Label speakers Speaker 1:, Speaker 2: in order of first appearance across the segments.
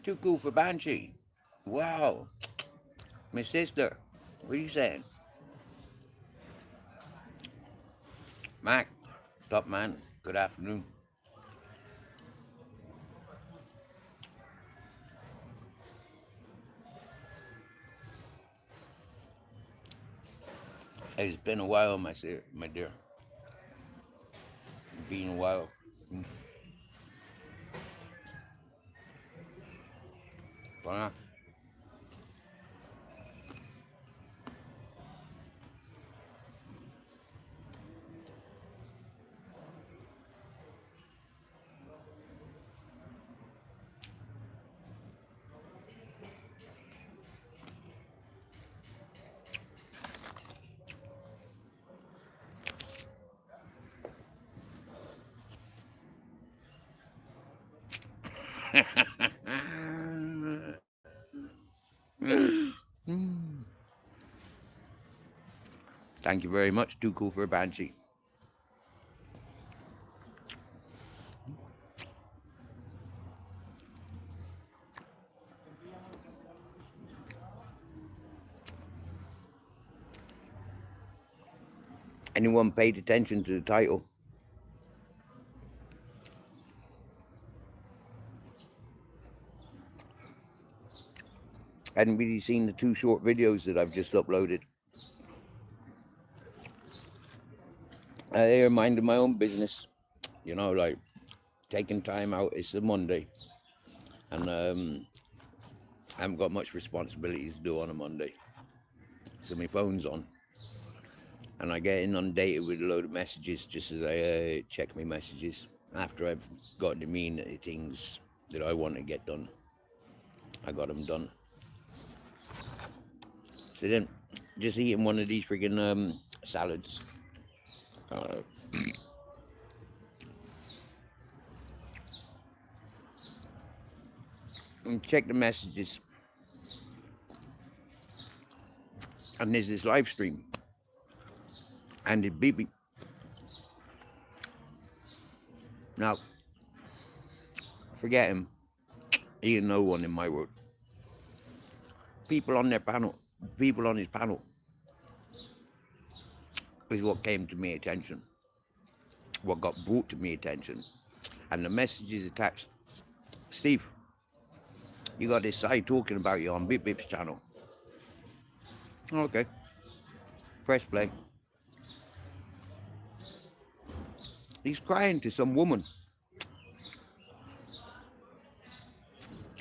Speaker 1: Too cool for Banshee. Wow. My sister. What are you saying? Mac, top man, good afternoon. It's been a while, my dear. Been a while. Uh, Thank you very much. Too cool for a Banshee. Anyone paid attention to the title? Hadn't really seen the two short videos that I've just uploaded. They're minding my own business. You know, like taking time out. It's a Monday. And I haven't got much responsibility to do on a Monday. So my phone's on. And I get inundated with a load of messages just as I check my messages. After I've got the mean things that I want to get done, I got them done. So then, just eating one of these freaking salads. And check the messages. And there's this live stream. And it beep beep. Now, forget him. He ain't no one in my world. People on their panel, people on his panel, is what came to me attention. What got brought to me attention. And the messages attached. Steve, you got this side talking about you on Beep Beep's channel. Okay. Press play. He's crying to some woman.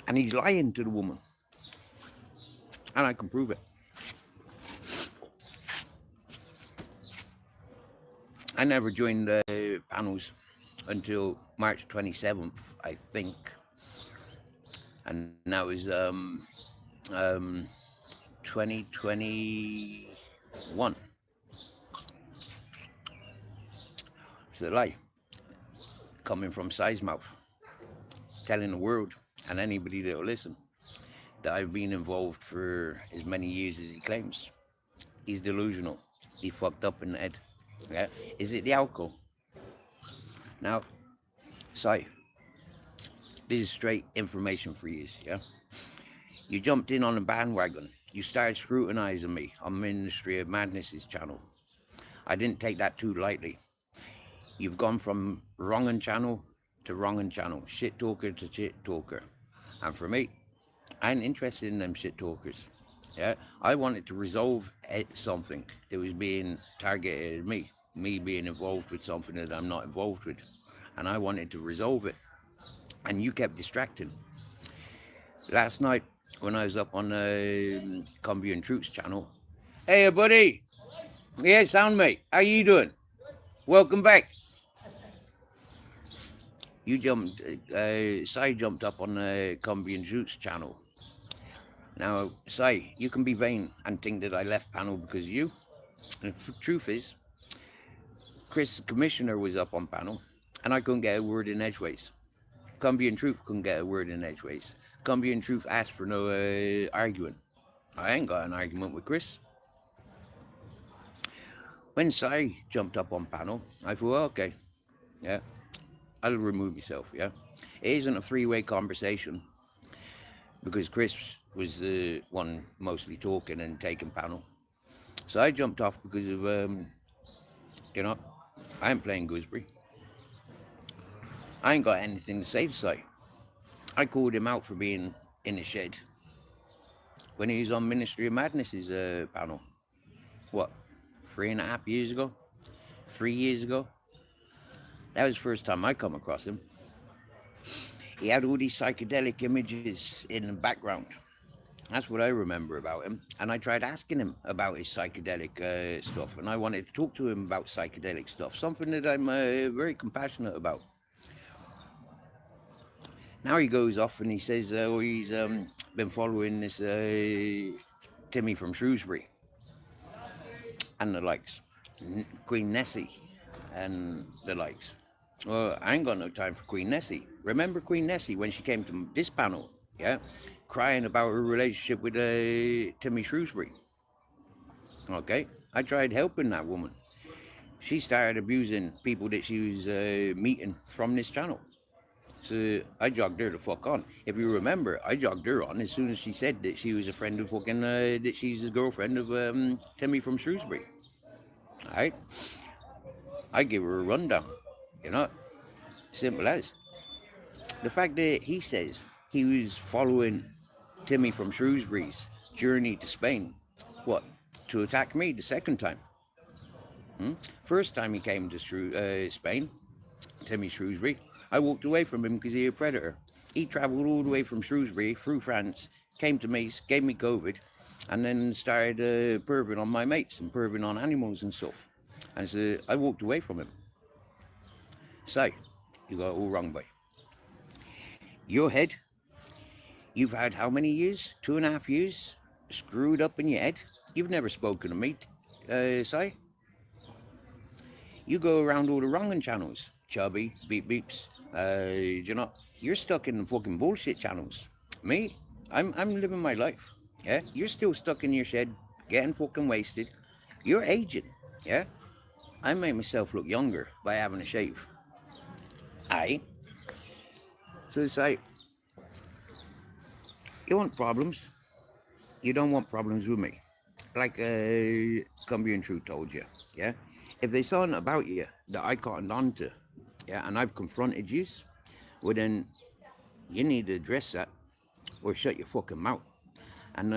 Speaker 1: And he's lying to the woman. And I can prove it. I never joined the panels until March 27th, I think. And that was 2021. It's a lie. Coming from Sizemouth. Telling the world and anybody that will listen that I've been involved for as many years as he claims. He's delusional. He fucked up in the head. Yeah. Is it the alcohol? Now, Si, this is straight information for you, yeah? You jumped in on a bandwagon. You started scrutinizing me on Ministry of Madness's channel. I didn't take that too lightly. You've gone from wrongin' channel to wrongin' channel, shit talker to shit talker. And for me, I ain't interested in them shit talkers. Yeah, I wanted to resolve something that was being targeted at me being involved with something that I'm not involved with, and I wanted to resolve it. And you kept distracting. Last night, when I was up on the Cumbia and Truth's channel, hey buddy, yeah, sound mate, how you doing? Welcome back. You jumped, Si jumped up on the Cumbia and Truth's channel. Now, Si, you can be vain and think that I left panel because of you. And the truth is, Chris, the commissioner, was up on panel, and I couldn't get a word in edgeways. Cumbia and Truth couldn't get a word in edgeways. Cumbia and Truth asked for no arguing. I ain't got an argument with Chris. When Si jumped up on panel, I thought, well, okay, yeah, I'll remove myself, yeah. It isn't a three-way conversation. because Chris was the one mostly talking and taking panel. So I jumped off because of, you know, I'm playing gooseberry. I ain't got anything to say to say. I called him out for being in the shed when he was on Ministry of Madness's panel. What, 3.5 years ago? 3 years ago? That was the first time I come across him. He had all these psychedelic images in the background. That's what I remember about him. And I tried asking him about his psychedelic stuff, and I wanted to talk to him about psychedelic stuff, something that I'm very compassionate about. Now he goes off and he says, oh, he's been following this Timmy from Shrewsbury and the likes, Queen Nessie and the likes. Well, I ain't got no time for Queen Nessie. Remember Queen Nessie when she came to this panel, yeah, crying about her relationship with Timmy Shrewsbury. Okay, I tried helping that woman. She started abusing people that she was meeting from this channel. So I jogged her the fuck on. If you remember, I jogged her on as soon as she said that she was a friend of fucking, that she's a girlfriend of Timmy from Shrewsbury. Alright? I give her a rundown. You know? Simple as. The fact that he says he was following Timmy from Shrewsbury's journey to Spain. What? To attack me the second time. First time he came to Spain, Timmy Shrewsbury, I walked away from him because he was a predator. He travelled all the way from Shrewsbury through France, came to me, gave me COVID, and then started perving on my mates and perving on animals and stuff. And so I walked away from him. So, you got it all wrong, boy. Your head, you've had how many years? 2.5 years? Screwed up in your head? You've never spoken to me, Si. You go around all the wrong channels. Chubby, beep beeps. You know, you're stuck in the fucking bullshit channels. Me, I'm living my life. Yeah, you're still stuck in your shed, getting fucking wasted. You're aging. Yeah, I made myself look younger by having a shave. Aye. So it's like, you want problems? You don't want problems with me. Like Cumbrian True told you. Yeah, if there's something about you that I cottoned onto, yeah, and I've confronted you, well then you need to address that or shut your fucking mouth. And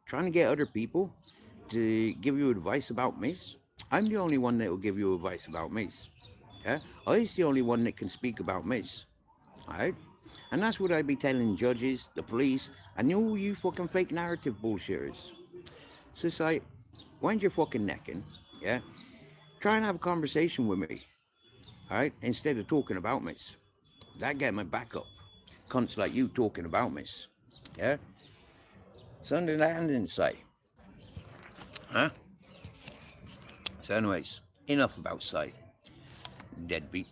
Speaker 1: trying to get other people to give you advice about me, I'm the only one that will give you advice about me. Yeah, I'm the only one that can speak about me. Alright? And that's what I'd be telling judges, the police, and all you fucking fake narrative bullshitters. So it's like, wind your fucking neck in, yeah? Try and have a conversation with me, alright? Instead of talking about me. That get my back up. Cunts like you talking about me, yeah? So understanding say, huh? So anyways, enough about sight. Deadbeat,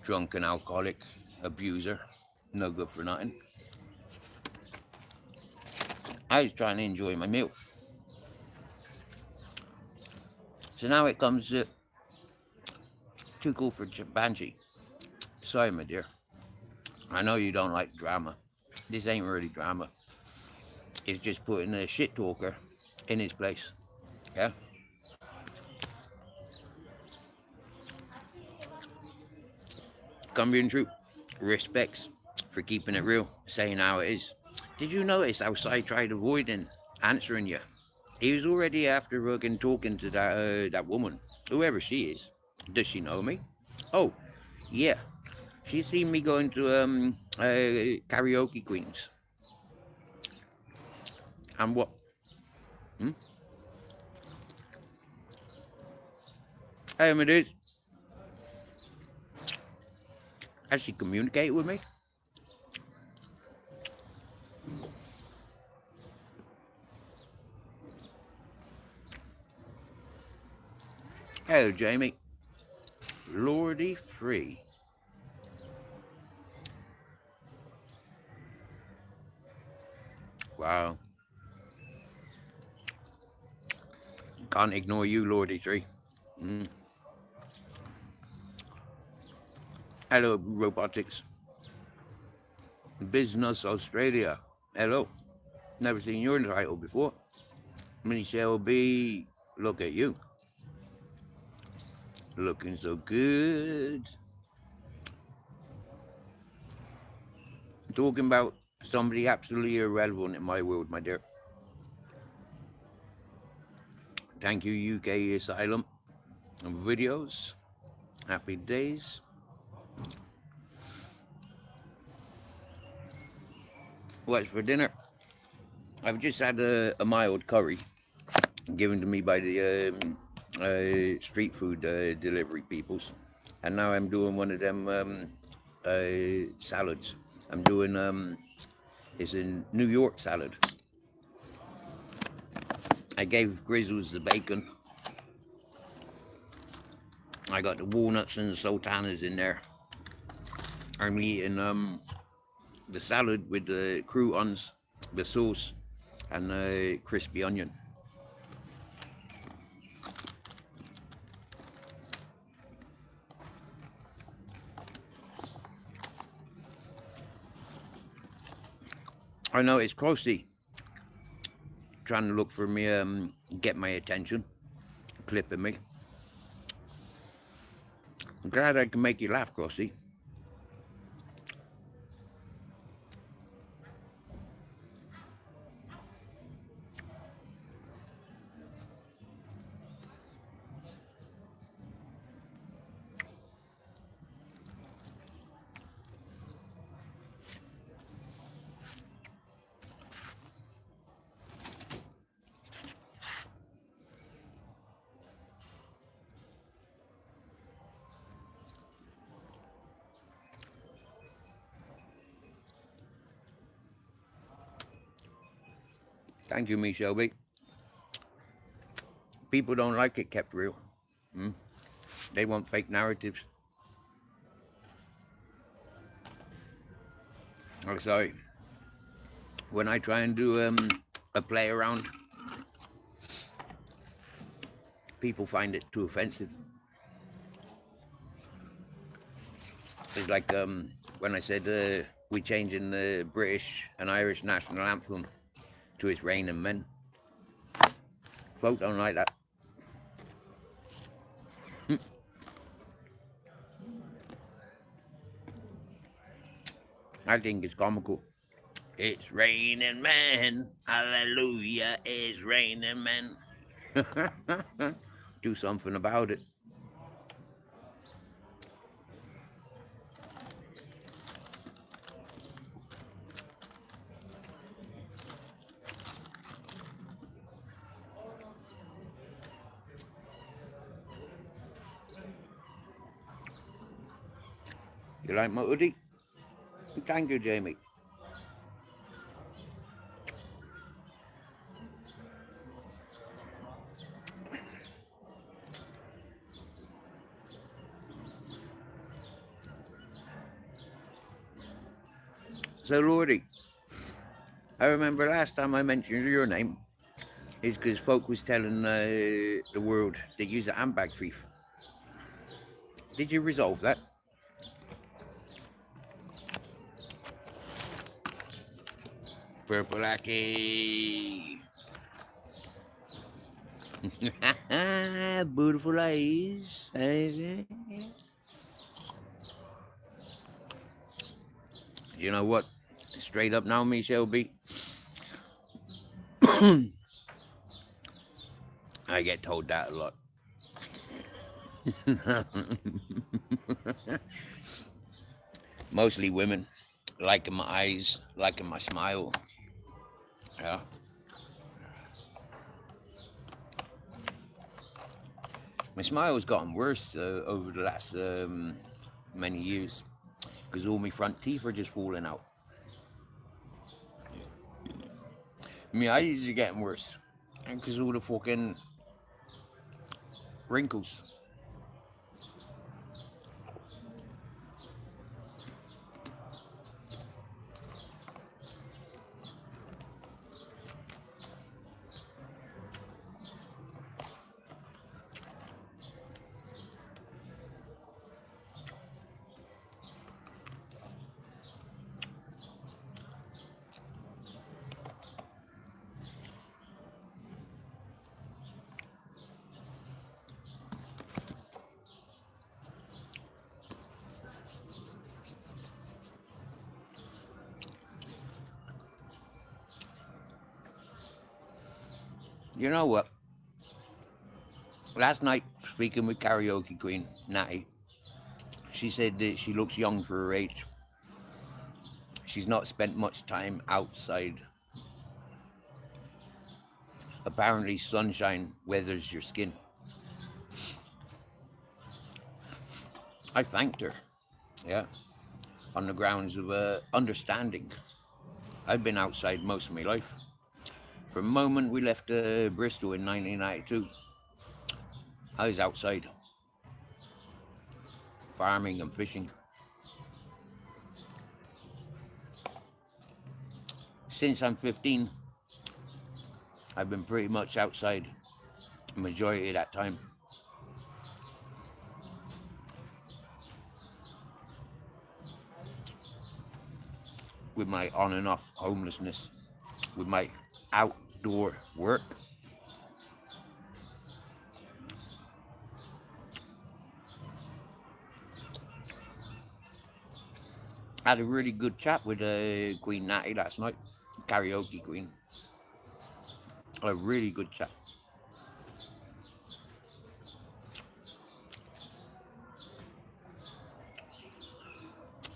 Speaker 1: drunken alcoholic, abuser, no good for nothing. I was trying to enjoy my meal. So now it comes to too cool for Banshee. Sorry, my dear. I know you don't like drama. This ain't really drama. It's just putting a shit talker in his place. Yeah? Cumbrian Troop, respects for keeping it real, saying how it is. Did you notice how Si tried avoiding answering you? He was already after fucking talking to that woman, whoever she is. Does she know me? Oh, yeah. She's seen me going to karaoke queens. And what? Hmm? Hey, my dude. Has she communicated with me? Hello, Jamie. Lordy free. Wow. Can't ignore you, Lordy Tree. Mm. Hello, robotics. Business Australia. Hello. Never seen your title before. Michelle B. Look at you. Looking so good. Talking about somebody absolutely irrelevant in my world, my dear. Thank you, UK Asylum. Videos. Happy days. What's for dinner? I've just had a mild curry given to me by the street food delivery peoples, and now I'm doing one of them salads. I'm doing it's a New York salad. I gave Grizzles the bacon. I got the walnuts and the sultanas in there. I'm eating the salad with the croutons, the sauce, and the crispy onion. I know it's Crossy trying to look for me, get my attention, clipping me. I'm glad I can make you laugh, Crossy. Thank you, me Shelby. People don't like it kept real. They want fake narratives. I'm sorry. When I try and do a play around, people find it too offensive. It's like when I said we changing the British and Irish national anthem to It's Raining Men. Folk don't like that. I think it's comical. It's raining men, hallelujah, it's raining men. Do something about it. You like my hoodie? Thank you, Jamie. So, Lordy, I remember last time I mentioned your name is because folk was telling the world they use a handbag thief. Did you resolve that? Purple Aki. Beautiful eyes. You know what? Straight up now, me, Shelby. I get told that a lot. Mostly women, liking my eyes, liking my smile. Yeah. My smile's gotten worse over the last many years because all my front teeth are just falling out. My eyes are getting worse because all the fucking wrinkles. You know what? Last night, speaking with karaoke queen Natty, she said that she looks young for her age. She's not spent much time outside. Apparently, sunshine weathers your skin. I thanked her, yeah, on the grounds of understanding. I've been outside most of my life. From the moment we left Bristol in 1992, I was outside, farming and fishing. Since I'm 15, I've been pretty much outside the majority of that time. With my on and off homelessness, with my outdoor work, I had a really good chat with Queen Natty last night, karaoke queen. A really good chat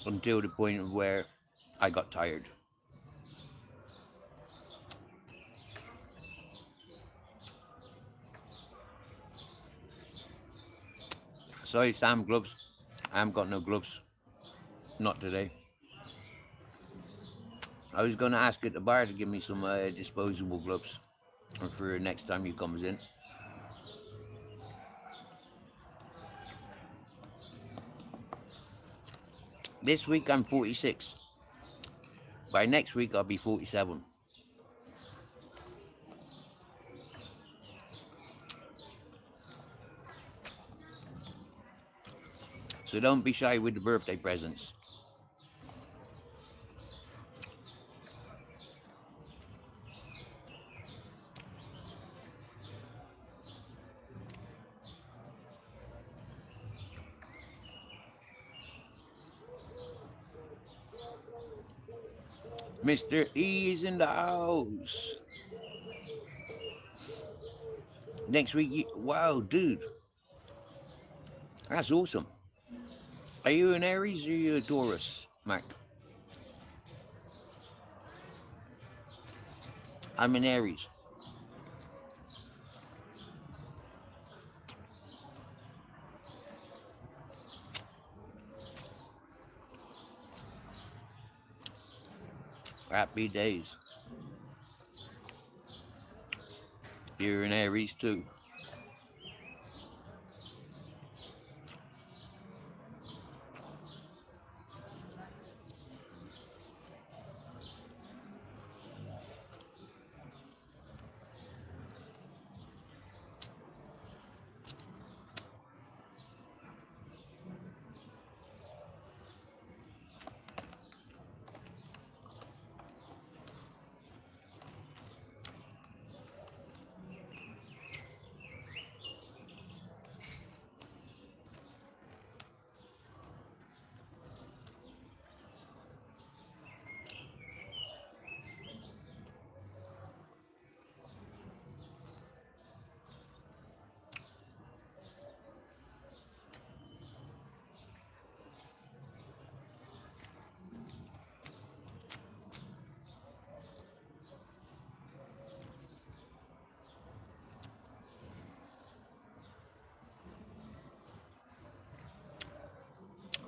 Speaker 1: until the point of where I got tired. Sorry, Sam, gloves. I haven't got no gloves. Not today. I was going to ask at the bar to give me some disposable gloves for next time he comes in. This week I'm 46. By next week I'll be 47. So don't be shy with the birthday presents. Mr. E is in the house. Next week, wow, dude, that's awesome. Are you an Aries or are you a Taurus, Mac? I'm an Aries. Happy days. You're an Aries too.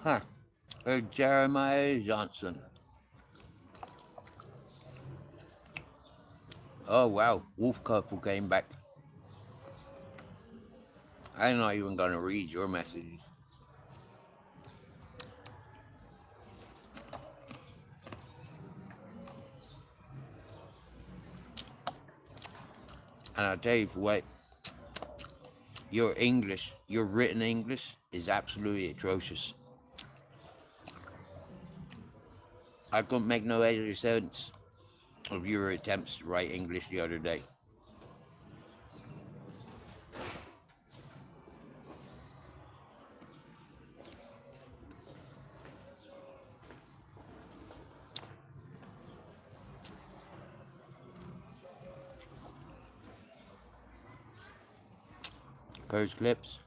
Speaker 1: Huh. Jeremiah Johnson. Oh wow, Wolf Couple came back. I'm not even gonna read your messages. And I'll tell you for what, your English, your written English is absolutely atrocious. I couldn't make no head or sense of your attempts to write English the other day. Curse clips.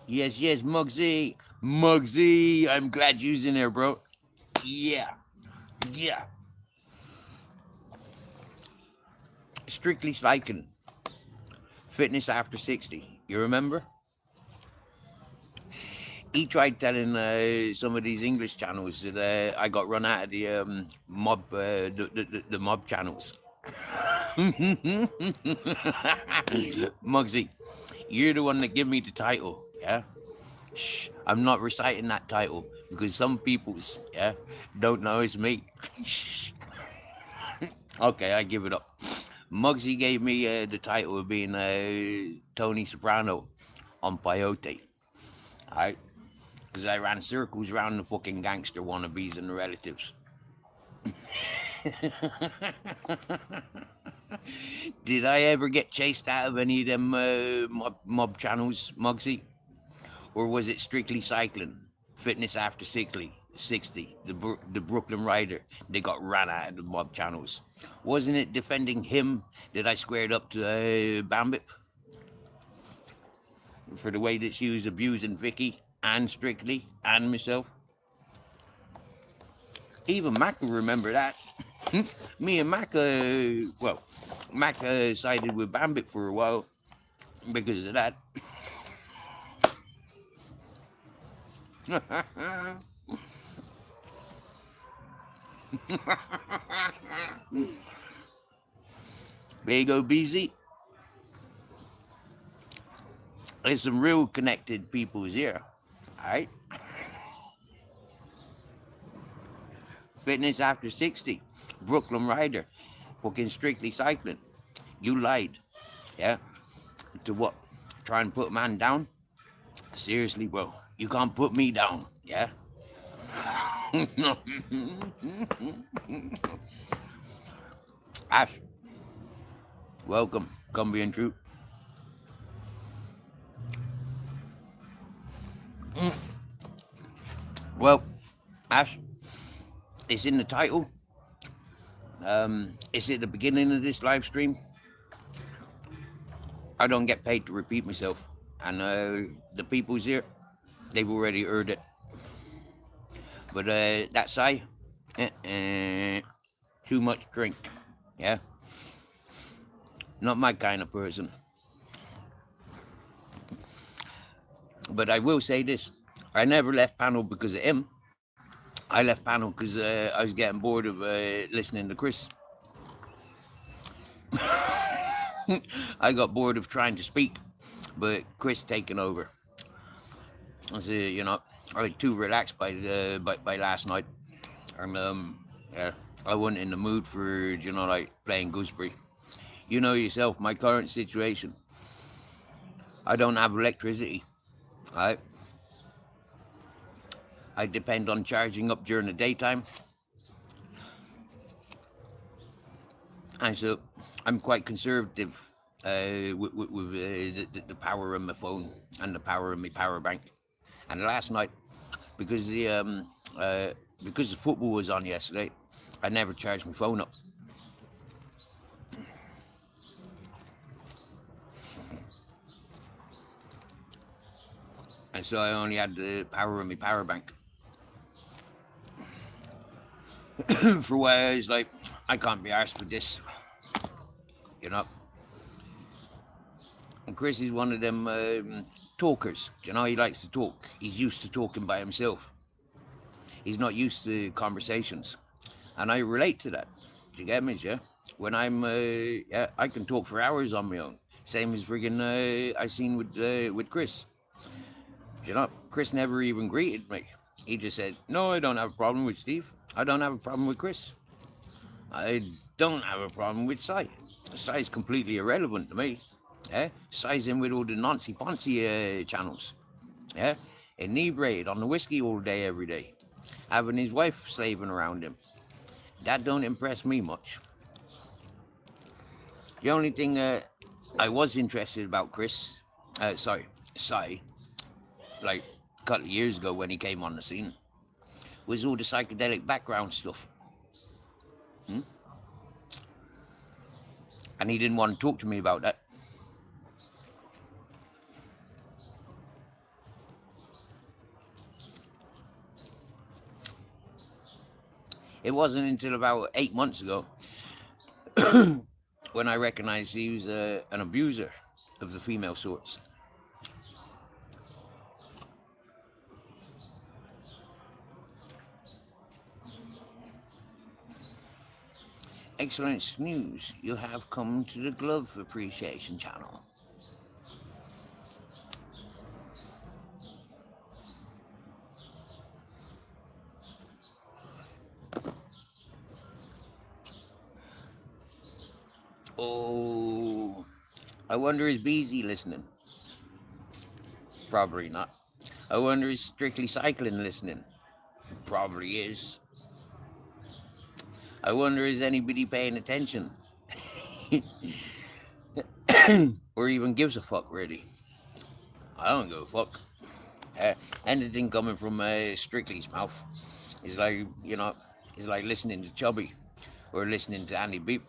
Speaker 1: Yes, yes, Muggsy. Muggsy, I'm glad you's in there, bro. Yeah, yeah. Strictly cycling. Fitness after 60. You remember? He tried telling some of these English channels that I got run out of the mob, the mob channels. Muggsy, you're the one that gave me the title, yeah? Shh, I'm not reciting that title because some peoples, yeah, don't know it's me. Shh. Okay, I give it up. Muggsy gave me the title of being Tony Soprano on Peyote, alright? Because I ran circles around the fucking gangster wannabes and the relatives. Did I ever get chased out of any of them mob channels, Muggsy? Or was it strictly cycling? Fitness after 60, the Brooklyn Rider, they got ran out of the mob channels. Wasn't it defending him that I squared up to Bambip for the way that she was abusing Vicky and Strictly and myself? Even Mac will remember that. Me and Mac, well, Mac sided with Bambit for a while because of that. There you go, BZ. There's some real connected peoples here. Alright? Fitness after 60. Brooklyn Rider. Fucking strictly cycling. You lied. Yeah? To what? Try and put a man down? Seriously, bro. You can't put me down. Yeah? Ash, welcome. Cumbrian troop. Well, Ash, it's in the title. It's at the beginning of this live stream. I don't get paid to repeat myself. And the people's here, they've already heard it. But that say, too much drink. Yeah? Not my kind of person. But I will say this. I never left panel because of him. I left panel because I was getting bored of listening to Chris. I got bored of trying to speak, but Chris taking over. I said, you know, I was too relaxed by last night, and yeah, I wasn't in the mood for like playing gooseberry. You know yourself, my current situation. I don't have electricity. I I depend on charging up during the daytime, and so I'm quite conservative with the power of my phone and the power of my power bank. And last night, because because the football was on yesterday, I never charged my phone up. And so I only had the power of my power bank. For a while, I was like, I can't be arsed with this, you know. And Chris is one of them talkers. He likes to talk. He's used to talking by himself. He's not used to conversations. And I relate to that. Do you get me, yeah? When I'm, yeah, I can talk for hours on my own. Same as friggin' I seen with Chris. Chris never even greeted me. He just said, "No, I don't have a problem with Steve. I don't have a problem with Chris. I don't have a problem with Sai. Sai's completely irrelevant to me. Yeah, Sai's in with all the Nancy Poncy channels. Yeah, inebriated on the whiskey all day, every day, having his wife slaving around him. That don't impress me much. The only thing I was interested about Chris, sorry, Sai, like a couple of years ago when he came on the scene, was all the psychedelic background stuff. And he didn't want to talk to me about that. It wasn't until about 8 months ago when I recognized he was an abuser of the female sorts. Excellent news. You have come to the Glove Appreciation channel. Oh, I wonder is Beezy listening? Probably not. I wonder is Strictly Cycling listening? Probably is. I wonder is anybody paying attention? Or even gives a fuck, really? I don't give a fuck. Uh, Anything coming from Strictly's mouth is like, is like listening to Chubby, or listening to Andy Beep,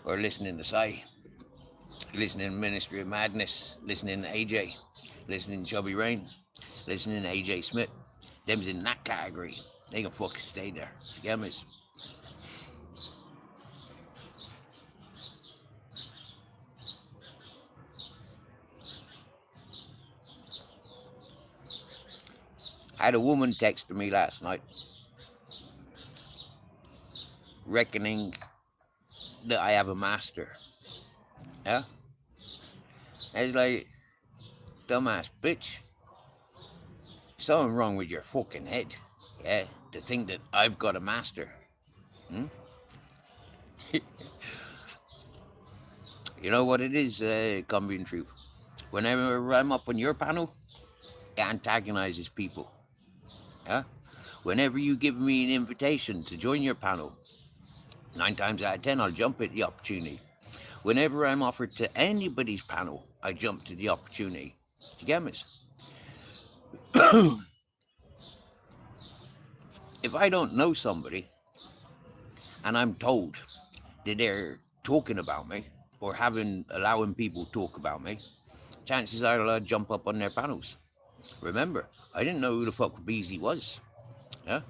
Speaker 1: or listening to Sai, listening to Ministry of Madness, listening to AJ, listening to Chubby Rain, listening to AJ Smith. Them's in that category. They can fucking stay there. Scammers. I had a woman text me last night, reckoning that I have a master. Yeah? I was like, dumbass bitch, something wrong with your fucking head. Yeah? To think that I've got a master. Hmm? You know what it is, Combine Truth? Whenever I'm up on your panel, it antagonizes people. Yeah? Whenever you give me an invitation to join your panel, 9 times out of 10, I'll jump at the opportunity. Whenever I'm offered to anybody's panel, I jump to the opportunity. You get me? If I don't know somebody and I'm told that they're talking about me or allowing people to talk about me, chances are I'll jump up on their panels. Remember, I didn't know who the fuck Beezy was. Yeah,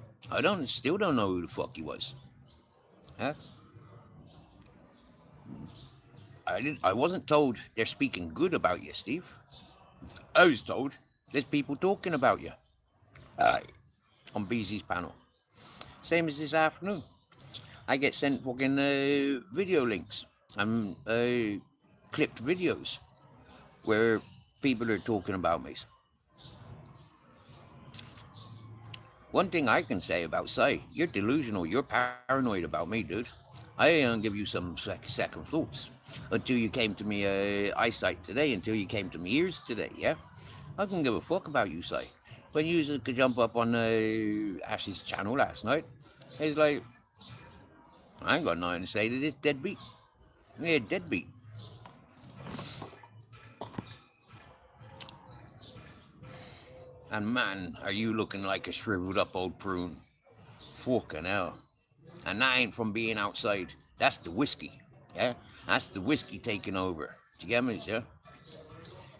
Speaker 1: still don't know who the fuck he was. Yeah, I wasn't told they're speaking good about you, Steve. I was told there's people talking about you uh, on Beezy's panel. Same as this afternoon. I get sent fucking video links and clipped videos where people are talking about me. One thing I can say about Sai, you're delusional, you're paranoid about me, dude. I don't give you some second thoughts until you came to me eyesight today, until you came to me ears today, yeah? I can give a fuck about you, Sai. When you could jump up on Ash's channel last night, it's like, I ain't got nothing to say to this deadbeat. Yeah, deadbeat. And man, are you looking like a shriveled up old prune. Fucking hell. And that ain't from being outside. That's the whiskey. Yeah? That's the whiskey taking over. Do you get me, yeah?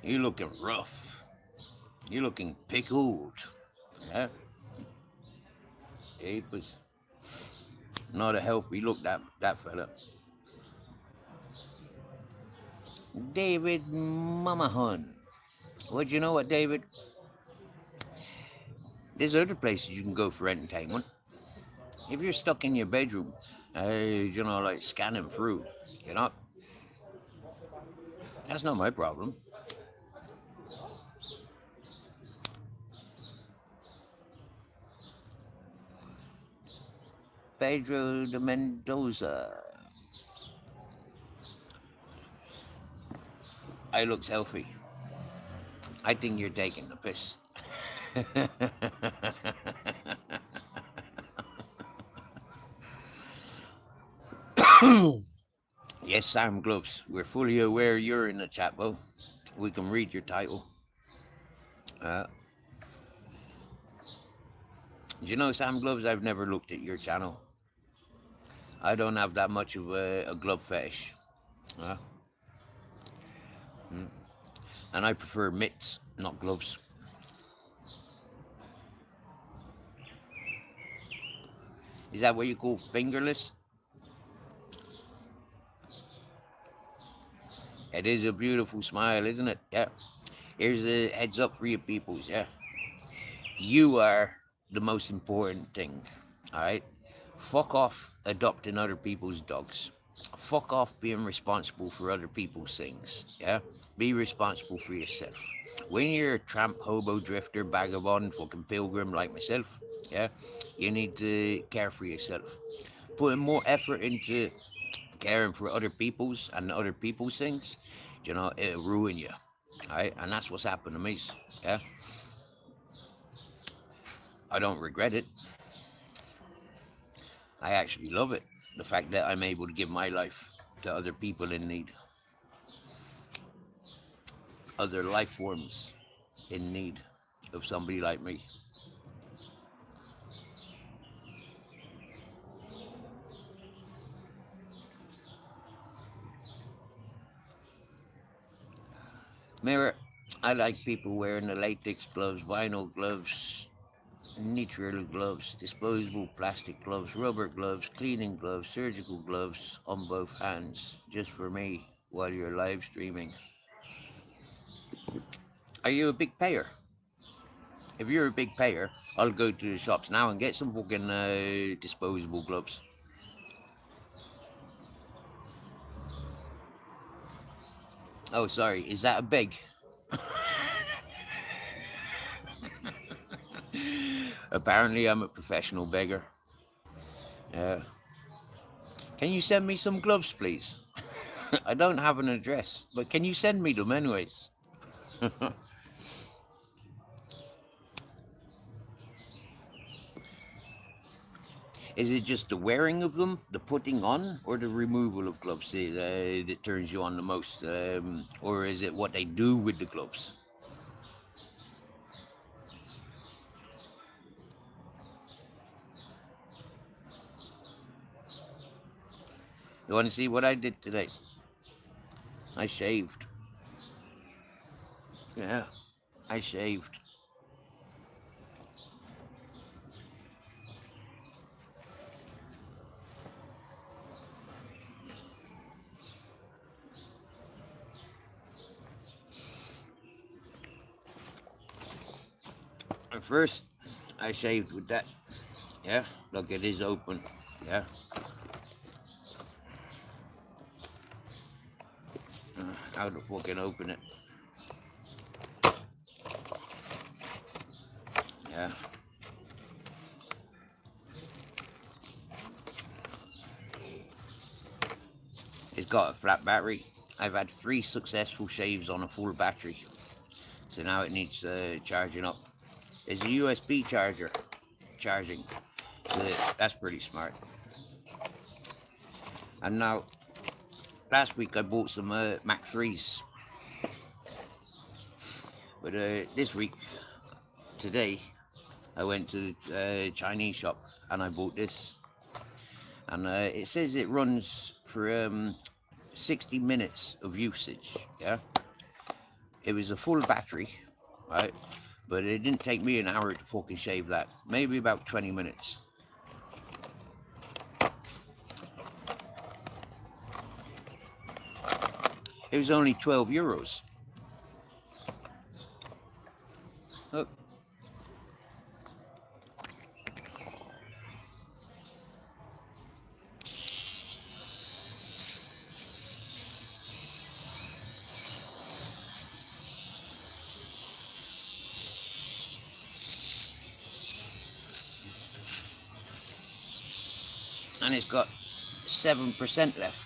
Speaker 1: You looking rough. You looking pickled. Yeah? It was not a healthy look, that fella. David Mamahun. Well, you know what, David? There's other places you can go for entertainment. If you're stuck in your bedroom, like scanning through, you know, that's not my problem. Pedro de Mendoza. I looks healthy. I think you're taking the piss. Yes, Sam Gloves. We're fully aware you're in the chat, Bo. We can read your title. Uh, do you know, Sam Gloves? I've never looked at your channel. I don't have that much of a glove fetish. Uh, and I prefer mitts, not gloves. Is that what you call fingerless? It is a beautiful smile, isn't it? Yeah. Here's a heads up for you peoples, yeah. You are the most important thing, alright? Fuck off adopting other people's dogs. Fuck off being responsible for other people's things, yeah? Be responsible for yourself. When you're a tramp, hobo, drifter, vagabond, fucking pilgrim like myself, yeah, you need to care for yourself. Putting more effort into caring for other people's and other people's things, you know, it'll ruin you. Alright? And that's what's happened to me. Yeah. I don't regret it. I actually love it. The fact that I'm able to give my life to other people in need, other life forms in need of somebody like me. Mirror, I like people wearing the latex gloves, vinyl gloves, neutral gloves, disposable plastic gloves, rubber gloves, cleaning gloves, surgical gloves on both hands, just for me while you're live streaming. Are you a big payer? If you're a big payer, I'll go to the shops now and get some fucking disposable gloves. Oh, sorry, is that a beg? Apparently, I'm a professional beggar. Yeah. Can you send me some gloves, please? I don't have an address, but can you send me them anyways? Is it just the wearing of them, the putting on, or the removal of gloves that turns you on the most? Or is it what they do with the gloves? You want to see what I did today? I shaved. Yeah, I shaved. At first, I shaved with that. Yeah, look, it is open. Yeah, how to fucking open it. Yeah, it's got a flat battery. I've had 3 successful shaves on a full battery. So now it needs charging up. There's a USB charger charging. So that's pretty smart. And now, last week I bought some Mac 3s. But this week, today, I went to the Chinese shop and I bought this. And it says it runs for 60 minutes of usage. Yeah. It was a full battery, right? But it didn't take me an hour to fucking shave that. Maybe about 20 minutes. It was only 12 euros. Look. And it's got 7% left.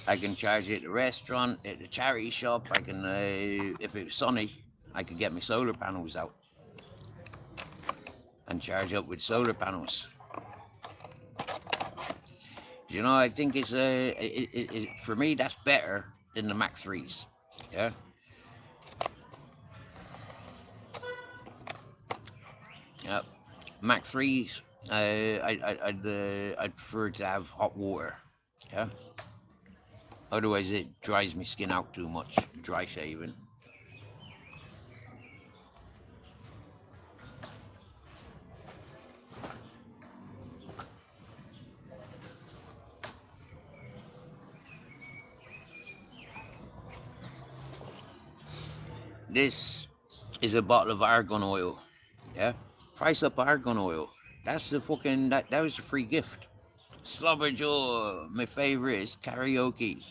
Speaker 1: I can charge it at the restaurant, at the charity shop. I can, if it's sunny, I could get my solar panels out and charge up with solar panels. You know, I think it's for me that's better than the Mac 3s. Yeah. Yeah. Mac 3s. I'd prefer to have hot water. Yeah. Otherwise, it dries my skin out too much. Dry shaving. This is a bottle of argon oil. Yeah. Price up argon oil. That's the fucking that was a free gift. Slobber Joe, my favorite is karaoke.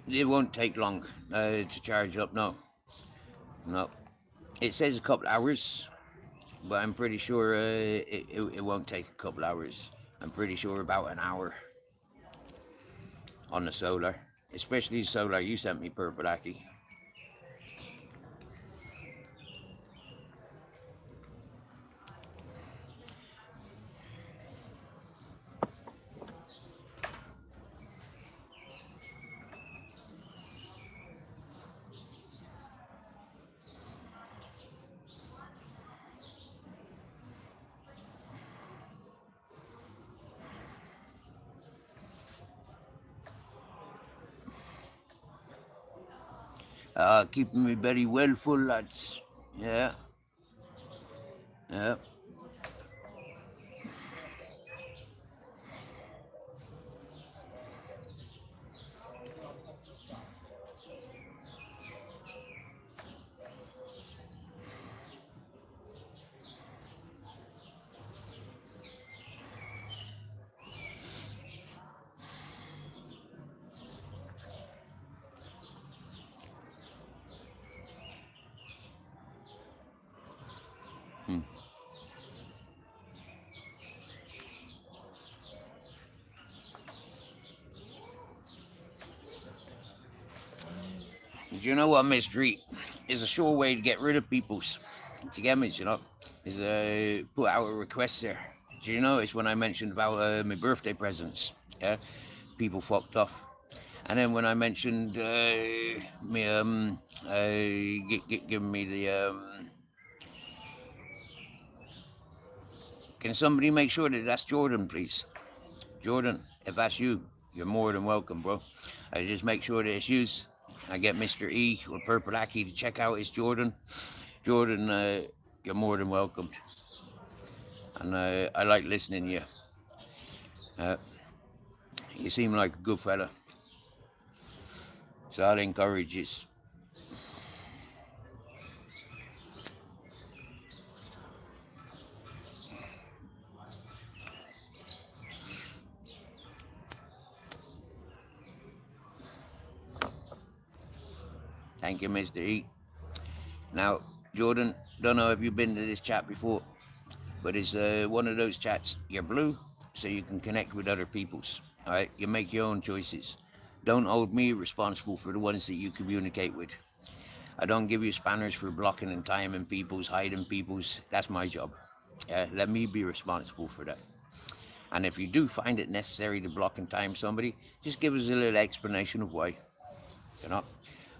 Speaker 1: It won't take long to charge up. No, no. It says a couple hours, but I'm pretty sure it won't take a couple hours. I'm pretty sure about an hour on the solar, especially the solar you sent me, Purple Aki. Keeping me very well full, lads. Yeah, yeah. Hmm. Do you know what, Miss Street? Is a sure way to get rid of people's. Do you get me? You know, is put out a request there. Do you notice when I mentioned about my birthday presents? Yeah, people fucked off. And then when I mentioned me giving me the can somebody make sure that that's Jordan, please? Jordan, if that's you, you're more than welcome, bro. I just make sure that it's you. I get Mr. E or Purple Aki to check out his Jordan. Jordan, you're more than welcome. And I like listening to you. Uh, you seem like a good fella. So I'll encourage you. Thank you, Mr. E. Now, Jordan, don't know if you've been to this chat before, but it's one of those chats. You're blue, so you can connect with other people's. All right, you make your own choices. Don't hold me responsible for the ones that you communicate with. I don't give you spanners for blocking and timing people's, hiding people's. That's my job. Let me be responsible for that. And if you do find it necessary to block and time somebody, just give us a little explanation of why. You know,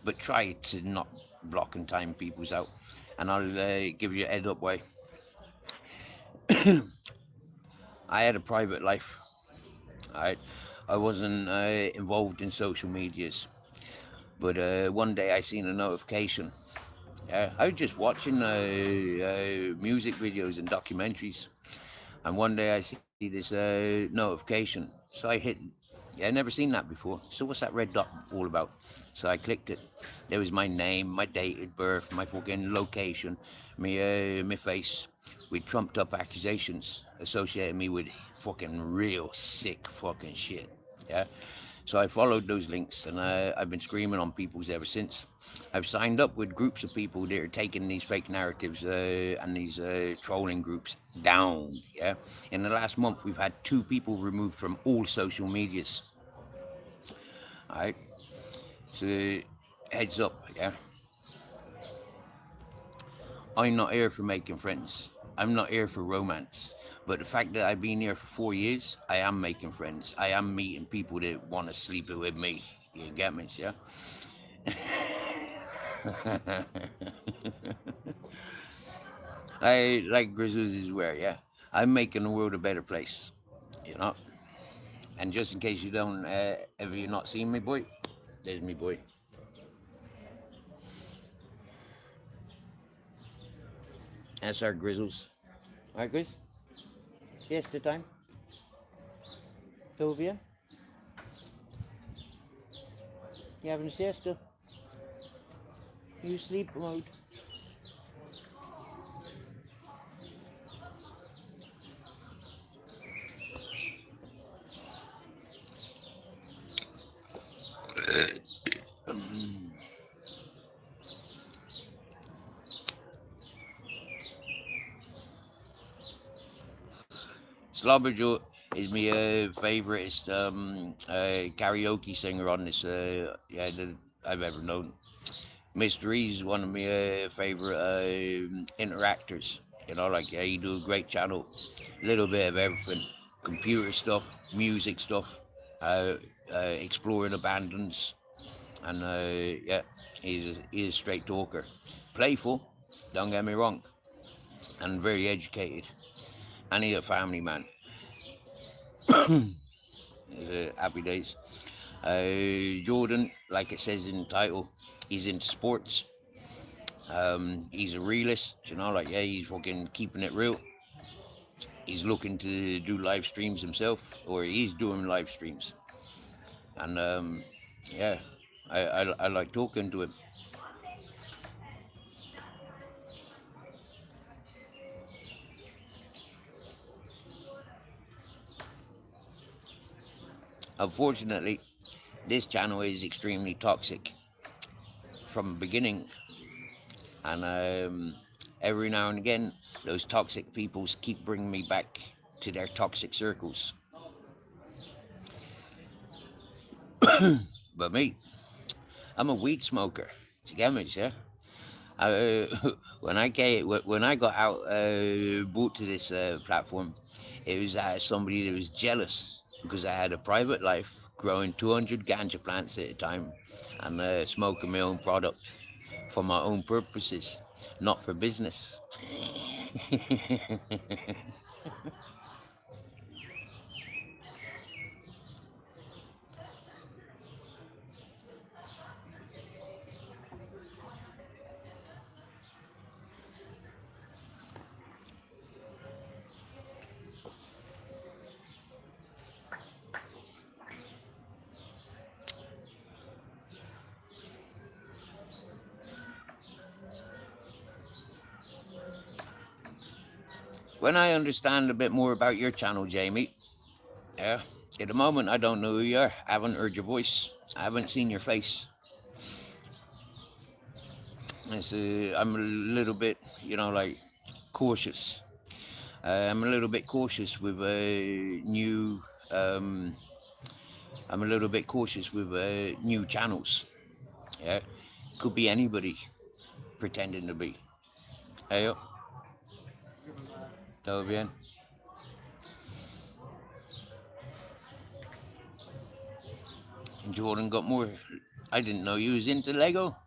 Speaker 1: but try to not block and time people's out, and I'll give you a head up why. I had a private life. Alright, I wasn't involved in social medias, but one day I seen a notification. I was just watching music videos and documentaries, and one day I see this notification. So I hit. Yeah, I never seen that before. So what's that red dot all about? So I clicked it. There was my name, my date of birth, my fucking location, my face, with trumped up accusations associating me with fucking real sick fucking shit. Yeah. So I followed those links, and I've been screaming on people's ever since. I've signed up with groups of people that are taking these fake narratives and these trolling groups down. Yeah, in the last month, we've had 2 people removed from all social medias. All right, so heads up. Yeah, I'm not here for making friends. I'm not here for romance. But the fact that I've been here for 4 years, I am making friends. I am meeting people that want to sleep with me. You get me? Yeah. I like Grizzlies is where, yeah. I'm making the world a better place, you know. And just in case you don't ever you not seen me, boy, there's me, boy. That's our Grizzles. All right, Grizz. Siesta time. Sylvia, you having a siesta? You sleep mode. Slobberjo is my favoriteest karaoke singer on this yeah that I've ever known. Mr. E's one of my favorite interactors. You know, like yeah, he do a great channel, little bit of everything, computer stuff, music stuff, uh, exploring abandons, and yeah, he's a straight talker, playful. Don't get me wrong, and very educated, and he's a family man. Happy days. Jordan, like it says in the title, he's into sports. He's a realist, you know, like yeah, he's fucking keeping it real. He's looking to do live streams himself, or he's doing live streams, and yeah, I like talking to him. Unfortunately, this channel is extremely toxic from the beginning, and every now and again, those toxic peoples keep bringing me back to their toxic circles. But me, I'm a weed smoker. Do you get me, yeah? When I got out brought to this platform, it was somebody that was jealous because I had a private life, growing 200 ganja plants at a time, and smoking my own product for my own purposes, not for business. When I understand a bit more about your channel, Jamie, yeah, at the moment I don't know who you are. I haven't heard your voice. I haven't seen your face. I'm a little bit, like cautious. I'm a little bit cautious with new. Um, I'm a little bit cautious with new channels. Yeah, could be anybody pretending to be. Hey, todo bien. Jordan got more. I didn't know you was into Lego.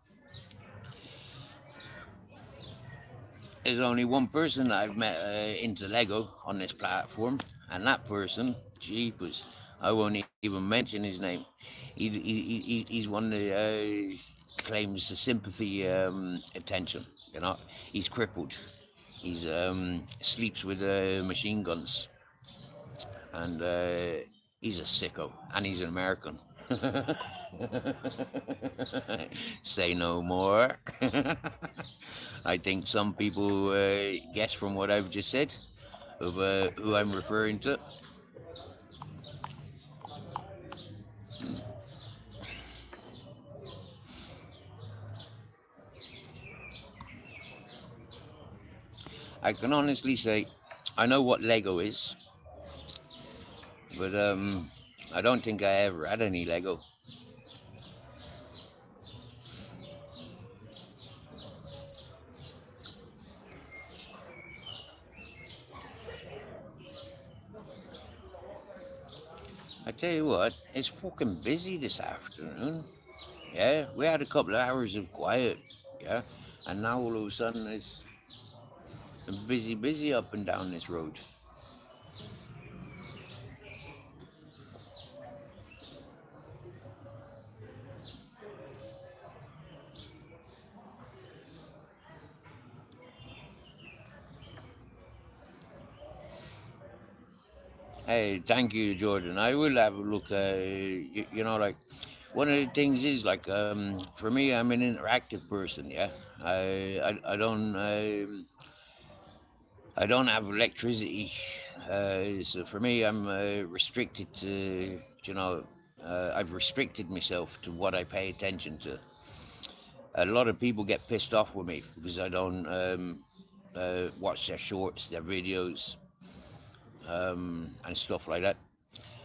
Speaker 1: There's only one person I've met into Lego on this platform, and that person, jeepers, I won't even mention his name. He's one that claims the sympathy attention. You know, he's crippled. He's sleeps with machine guns, and he's a sicko, and he's an American. Say no more. I think some people guess from what I've just said of who I'm referring to. I can honestly say I know what Lego is, but I don't think I ever had any Lego. I tell you what, it's fucking busy this afternoon. Yeah, we had a couple of hours of quiet. Yeah, and now all of a sudden it's busy, busy up and down this road. Hey, thank you, Jordan. I will have a look. Like one of the things is like for me, I'm an interactive person. Yeah, I don't have electricity, so for me, I'm restricted to I've restricted myself to what I pay attention to. A lot of people get pissed off with me because I don't watch their shorts, their videos, and stuff like that.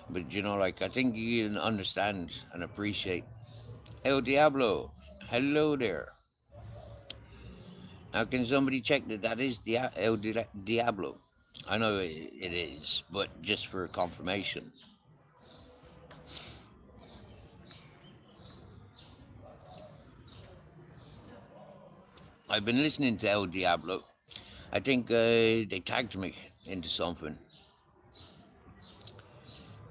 Speaker 1: But like I think you can understand and appreciate. El Diablo, hello there. Now can somebody check that that is Diablo? I know it is, but just for confirmation. I've been listening to El Diablo. I think they tagged me into something,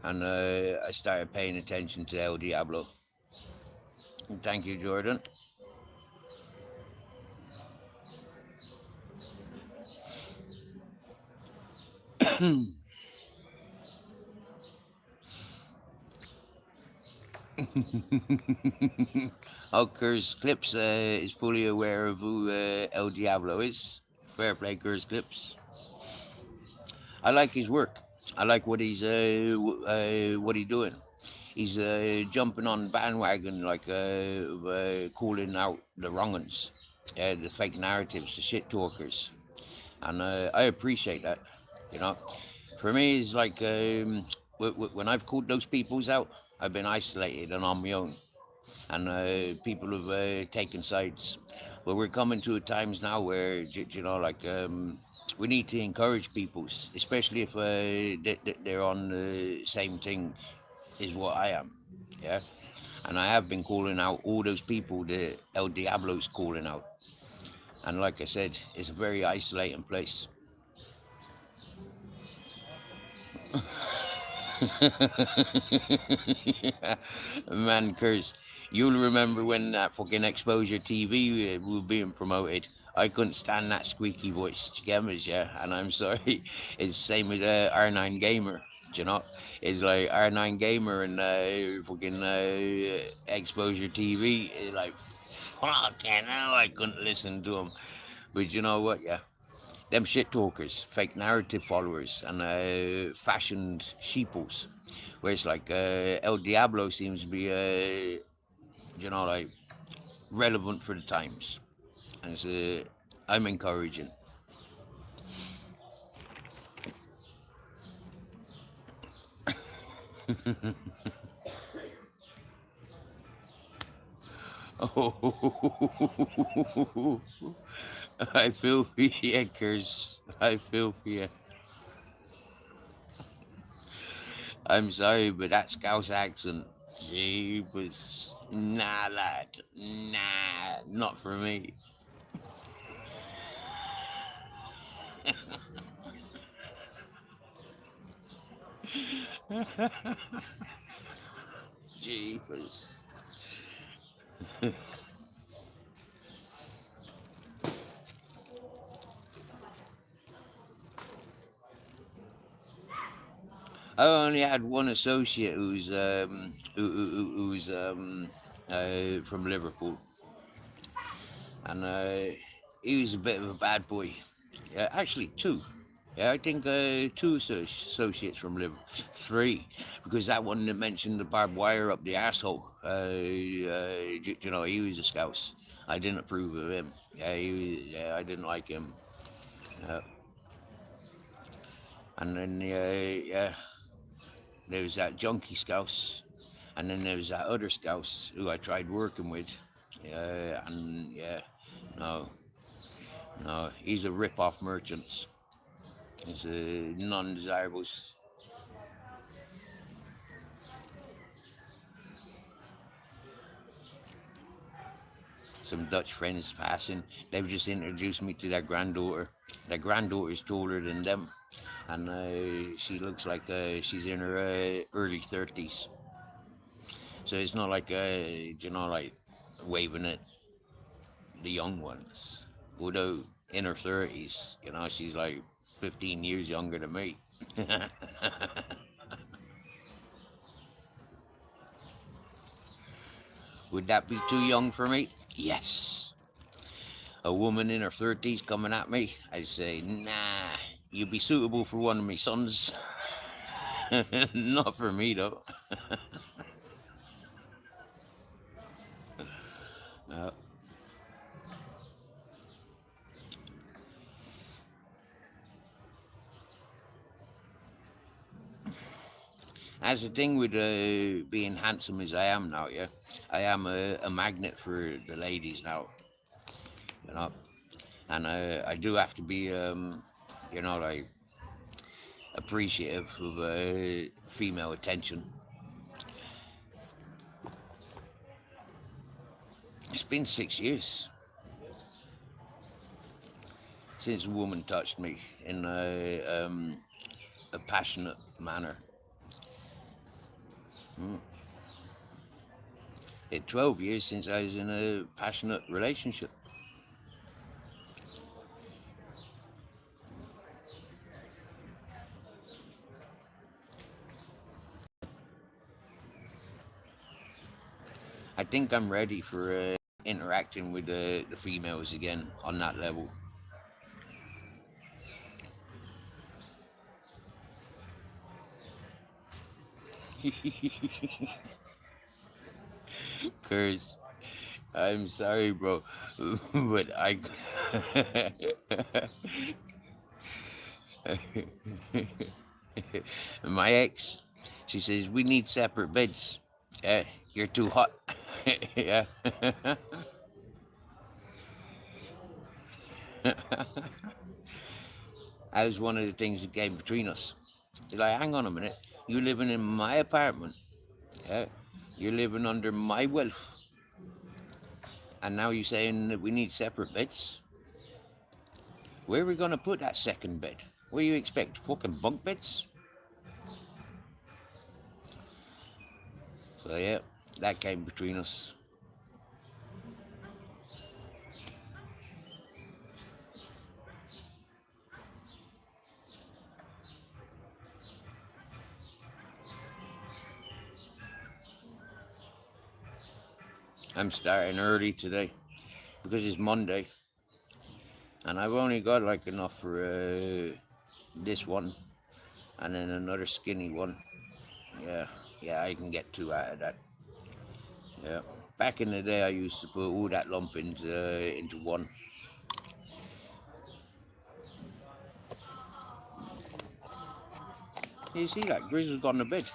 Speaker 1: and I started paying attention to El Diablo. Thank you, Jordan. Curse Clips is fully aware of who El Diablo is. Fair play, Curse Clips. I like his work. I like what what he's doing. He's jumping on bandwagon like calling out the wrong uns, the fake narratives, the shit talkers, and I appreciate that. You know, for me, it's like when I've called those peoples out, I've been isolated and on my own, and people have taken sides. But we're coming to times now where we need to encourage peoples, especially if they're on the same thing as what I am. Yeah, and I have been calling out all those people that El Diablo's calling out. And like I said, it's a very isolating place. Man, curse. You'll remember when that fucking Exposure TV was being promoted. I couldn't stand that squeaky voice. Gemmas, yeah. And I'm sorry. It's the same with R9 Gamer. Do you know? It's like R9 Gamer and fucking Exposure TV. It's like, fucking hell, I couldn't listen to them. But you know what? Yeah, them shit talkers, fake narrative followers, and fashioned sheeples. Where it's like El Diablo seems to be, like relevant for the times, and it's, I'm encouraging. Oh, I feel for you, Curse. I feel for you. I'm sorry, but that Scouse accent, jeepers, nah, lad, nah, not for me. Jeepers. I only had one associate who's from Liverpool, and he was a bit of a bad boy. Yeah, actually two. Yeah, I think two associates from Liverpool, three, because that one that mentioned the barbed wire up the asshole. He was a scouse. I didn't approve of him. Yeah, I didn't like him. And then yeah, there was that junkie scouse, and then there was that other scouse who I tried working with. And yeah, no, no, he's a rip-off merchant. He's a non-desirables. Some Dutch friends passing. They've just introduced me to their granddaughter. Their granddaughter's taller than them, and she looks like she's in her early 30s. So it's not like like waving at the young ones. Although in her 30s, she's like 15 years younger than me. Would that be too young for me? Yes. A woman in her 30s coming at me, I'd say, nah, you'd be suitable for one of my sons. Not for me, though. Uh, As the thing with being handsome as I am now, yeah, I am a magnet for the ladies now, you know, and I do have to be, like appreciative of female attention. It's been 6 years since a woman touched me in a passionate manner. 12 years since I was in a passionate relationship. I think I'm ready for interacting with the females again on that level. Cause I'm sorry, bro, but I, my ex, she says we need separate beds. Yeah, you're too hot. Yeah, that was one of the things that came between us. She's like, hang on a minute, you're living in my apartment. Yeah, you're living under my wealth, and now you're saying that we need separate beds. Where are we gonna put that second bed? What do you expect? Fucking bunk beds? So yeah, that came between us. I'm starting early today because it's Monday, and I've only got like enough for this one, and then another skinny one. Yeah, yeah, I can get two out of that. Yeah. Back in the day, I used to put all that lump into one. You see that Grizzle's gone to bed.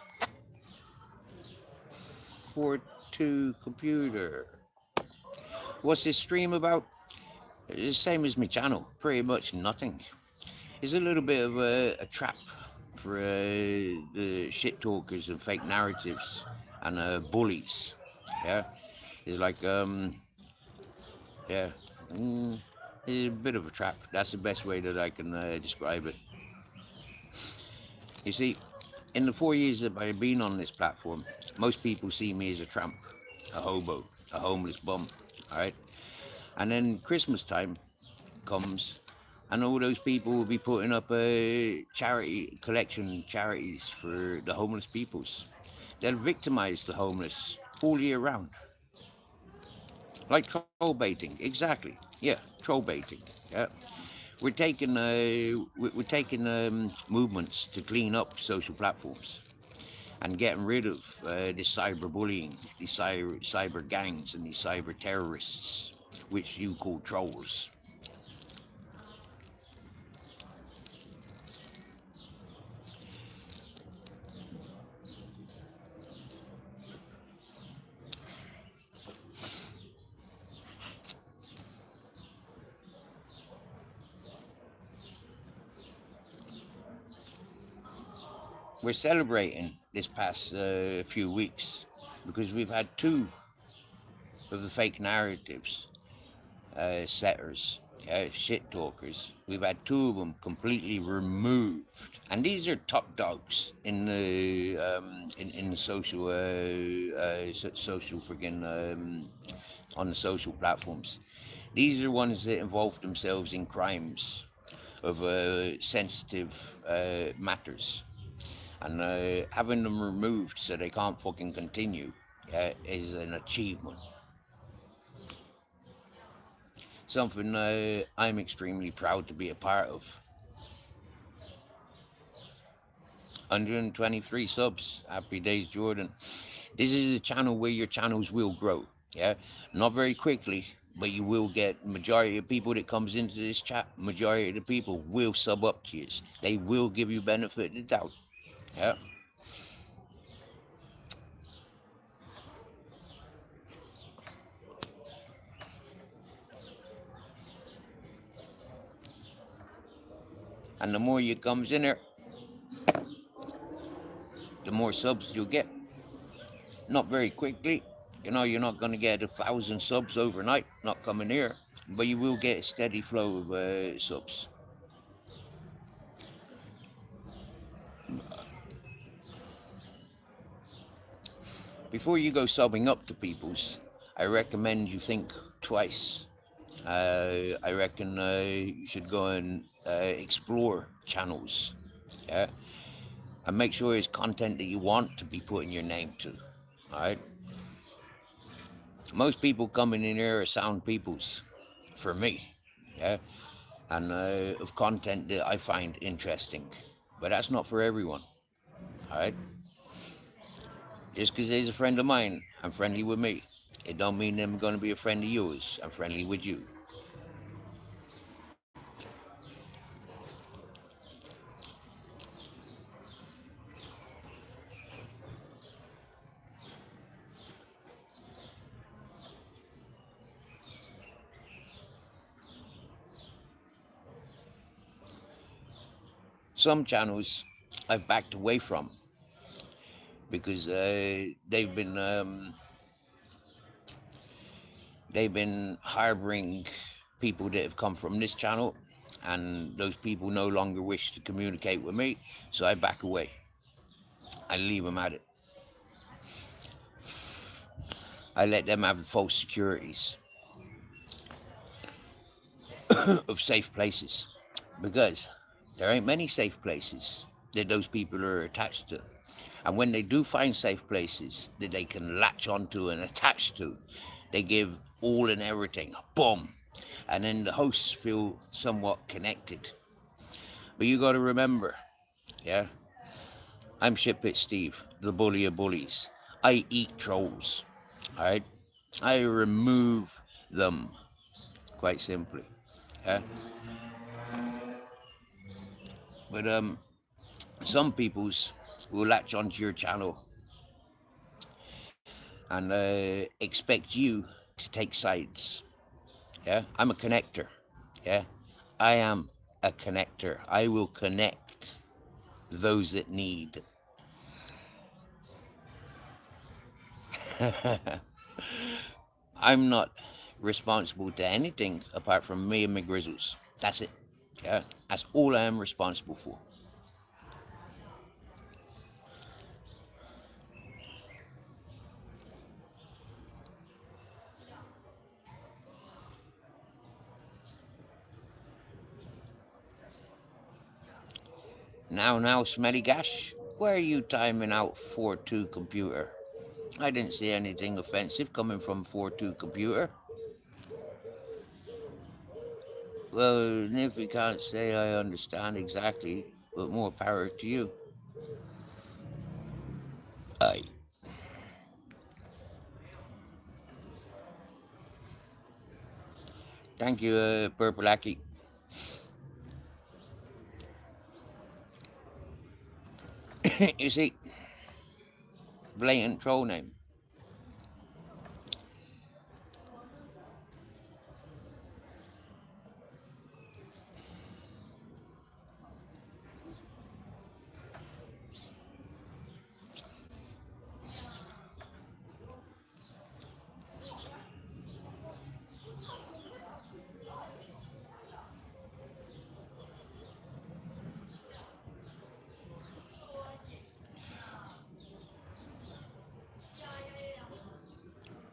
Speaker 1: 4-2 computer. What's this stream about? It's the same as my channel. Pretty much nothing. It's a little bit of a trap for the shit talkers and fake narratives and bullies. Yeah, it's like yeah, mm, it's a bit of a trap. That's the best way that I can describe it. You see, in the 4 years that I've been on this platform, most people see me as a tramp, a hobo, a homeless bum. All right, and then Christmas time comes, and all those people will be putting up a charity collection charities for the homeless peoples. They'll victimize the homeless all year round, like troll baiting. Exactly. Yeah, troll baiting. Yeah, we're taking movements to clean up social platforms and getting rid of this cyberbullying, these cyber gangs, and these cyber terrorists, which you call trolls. we're celebrating this past few weeks because we've had two of the fake narratives setters, shit talkers. We've had two of them completely removed, and these are top dogs in the in the social social friggin' on the social platforms. These are ones that involve themselves in crimes of sensitive matters, and having them removed so they can't fucking continue is an achievement. Something I'm extremely proud to be a part of. 123 subs. Happy days, Jordan. This is a channel where your channels will grow. Yeah, not very quickly, but you will get majority of people that comes into this chat. Majority of the people will sub up to you. They will give you benefit of the doubt. Yeah. And the more you comes in there, the more subs you'll get. Not very quickly. You know, you're not going to get 1,000 subs overnight, not coming here, but you will get a steady flow of subs. Before you go subbing up to people's, I recommend you think twice. I reckon you should go and explore channels, yeah, and make sure it's content that you want to be putting your name to. All right. Most people coming in here are sound peoples, for me, yeah, and of content that I find interesting, but that's not for everyone. All right. Just because he's a friend of mine, I'm friendly with me. It don't mean I'm going to be a friend of yours. I'm friendly with you. Some channels I've backed away from because they've been harboring people that have come from this channel, and those people no longer wish to communicate with me, so I back away. I leave them at it. I let them have false securities of safe places because there ain't many safe places that those people are attached to. And when they do find safe places that they can latch onto and attach to, they give all and everything, boom. And then the hosts feel somewhat connected. But you got to remember, yeah, I'm Shitpit Steve, the bully of bullies. I eat trolls, all right? I remove them, quite simply, yeah? But some peoples will latch onto your channel and expect you to take sides. Yeah, I'm a connector. Yeah, I am a connector. I will connect those that need. I'm not responsible to anything apart from me and my grizzles. That's it. Yeah, that's all I am responsible for. Now, Smelly Gash, where are you timing out 4-2 computer? I didn't see anything offensive coming from 4-2 computer. Well, if you can't say I understand exactly, but more power to you. Aye. Thank you, Purple Aki. You see, blatant troll name.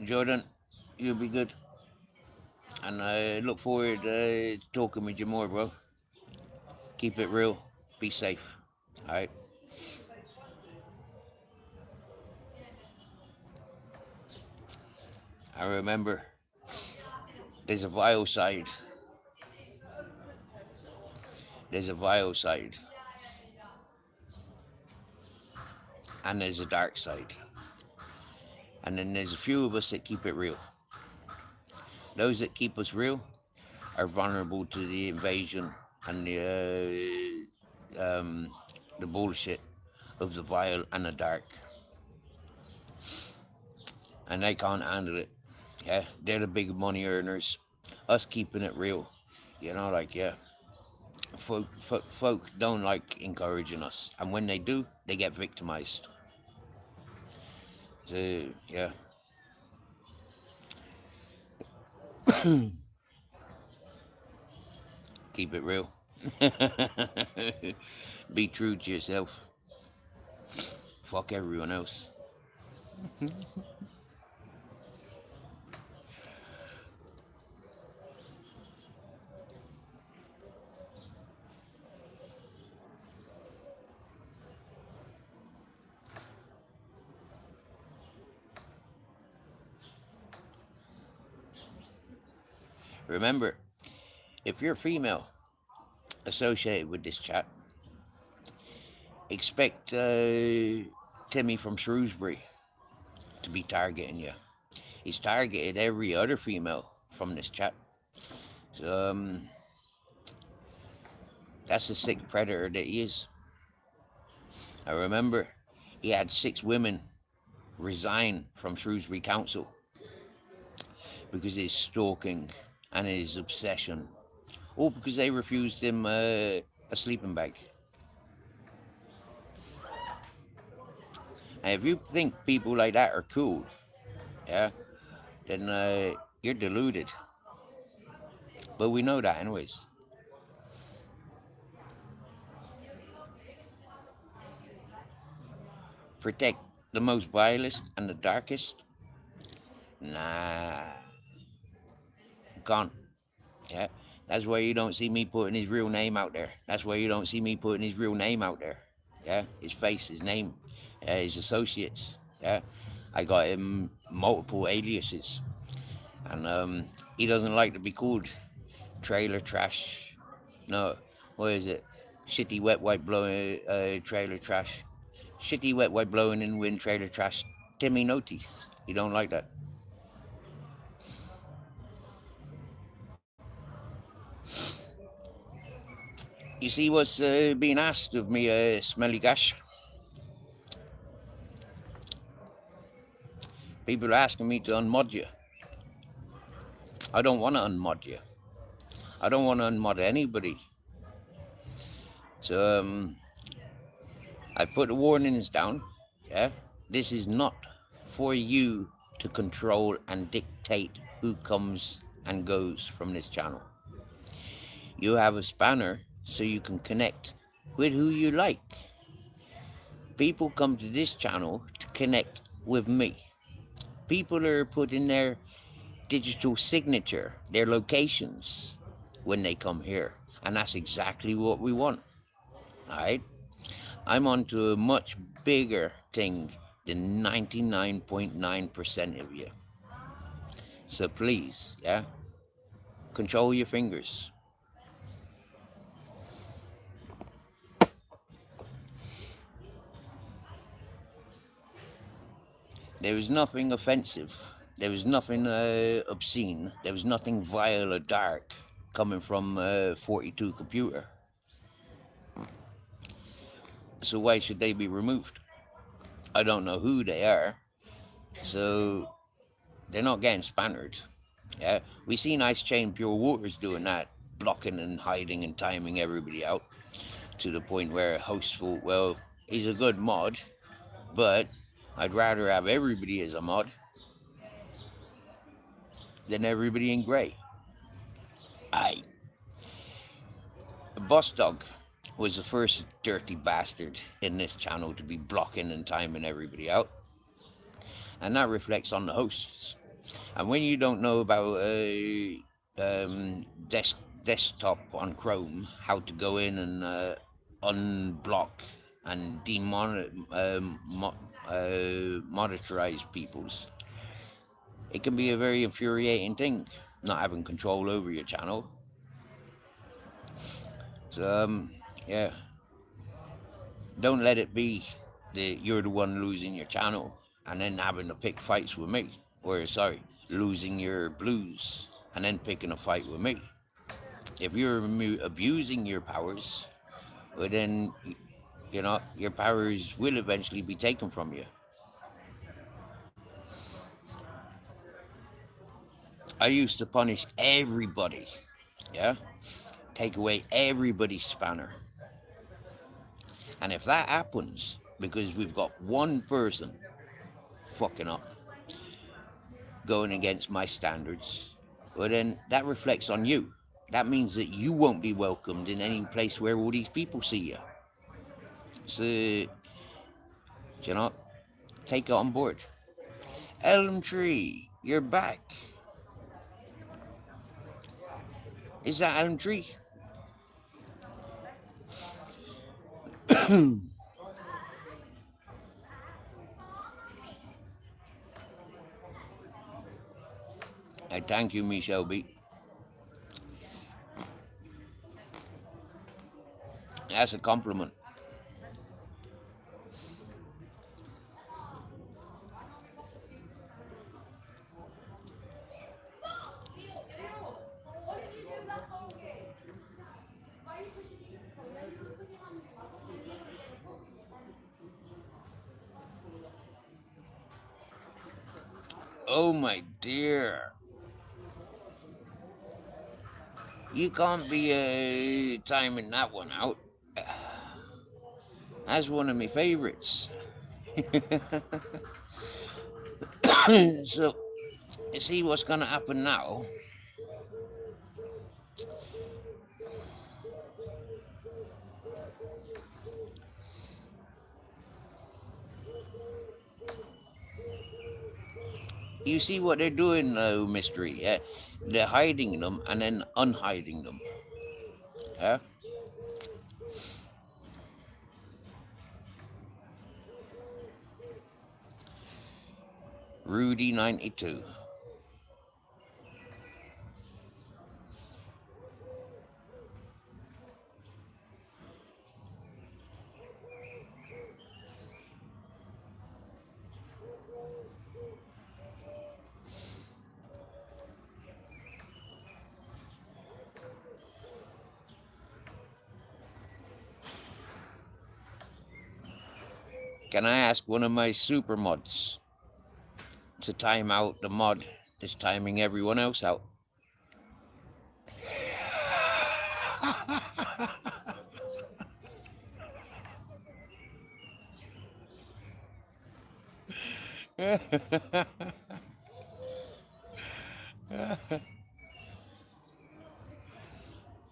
Speaker 1: Jordan, you'll be good. And I look forward to talking with you more, bro. Keep it real. Be safe. All right. I remember there's a vile side. There's a vile side. And there's a dark side. And then there's a few of us that keep it real. Those that keep us real are vulnerable to the invasion and the bullshit of the vile and the dark. And they can't handle it. Yeah, they're the big money earners. Us keeping it real. You know, like, yeah. Folk don't like encouraging us. And when they do, they get victimized. So, yeah. Keep it real. Be true to yourself. Fuck everyone else. Remember, if you're female associated with this chat, expect Timmy from Shrewsbury to be targeting you. He's targeted every other female from this chat. So, that's the sick predator that he is. I remember he had 6 women resign from Shrewsbury Council because of his stalking and his obsession, all because they refused him a sleeping bag. And if you think people like that are cool, yeah, then you're deluded. But we know that anyways. Protect the most vilest and the darkest? Nah, can't. Yeah, that's why you don't see me putting his real name out there. That's why you don't see me putting his real name out there. Yeah, his face, his name, his associates. Yeah, I got him multiple aliases, and he doesn't like to be called trailer trash. No, what is it? Shitty wet wipe blowing trailer trash. Shitty wet wipe blowing in wind trailer trash. Timmy no teeth. He don't like that. You see what's being asked of me, Smelly Gash? People are asking me to unmod you. I don't want to unmod you. I don't want to unmod anybody. So I put the warnings down. Yeah, this is not for you to control and dictate who comes and goes from this channel. You have a spanner so you can connect with who you like. People come to this channel to connect with me. People are putting their digital signature, their locations, when they come here. And that's exactly what we want. All right? I'm onto a much bigger thing than 99.9% of you. So please, yeah, control your fingers. There was nothing offensive. There was nothing obscene. There was nothing vile or dark coming from 42 computer. So why should they be removed? I don't know who they are. So they're not getting spannered. Yeah, we seen Ice Chain Pure Waters doing that, blocking and hiding and timing everybody out to the point where hosts thought, well, he's a good mod, but I'd rather have everybody as a mod than everybody in grey. Aye. Boss Dog was the first dirty bastard in this channel to be blocking and timing everybody out. And that reflects on the hosts. And when you don't know about desktop on Chrome, how to go in and unblock and monitorize people's, it can be a very infuriating thing not having control over your channel. So yeah, don't let it be that you're the one losing your channel and then having to pick fights with me, or sorry, losing your blues and then picking a fight with me. If you're abusing your powers, well then, you know, your powers will eventually be taken from you. I used to punish everybody, yeah, take away everybody's spanner. And if that happens, because we've got one person fucking up, going against my standards, well then that reflects on you. That means that you won't be welcomed in any place where all these people see you. So, you know, take it on board. Elm Tree, you're back. Is that Elm Tree? I thank you, Miss Shelby. That's a compliment. Oh my dear. You can't be timing that one out. That's one of my favorites. So, you see what's going to happen now? You see what they're doing now, Mystery? Yeah? They're hiding them and then unhiding them. Yeah? Rudy 92. Can I ask one of my super mods to time out the mod that's timing everyone else out?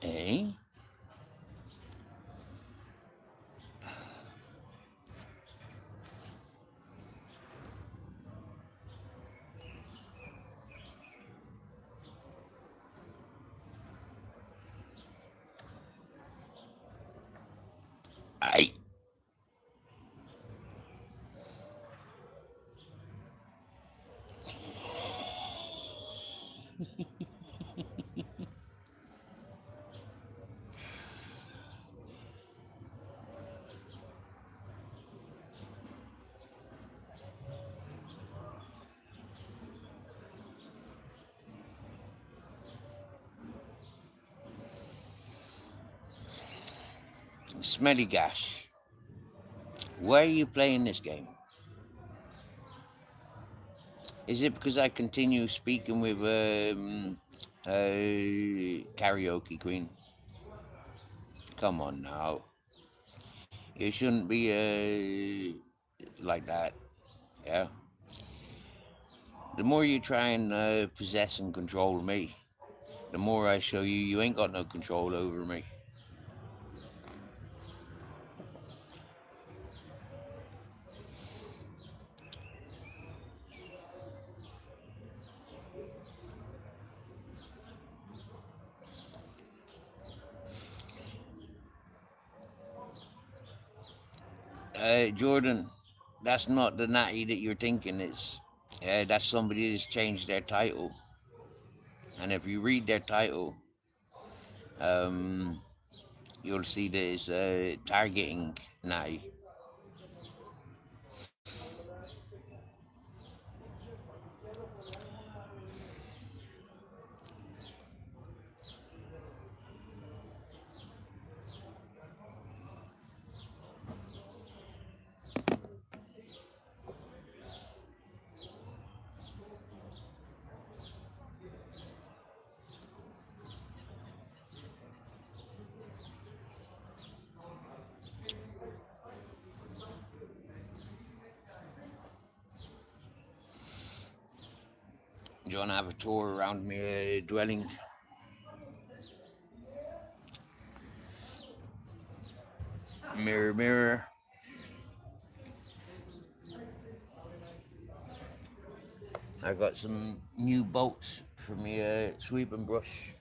Speaker 1: Eh? Aye. Smelly Gash. Why are you playing this game? Is it because I continue speaking with Karaoke Queen? Come on now. You shouldn't be like that. Yeah. The more you try and possess and control me, the more I show you you ain't got no control over me. Jordan, that's not the natty that you're thinking is. That's somebody that's changed their title. And if you read their title, um, you'll see that it's targeting natty. Do you want to have a tour around my dwelling? Mirror, mirror. I got some new bolts for my sweeping brush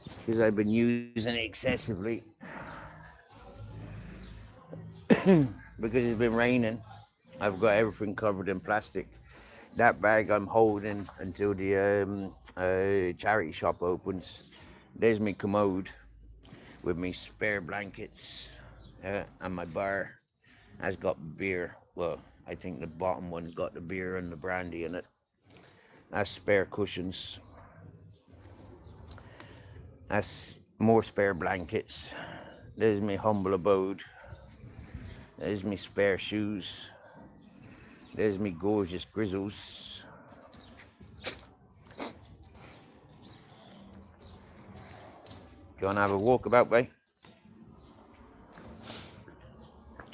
Speaker 1: because I've been using it excessively because it's been raining. I've got everything covered in plastic. That bag I'm holding until the charity shop opens. There's my commode with me spare blankets and my bar has got beer. Well, I think the bottom one's got the beer and the brandy in it. That's spare cushions. That's more spare blankets. There's my humble abode. There's me spare shoes. There's me gorgeous grizzles. You wanna have a walkabout, babe?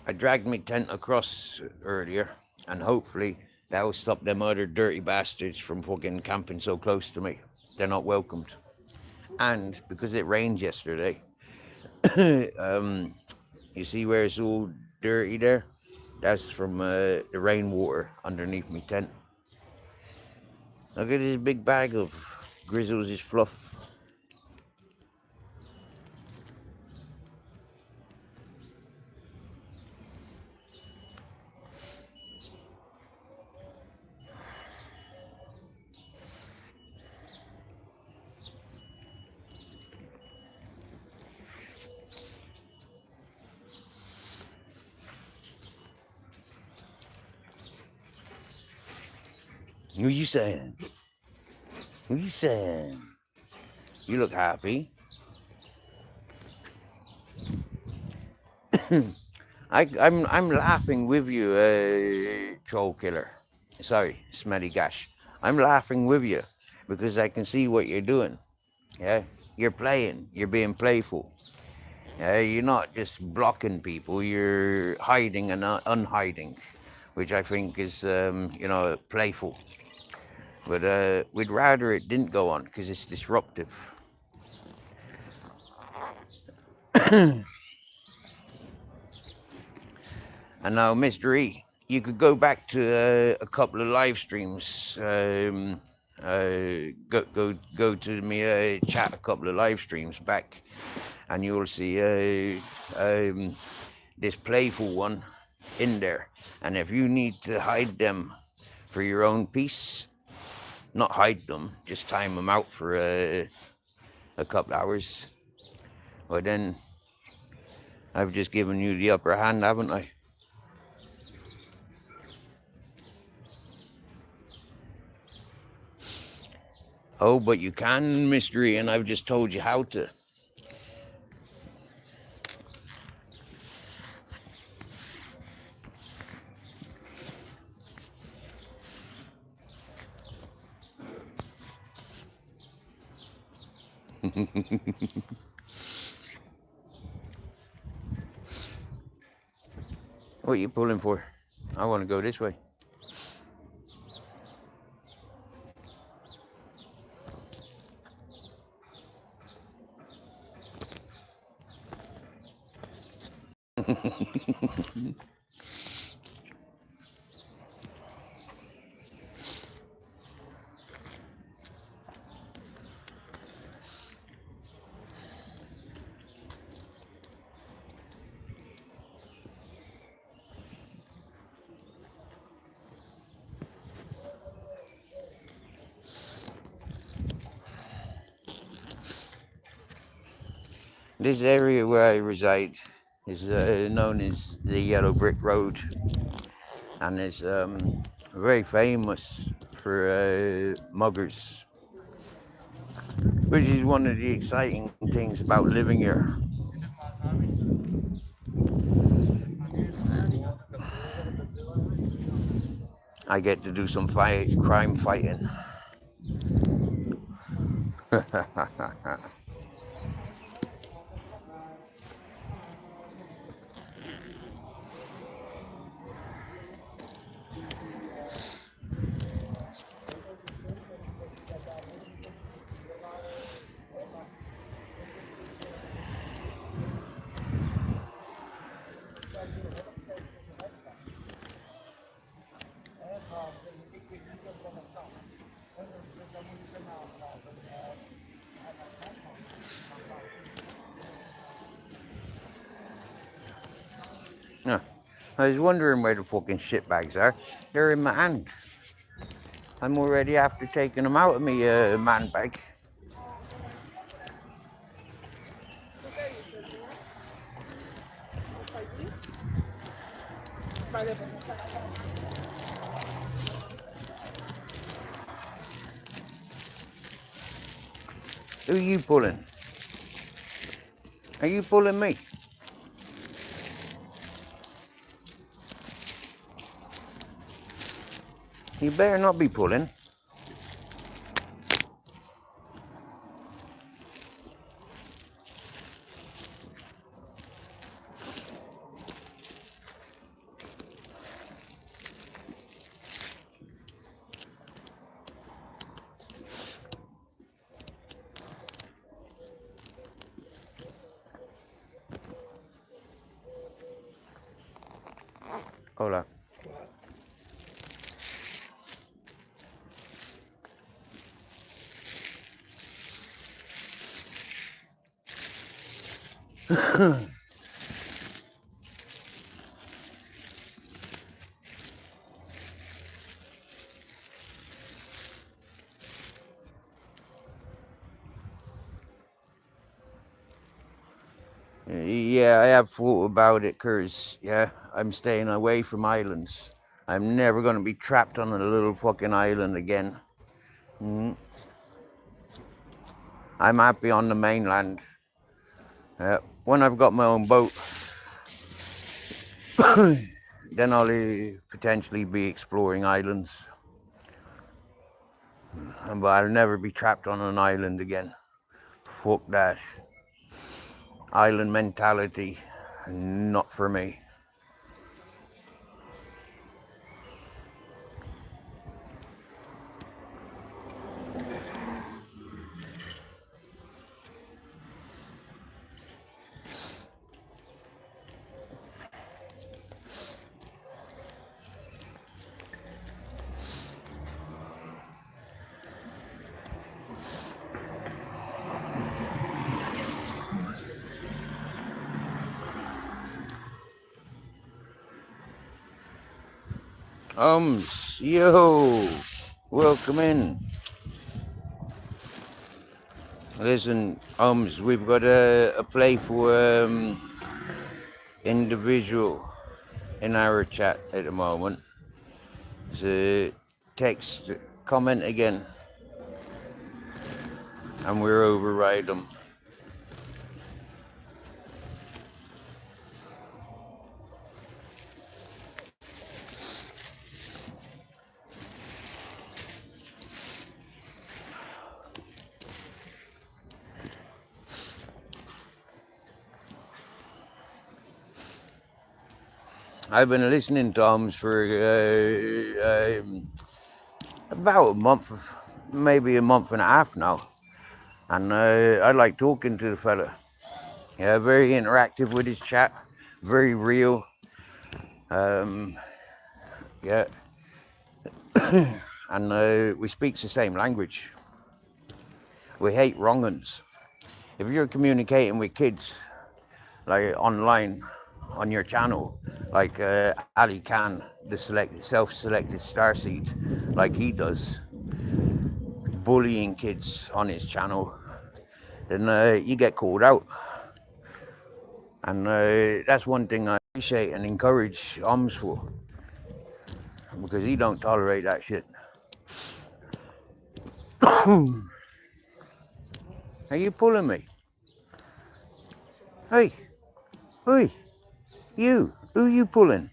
Speaker 1: I dragged me tent across earlier, and hopefully that will stop them other dirty bastards from fucking camping so close to me. They're not welcomed. And because it rained yesterday, you see where it's all dirty there? That's from the rainwater underneath me tent. Look at this big bag of Grizzles' fluff. What you saying? What you saying? You look happy. I'm laughing with you, troll killer. Sorry, smelly gash. I'm laughing with you because I can see what you're doing. Yeah, you're playing. You're being playful. You're not just blocking people. You're hiding and unhiding, which I think is playful. But we'd rather it didn't go on because it's disruptive. And now, Mr. E, you could go back to a couple of live streams. Go to me chat a couple of live streams back, and you'll see this playful one in there. And if you need to hide them for your own peace, not hide them, just time them out for a couple hours. Well, then I've just given you the upper hand, haven't I? Oh, but you can, mystery, and I've just told you how to. What are you pulling for? I want to go this way. This area where I reside is known as the Yellow Brick Road, and is very famous for muggers, which is one of the exciting things about living here. I get to do some crime fighting. Yeah. I was wondering where the fucking shitbags are. They're in my hand. I'm already after taking them out of me man bag. Who are you pulling? Are you pulling me? You better not be pulling. Hold on. Yeah, I have thought about it, cause yeah, I'm staying away from islands. I'm never gonna be trapped on a little fucking island again. Mm. I'm happy on the mainland. When I've got my own boat, then I'll potentially be exploring islands. But I'll never be trapped on an island again. Fuck that. Island mentality, not for me. Yo, welcome in. Listen, we've got a playful individual in our chat at the moment. So text, comment again, and we'll override them. I've been listening to Ums for about a month, maybe a month and a half now, and I like talking to the fella. Yeah, very interactive with his chat, very real. Yeah, and we speak the same language. We hate wrong uns. If you're communicating with kids, like online, on your channel, like Ali Khan, the self-selected starseed, like he does, bullying kids on his channel, then you get called out. And that's one thing I appreciate and encourage Oms for, because he don't tolerate that shit. Are you pulling me? Hey, hey, you, who you pulling?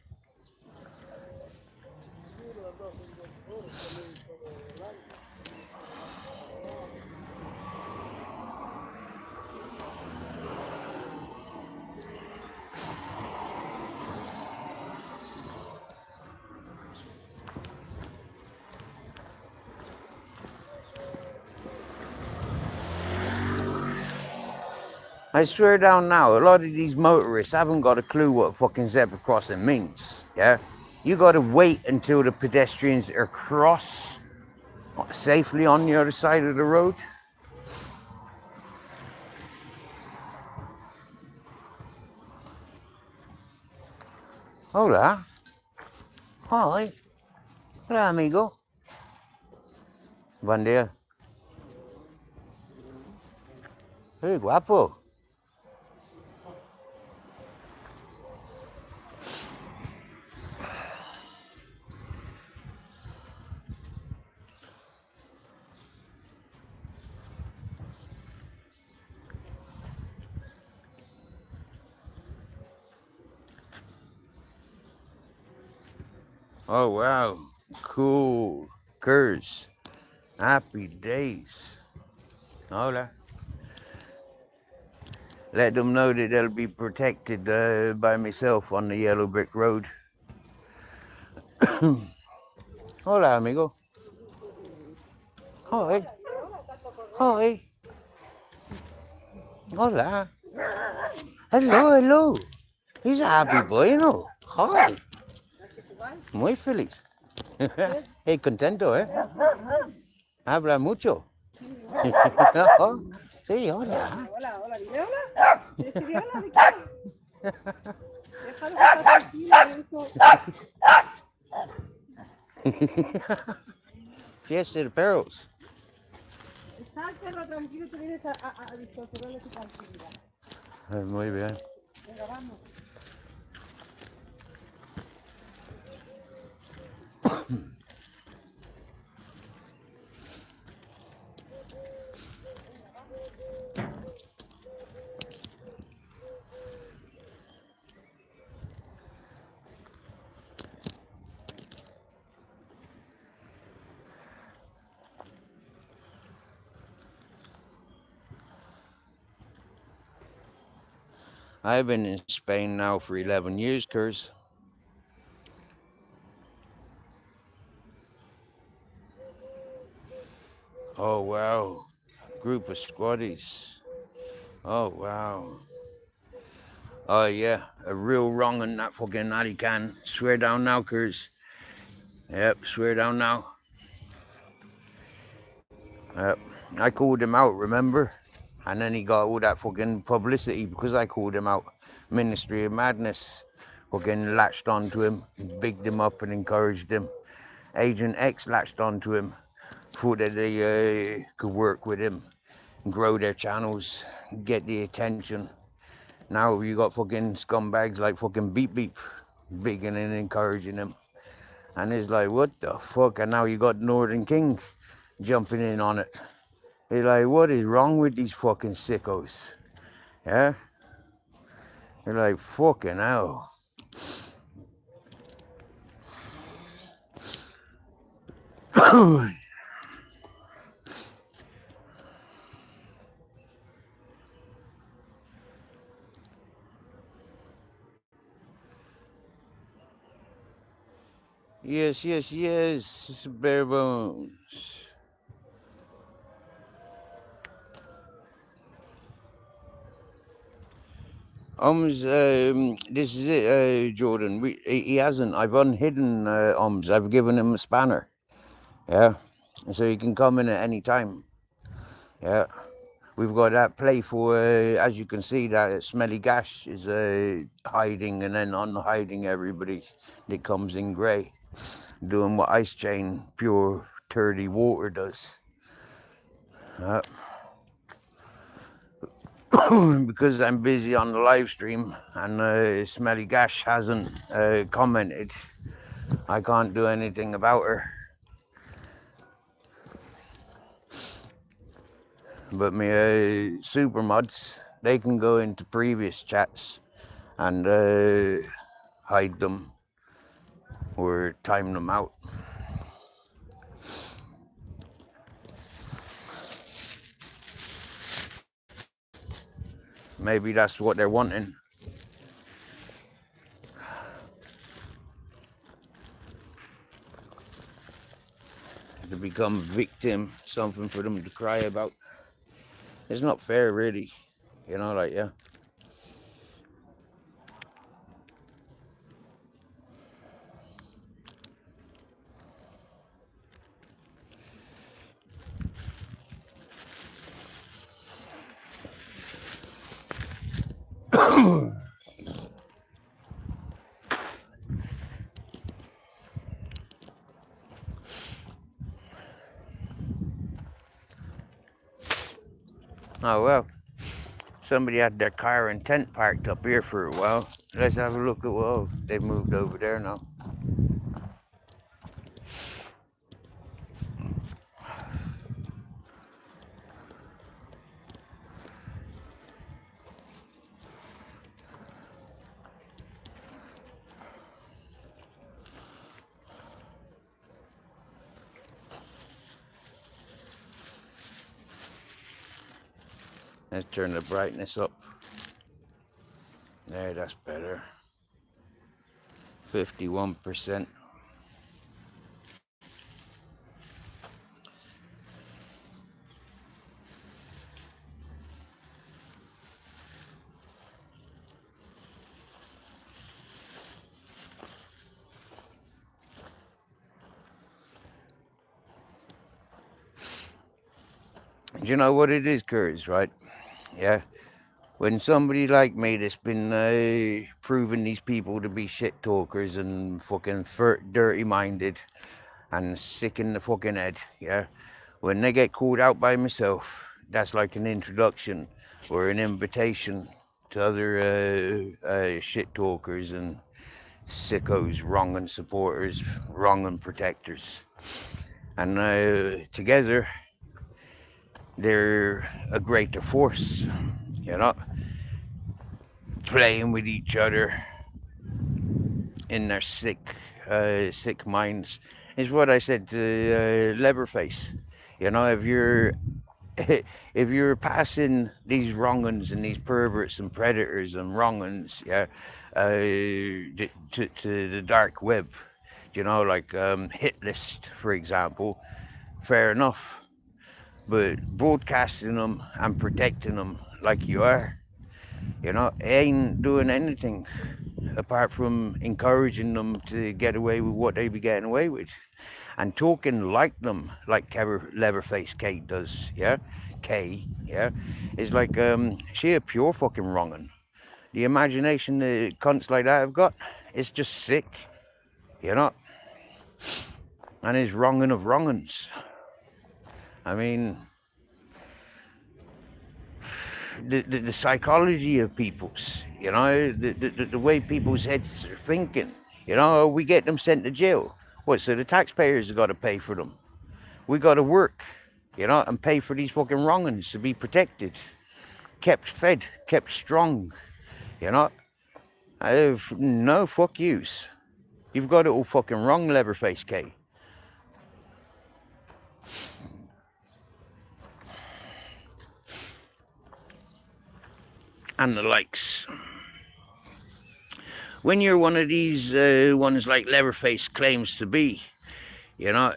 Speaker 1: I swear down now, a lot of these motorists haven't got a clue what fucking zebra crossing means, yeah? You gotta wait until the pedestrians are cross safely on the other side of the road. Hola. Hi. Hola, amigo. Buen día. Hey, guapo. Oh, wow. Cool. Curse. Happy days. Hola. Let them know that they'll be protected by myself on the yellow brick road. Hola, amigo. Hi. Hi. Hola. Hello, hello. He's a happy boy, you know. Hi. Muy feliz. Hey, contento, ¿eh? Habla mucho. Sí, hola.
Speaker 2: Hola, hola, dile hola. Decirle hola, Ricardo. Déjalo que está tranquilo.
Speaker 1: Fiesta de perros.
Speaker 2: Está el perro tranquilo y tú vienes a distorsionarle su tranquilidad.
Speaker 1: Muy bien.
Speaker 2: Venga, vamos.
Speaker 1: I've been in Spain now for 11 years, Kurs. Oh, wow. Group of squaddies. Oh, wow. Oh, yeah. A real wrong on that fucking natty can. Swear down now, Kurs. Yep, swear down now. Yep. I called him out, remember? And then he got all that fucking publicity because I called him out. Ministry of Madness. Fucking latched onto him, bigged him up and encouraged him. Agent X latched onto him, thought that they could work with him, grow their channels, get the attention. Now you got fucking scumbags like fucking Beep Beep, bigging and encouraging him. And it's like, what the fuck? And now you got Northern King jumping in on it. It's like, what is wrong with these fucking sickos? Yeah? They're like, fucking hell. Yes, yes, yes, bare bones. This is it, Jordan. He hasn't. I've unhidden I've given him a spanner. Yeah, so he can come in at any time. Yeah, we've got that playful. As you can see, that smelly gash is hiding and then unhiding everybody that comes in grey, doing what Ice Chain pure dirty water does. Yeah. because I'm busy on the live stream and Smelly Gash hasn't commented, I can't do anything about her. But my super mods, they can go into previous chats and hide them or time them out. Maybe that's what they're wanting. To become victim, something for them to cry about. It's not fair, really. You know, like, yeah. Oh, well. Somebody had their car and tent parked up here for a while. Let's have a look at, well, they've moved over there now. Let's turn the brightness up. There, that's better. 51%. Do you know what it is, Curtis, right? Yeah. When somebody like me that's been proving these people to be shit talkers and fucking dirty minded and sick in the fucking head, yeah, when they get called out by myself, that's like an introduction or an invitation to other shit talkers and sickos, wronging supporters, wronging protectors. And together, they're a greater force, you know, playing with each other in their sick minds. Is what I said to Leatherface. You know, if you're if you're passing these wrong'uns and these perverts and predators and wrong'uns, yeah, to the dark web, you know, like hit list, for example, fair enough. But broadcasting them and protecting them like you are, you know, ain't doing anything apart from encouraging them to get away with what they be getting away with. And talking like them, like Leatherface Kate does, yeah? Kay, yeah? Is like, she a pure fucking wrong'un. The imagination that cunts like that have got, it's just sick, you know? And it's wrong'un of wrong'uns. I mean, the psychology of people's, you know, the way people's heads are thinking, you know, we get them sent to jail. What, so the taxpayers have got to pay for them? We got to work, you know, and pay for these fucking wrong'uns to be protected, kept fed, kept strong, you know. No, fuck yous. You've got it all fucking wrong, Leatherface K. And the likes. When you're one of these ones like Leatherface claims to be, you know,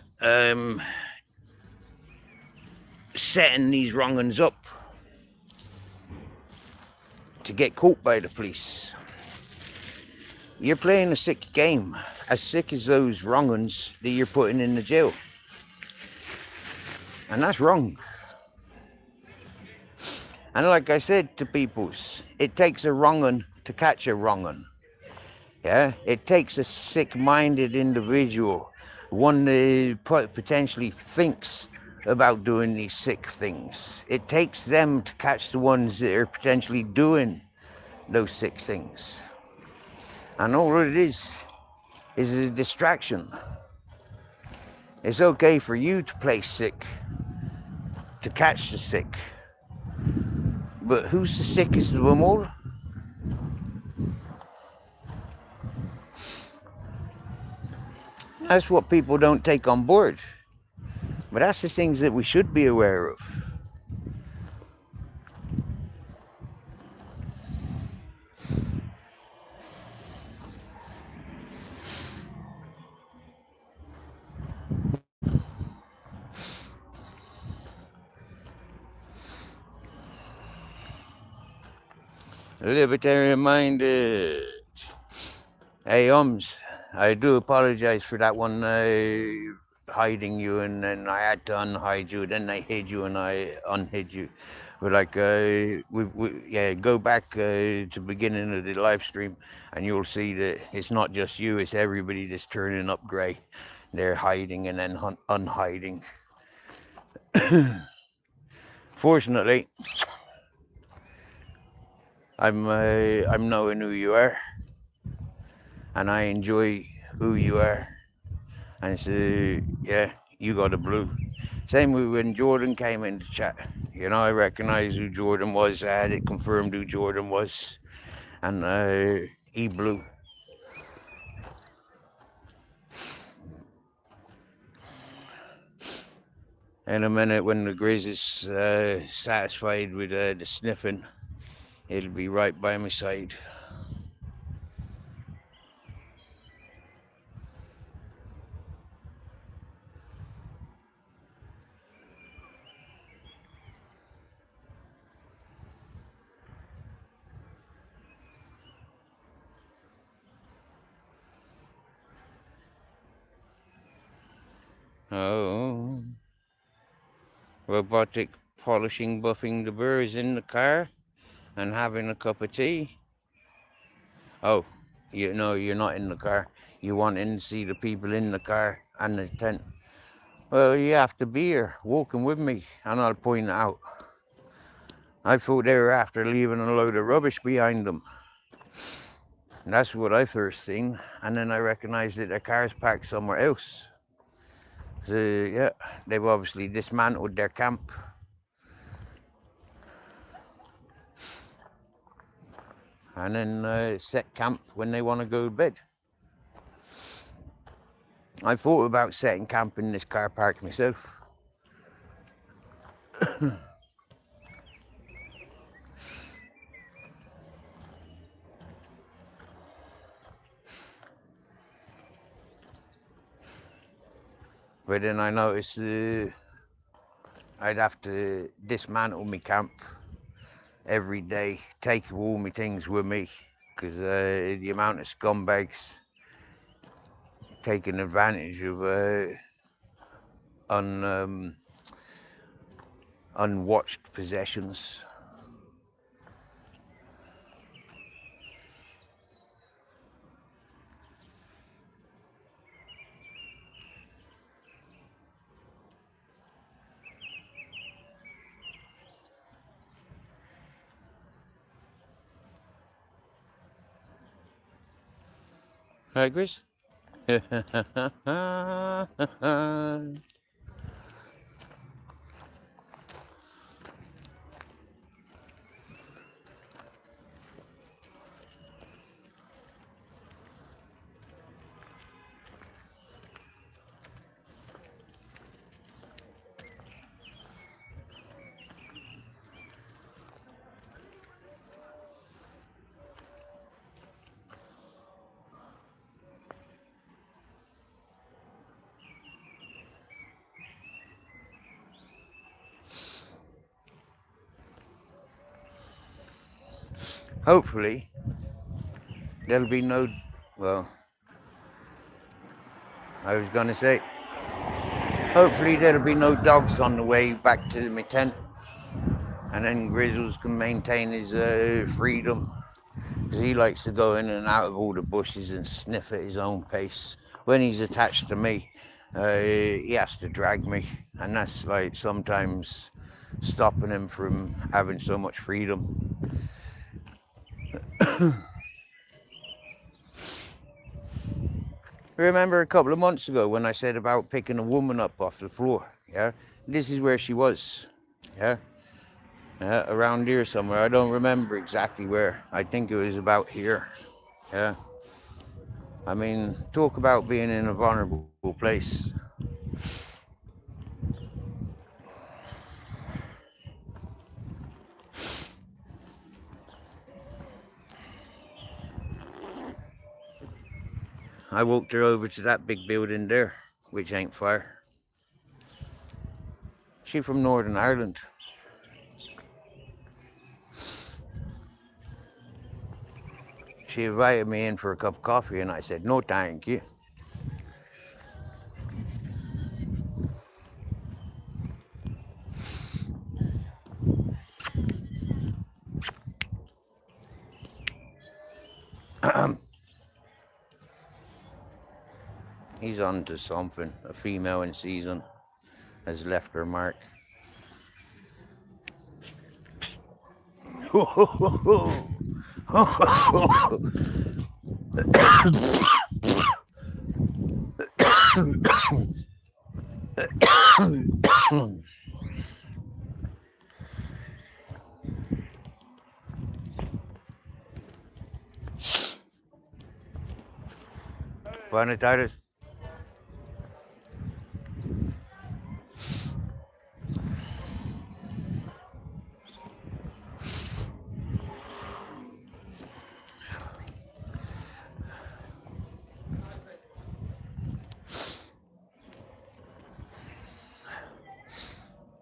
Speaker 1: setting these wrong'uns up to get caught by the police, you're playing a sick game, as sick as those wrong'uns that you're putting in the jail. And that's wrong. And like I said to peoples, it takes a wrong'un to catch a wrong'un. Yeah, it takes a sick-minded individual, one that potentially thinks about doing these sick things. It takes them to catch the ones that are potentially doing those sick things. And all it is a distraction. It's okay for you to play sick, to catch the sick. But who's the sickest of them all? That's what people don't take on board. But that's the things that we should be aware of. Libertarian minded. Hey, I do apologize for that one hiding you, and then I had to unhide you, then I hid you and I unhid you. But like, go back to the beginning of the live stream and you'll see that it's not just you, it's everybody that's turning up grey. They're hiding and then unhiding. Fortunately, I'm knowing who you are, and I enjoy who you are. And so, yeah, you got a blue. Same with when Jordan came into chat. You know, I recognized who Jordan was. I had it confirmed who Jordan was, and he blew. In a minute, when the Grizz is satisfied with the sniffing, it'll be right by my side. Oh, robotic polishing, buffing the burrs in the car and having a cup of tea. Oh, you know, you're not in the car. You want in to see the people in the car and the tent. Well, you have to be here, walking with me, and I'll point it out. I thought they were after leaving a load of rubbish behind them. And that's what I first seen. And then I recognized that their car's parked somewhere else. So, yeah, they've obviously dismantled their camp. And then set camp when they want to go to bed. I thought about setting camp in this car park myself. But then I noticed I'd have to dismantle my camp every day, take all my things with me, because the amount of scumbags taking advantage of unwatched possessions. Right, Chris? Hopefully, there'll be no, well, I was going to say, hopefully there'll be no dogs on the way back to my tent, and then Grizzles can maintain his freedom, because he likes to go in and out of all the bushes and sniff at his own pace when he's attached to me. He has to drag me, and that's like sometimes stopping him from having so much freedom. Remember a couple of months ago when I said about picking a woman up off the floor? Yeah, this is where she was. Yeah, around here somewhere. I don't remember exactly where. I think it was about here. Yeah, I mean, talk about being in a vulnerable place. I walked her over to that big building there, which ain't far. She from Northern Ireland. She invited me in for a cup of coffee, and I said, no, thank you. He's on to something. A female in season has left her mark. Planet Titus.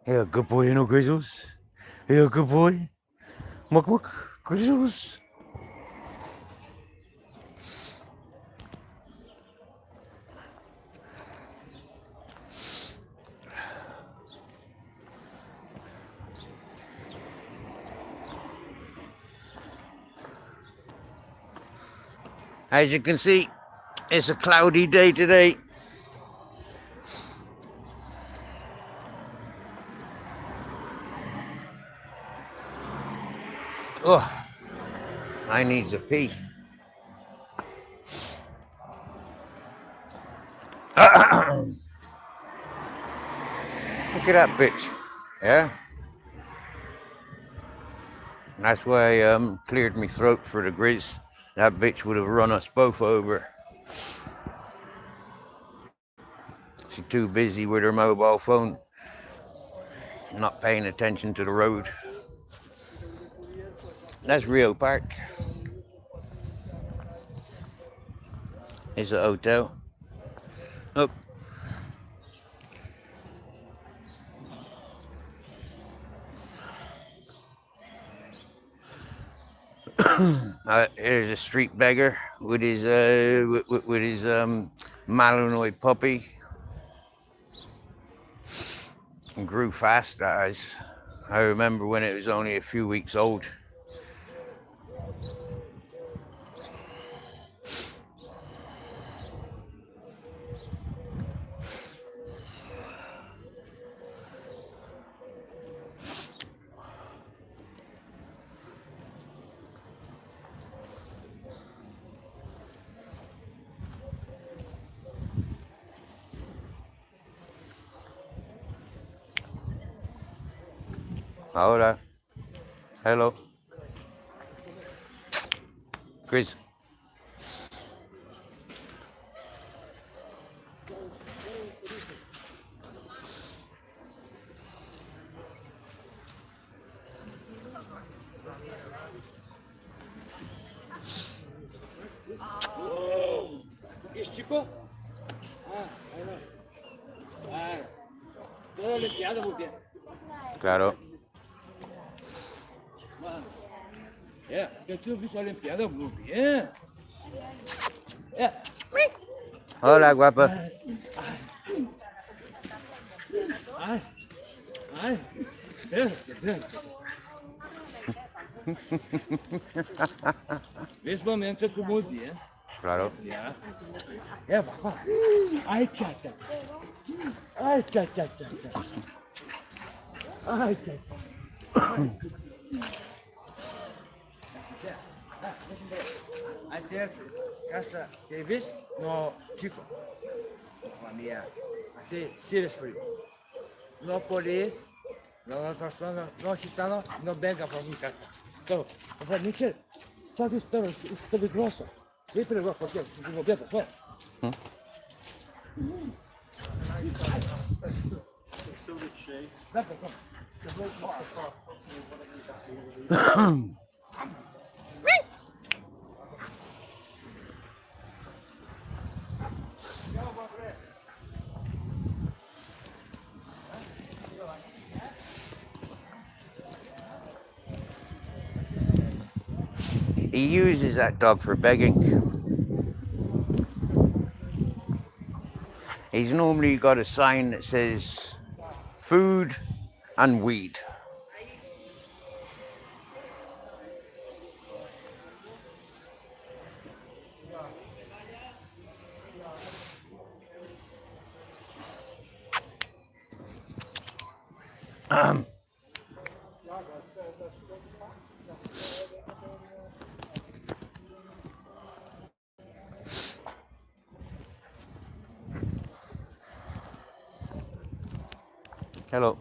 Speaker 1: Yeah, good boy, you know, Grizzles. Yeah, good boy. Muck, muck, Grizzles. As you can see, it's a cloudy day today. Oh, I needs a pee. Look at that bitch. Yeah? That's why I cleared me throat for the grizz. That bitch would have run us both over. She's too busy with her mobile phone, not paying attention to the road. That's Rio Park. It's a hotel. Look. Here's a street beggar with his Malinois puppy. And grew fast, guys. I remember when it was only a few weeks old. Hola. Hello. Chris.
Speaker 3: ¿Es chico? Claro. Todo limpiado muy bien.
Speaker 1: Claro.
Speaker 3: Que tú fuiste limpiado muy bien.
Speaker 1: Hola, guapa.
Speaker 3: Ay, ay. Nesse momento eu estou muito bem.
Speaker 1: Claro.
Speaker 3: Ya. Ya, papá. Ay, chacha. Ay, chacha, chacha. Ay, chacha. Antes, casa de vez, no, chico. Familia. Así, sirve frío. No podéis, no personas, no gitanos, no venga por mi casa. Todo. Papá, Michel, ¿sabes? Pero es peligroso. Sí, peligroso, porque no gobierno, ¿no?
Speaker 1: He uses that dog for begging. He's normally got a sign that says food and weed. Hello.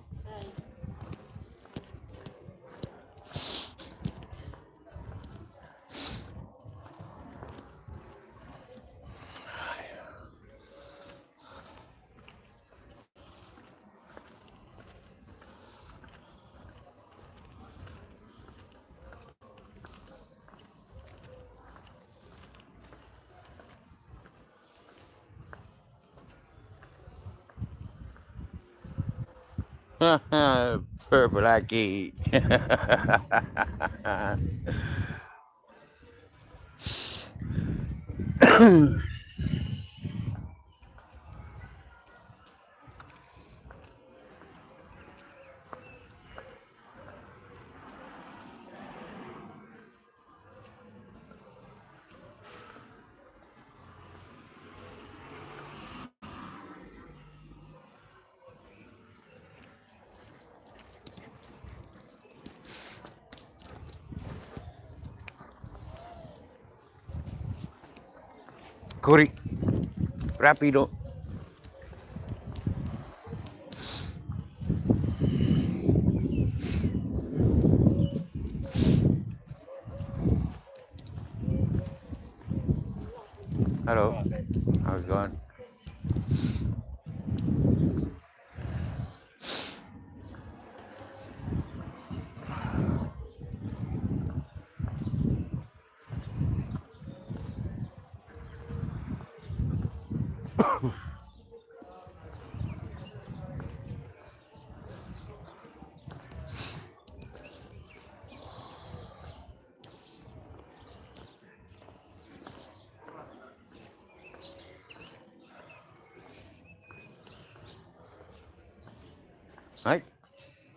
Speaker 1: Purple Aki. Corri, rápido. Hello. How's it going? Hi.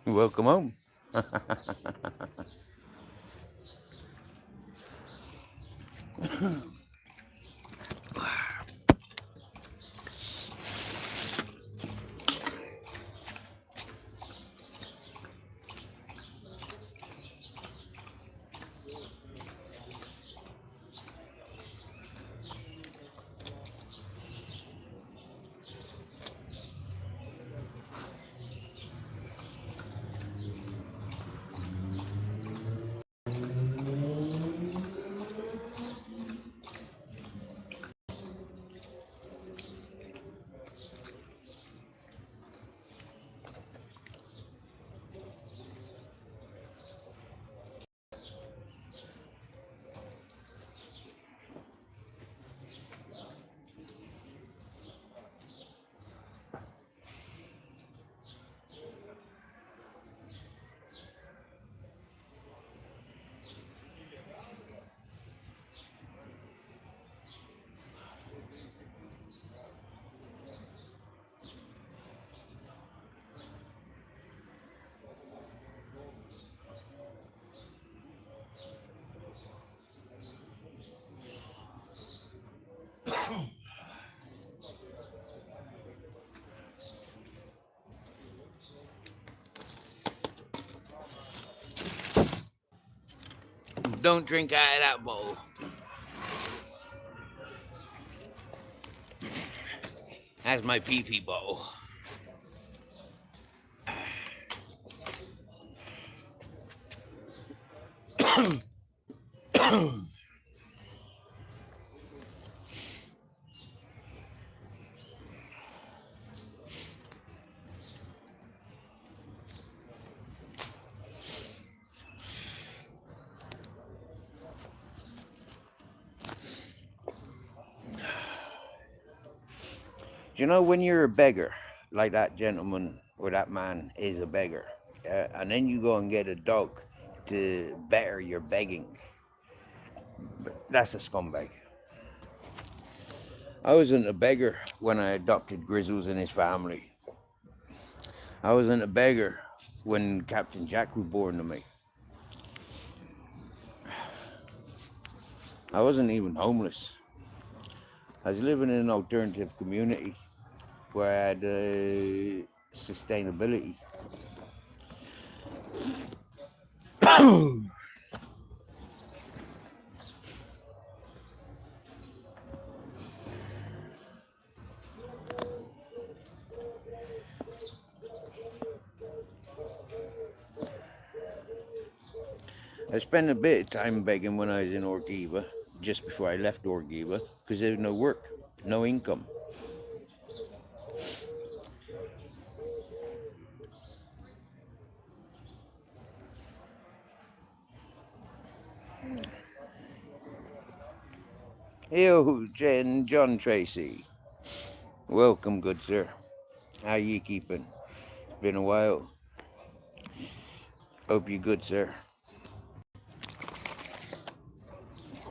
Speaker 1: Welcome home. Don't drink out of that bowl. That's my pee-pee bowl. You know, when you're a beggar, like that gentleman or that man is a beggar, and then you go and get a dog to better your begging, that's a scumbag. I wasn't a beggar when I adopted Grizzles and his family. I wasn't a beggar when Captain Jack was born to me. I wasn't even homeless. I was living in an alternative community where I had sustainability. I spent a bit of time begging when I was in Orgiva, just before I left Orgiva, because there was no work, no income. Yo, John Tracy. Welcome, good sir. How you keeping? It's been a while. Hope you good, sir.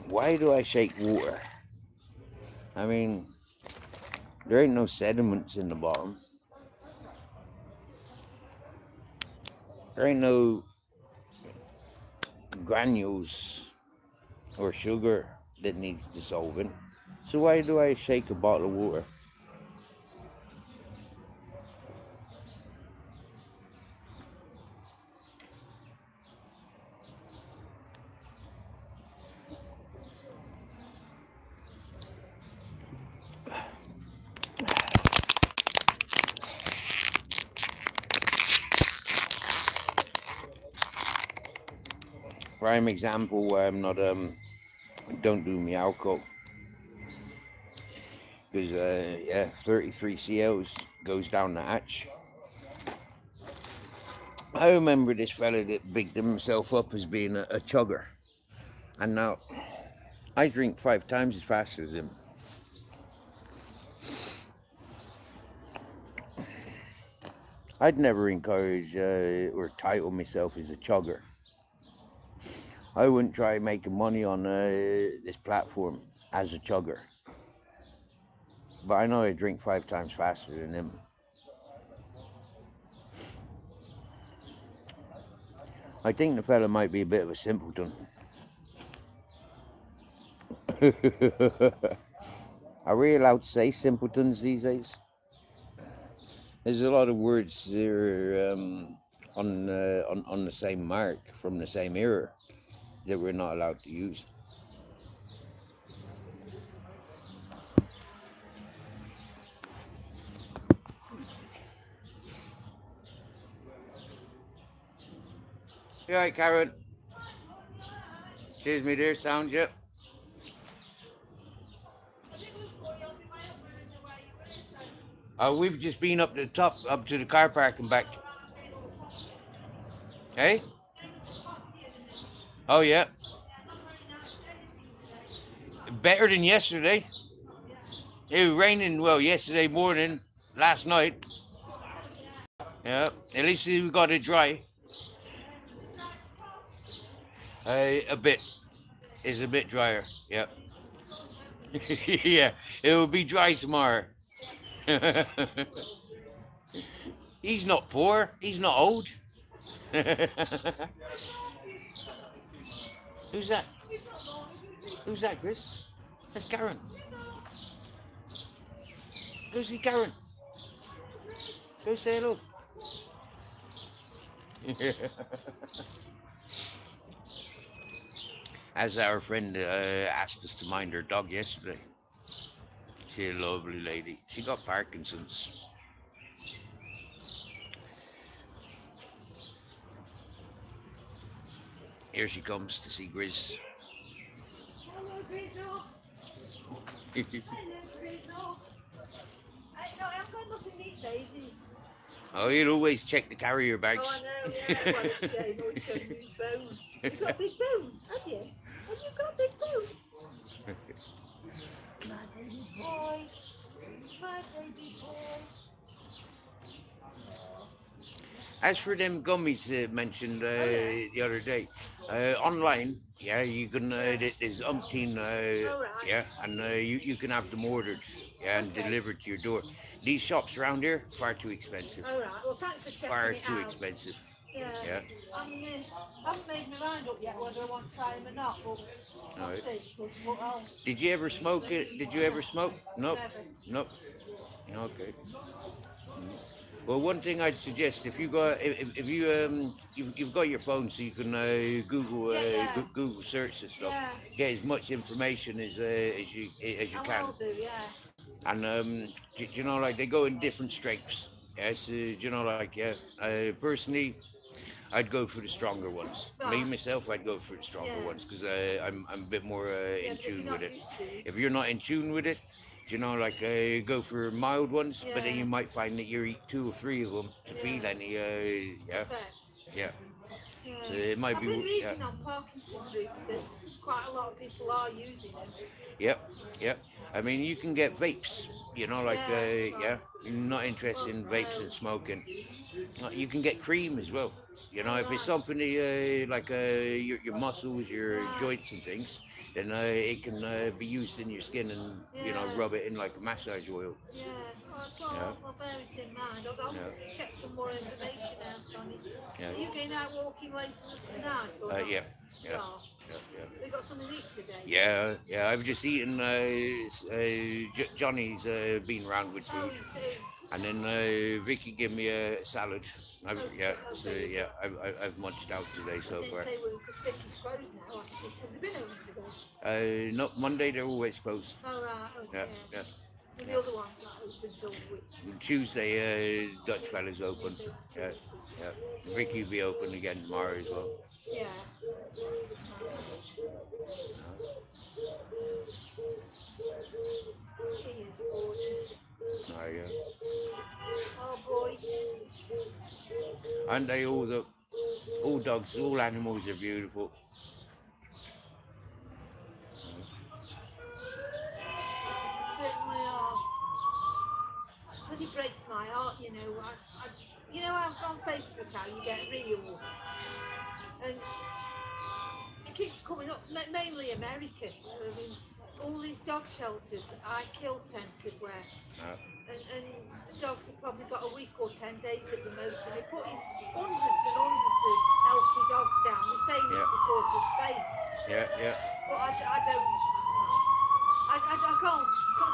Speaker 1: Why do I shake water? I mean, there ain't no sediments in the bottom. There ain't no granules or sugar that needs dissolving. So why do I shake a bottle of water? Prime example where I'm not don't do me alcohol, because 33 CLs goes down the hatch. I remember this fella that bigged himself up as being a chugger, and now I drink 5 times as fast as him. I'd never encourage or title myself as a chugger. I wouldn't try making money on this platform as a chugger. But I know I drink 5 times faster than him. I think the fella might be a bit of a simpleton. Are we allowed to say simpletons these days? There's a lot of words that are on the same mark from the same era that we're not allowed to use. You alright, Karen? Cheers, me dear. Sound you? We've just been up to the top, up to the car park and back. Hey? Oh, yeah. Better than yesterday. It was raining, well, yesterday morning, last night. Yeah, at least we got it dry. A bit. It's a bit drier, yep. Yeah, it will be dry tomorrow. He's not poor. He's not old. Who's that? Who's that, Chris? That's Karen. Go see Karen. Go say hello. As our friend asked us to mind her dog yesterday. She's a lovely lady. She got Parkinson's. Here she comes to see Grizz.
Speaker 2: Hello, Grizzle. Hello, Grizzle. No, I've got nothing to eat, Daisy.
Speaker 1: Oh, he'll always check the carrier
Speaker 2: Oh,
Speaker 1: bags.
Speaker 2: I know, yeah. What a shame. Always showing me his bone. You've got a big bone, have you? Have you got a big bone? My baby boy. My baby boy.
Speaker 1: As for them gummies mentioned the other day, online, yeah, you can. There's umpteen, yeah, and you can have them ordered, yeah, and
Speaker 2: Okay.
Speaker 1: delivered to your door. These shops around here far too expensive.
Speaker 2: All right. Well, thanks for checking
Speaker 1: Far
Speaker 2: it
Speaker 1: too
Speaker 2: out.
Speaker 1: expensive.
Speaker 2: Yeah.
Speaker 1: Yeah.
Speaker 2: I haven't made my mind up yet whether I want to try them or not, but we'll
Speaker 1: Alright.
Speaker 2: see. I'll
Speaker 1: Did you ever smoke it? Did you ever smoke? Nope.
Speaker 2: never.
Speaker 1: Nope. Okay. Well, one thing I'd suggest if you got if you've got your phone so you can Google
Speaker 2: Yeah.
Speaker 1: Google search and stuff,
Speaker 2: Yeah.
Speaker 1: get as much information as you
Speaker 2: I
Speaker 1: can.
Speaker 2: will do, yeah.
Speaker 1: And you know, like they go in different strengths. Yes, you know, like yeah. Personally, I'd go for the stronger ones. Me
Speaker 2: Right.
Speaker 1: myself, I'd go for the stronger
Speaker 2: Yeah.
Speaker 1: ones because I'm a bit more
Speaker 2: Yeah,
Speaker 1: in
Speaker 2: but if you're
Speaker 1: tune
Speaker 2: not
Speaker 1: with it.
Speaker 2: used to it.
Speaker 1: If you're not in tune with it, you know, like go for mild ones, but then
Speaker 2: Yeah.
Speaker 1: you might find that you eat 2 or 3 of them to feel
Speaker 2: Yeah.
Speaker 1: any. Yeah,
Speaker 2: Perfect.
Speaker 1: yeah.
Speaker 2: Yeah.
Speaker 1: So it might
Speaker 2: I've
Speaker 1: be.
Speaker 2: been
Speaker 1: Yeah.
Speaker 2: reading on Parkinson groups that quite a lot of people are using them.
Speaker 1: Yep, yep. I mean, you can get vapes. You know, like
Speaker 2: Yeah,
Speaker 1: yeah. You're not interested in vapes and smoking. You can get cream as well. You know, if it's something that, like your muscles, your joints and things, then it can be used in your skin and you know
Speaker 2: Yeah.
Speaker 1: rub it in like a massage oil.
Speaker 2: Yeah, well, so
Speaker 1: Yeah,
Speaker 2: I'll bear it in mind. I'll
Speaker 1: yeah,
Speaker 2: check some more information out on it.
Speaker 1: yeah.
Speaker 2: Are you going out walking later tonight or not?
Speaker 1: Yeah, yeah,
Speaker 2: Oh,
Speaker 1: yeah, yeah.
Speaker 2: we got something to eat today.
Speaker 1: Yeah, yeah. I've just eaten. Johnny's been round with
Speaker 2: Oh,
Speaker 1: food,
Speaker 2: you too.
Speaker 1: and then Vicky gave me a salad. Yeah, so yeah, I've munched out today so
Speaker 2: Didn't
Speaker 1: far.
Speaker 2: say we because Vicky's closed now. Actually, have they been open today?
Speaker 1: No, Monday they're always closed.
Speaker 2: Oh right,
Speaker 1: Yeah,
Speaker 2: okay.
Speaker 1: yeah.
Speaker 2: And the other one's not open till week.
Speaker 1: And Tuesday, Dutch fella's open. Yeah, yeah. Vicky will be open again tomorrow as well.
Speaker 2: Yeah. He is gorgeous.
Speaker 1: Oh, yeah.
Speaker 2: Oh boy.
Speaker 1: And they all dogs, all animals are beautiful.
Speaker 2: Certainly are. But it breaks my heart, you know. You know, on Facebook how you get reels, and it keeps coming up, mainly America. I mean, all these dog shelters, I kill centres where,
Speaker 1: Uh,
Speaker 2: and the dogs have probably got a week or 10 days at the most, and they're putting hundreds and hundreds of healthy dogs down. They're saying
Speaker 1: Yeah.
Speaker 2: it's because of space,
Speaker 1: yeah, yeah.
Speaker 2: but I don't. I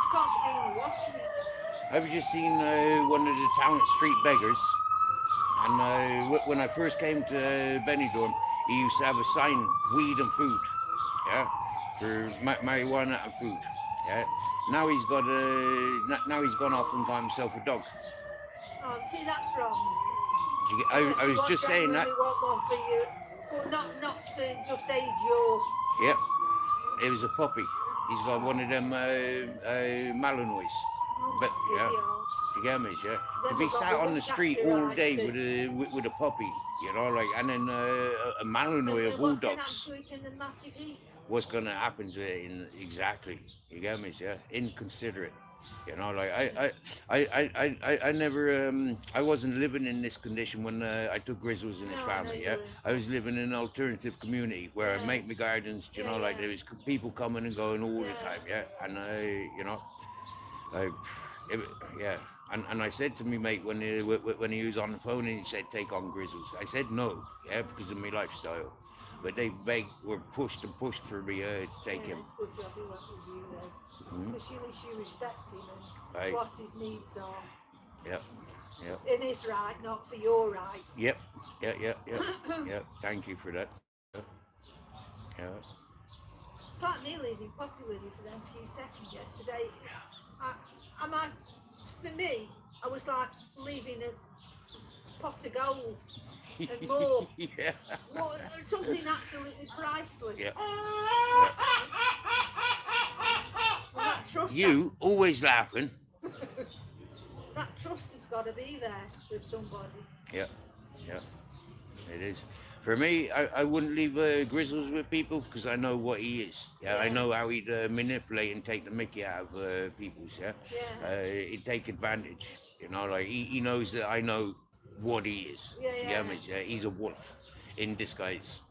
Speaker 2: can't be doing watching it.
Speaker 1: I've just seen one of the town street beggars, and when I first came to Benidorm, he used to have a sign, weed and food, yeah, for marijuana and food, yeah. Now he's got now he's gone off and got himself a dog.
Speaker 2: Oh, see, that's wrong.
Speaker 1: I was just saying that.
Speaker 2: Want one for you, but not for just age or.
Speaker 1: Yep, it was a puppy. He's got one of them Malinois. But yeah, you get me, yeah. To be sat on the street all day with a puppy, you know, like, and then a Malinois of all dogs. What's gonna happen to it? Exactly, you get me, yeah. Inconsiderate, you know, like I never I wasn't living in this condition when I took Grizzles and his family. Yeah, I was living in an alternative community where I make my gardens. You know, like there was people coming and going all the time. Yeah, and you know. Yeah, and I said to me mate when he was on the phone and he said take on Grizzles. I said no, yeah, because of my lifestyle. But they begged, were pushed and pushed for me to take him.
Speaker 2: It's a good job he went with you though, because at least you respect him.
Speaker 1: Right.
Speaker 2: what his needs are.
Speaker 1: Yep. Yep.
Speaker 2: In his right, not for your right.
Speaker 1: Yep. Yeah. Yeah. Yeah. Yeah. Thank you for that. Yeah.
Speaker 2: It's like me leaving Poppy with you for them few seconds yesterday. I might, for me, I was like leaving a pot of gold and more.
Speaker 1: Yeah.
Speaker 2: More, something absolutely priceless.
Speaker 1: Yeah.
Speaker 2: And that trust,
Speaker 1: You always laughing.
Speaker 2: that trust has got to be there with somebody.
Speaker 1: Yeah. Yeah. It is. For me, I wouldn't leave Grizzles with people because I know what he is. Yeah, I
Speaker 2: Yeah.
Speaker 1: know how he'd manipulate and take the mickey out of people's. Yeah,
Speaker 2: Yeah.
Speaker 1: he'd take advantage. You know, like he knows that I know what he is.
Speaker 2: Yeah,
Speaker 1: You
Speaker 2: yeah.
Speaker 1: get me? Yeah, he's a wolf in disguise.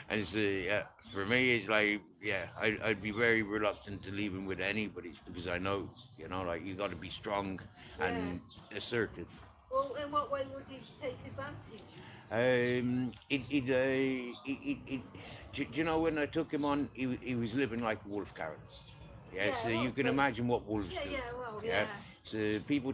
Speaker 1: And so, yeah, for me, it's like, yeah, I'd be very reluctant to leave him with anybody's because I know, you know, like you got to be strong and assertive.
Speaker 2: Well, in what way would he take advantage?
Speaker 1: Do you know when I took him on, he was living like a wolf, Karen. Yeah,
Speaker 2: Yeah,
Speaker 1: so
Speaker 2: well,
Speaker 1: you can
Speaker 2: so-
Speaker 1: imagine what wolves
Speaker 2: Yeah,
Speaker 1: do.
Speaker 2: yeah, well,
Speaker 1: Yeah.
Speaker 2: yeah.
Speaker 1: So people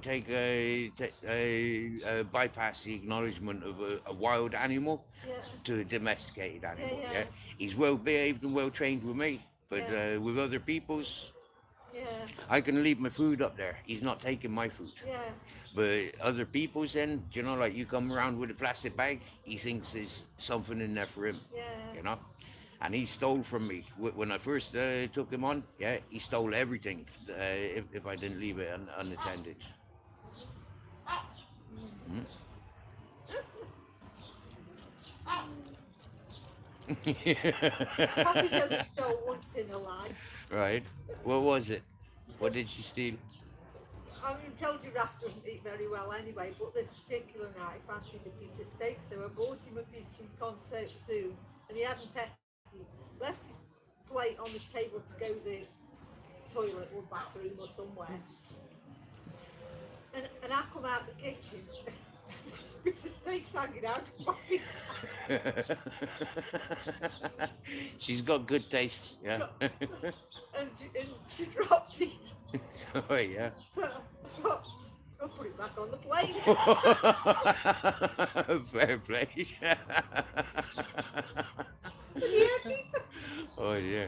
Speaker 1: bypass the acknowledgement of a wild animal
Speaker 2: Yeah.
Speaker 1: to a domesticated animal.
Speaker 2: Yeah,
Speaker 1: Yeah,
Speaker 2: yeah.
Speaker 1: he's well behaved and well trained with me, but
Speaker 2: Yeah.
Speaker 1: with other people's,
Speaker 2: Yeah,
Speaker 1: I can leave my food up there. He's not taking my food.
Speaker 2: yeah,
Speaker 1: But other people's, then, you know, like you come around with a plastic bag, he thinks there's something in there for him.
Speaker 2: yeah.
Speaker 1: You know. And he stole from me when I first took him on. Yeah, he stole everything if I didn't leave it unattended.
Speaker 2: Poppy's only stole once in her life.
Speaker 1: Right. What was it? What did she steal?
Speaker 2: I mean, told you Raph doesn't eat very well anyway, but this particular night he fancied a piece of steak, so I bought him a piece from Concert Zoo, and he hadn't ate it. Left his plate on the table to go to the toilet or bathroom or somewhere. And I come out the kitchen, piece of steak's hanging out of Poppy's mouth.
Speaker 1: She's got good taste. Yeah.
Speaker 2: and she dropped it.
Speaker 1: Oh yeah.
Speaker 2: So I'll put it back on the plate.
Speaker 1: Fair play. Oh yeah.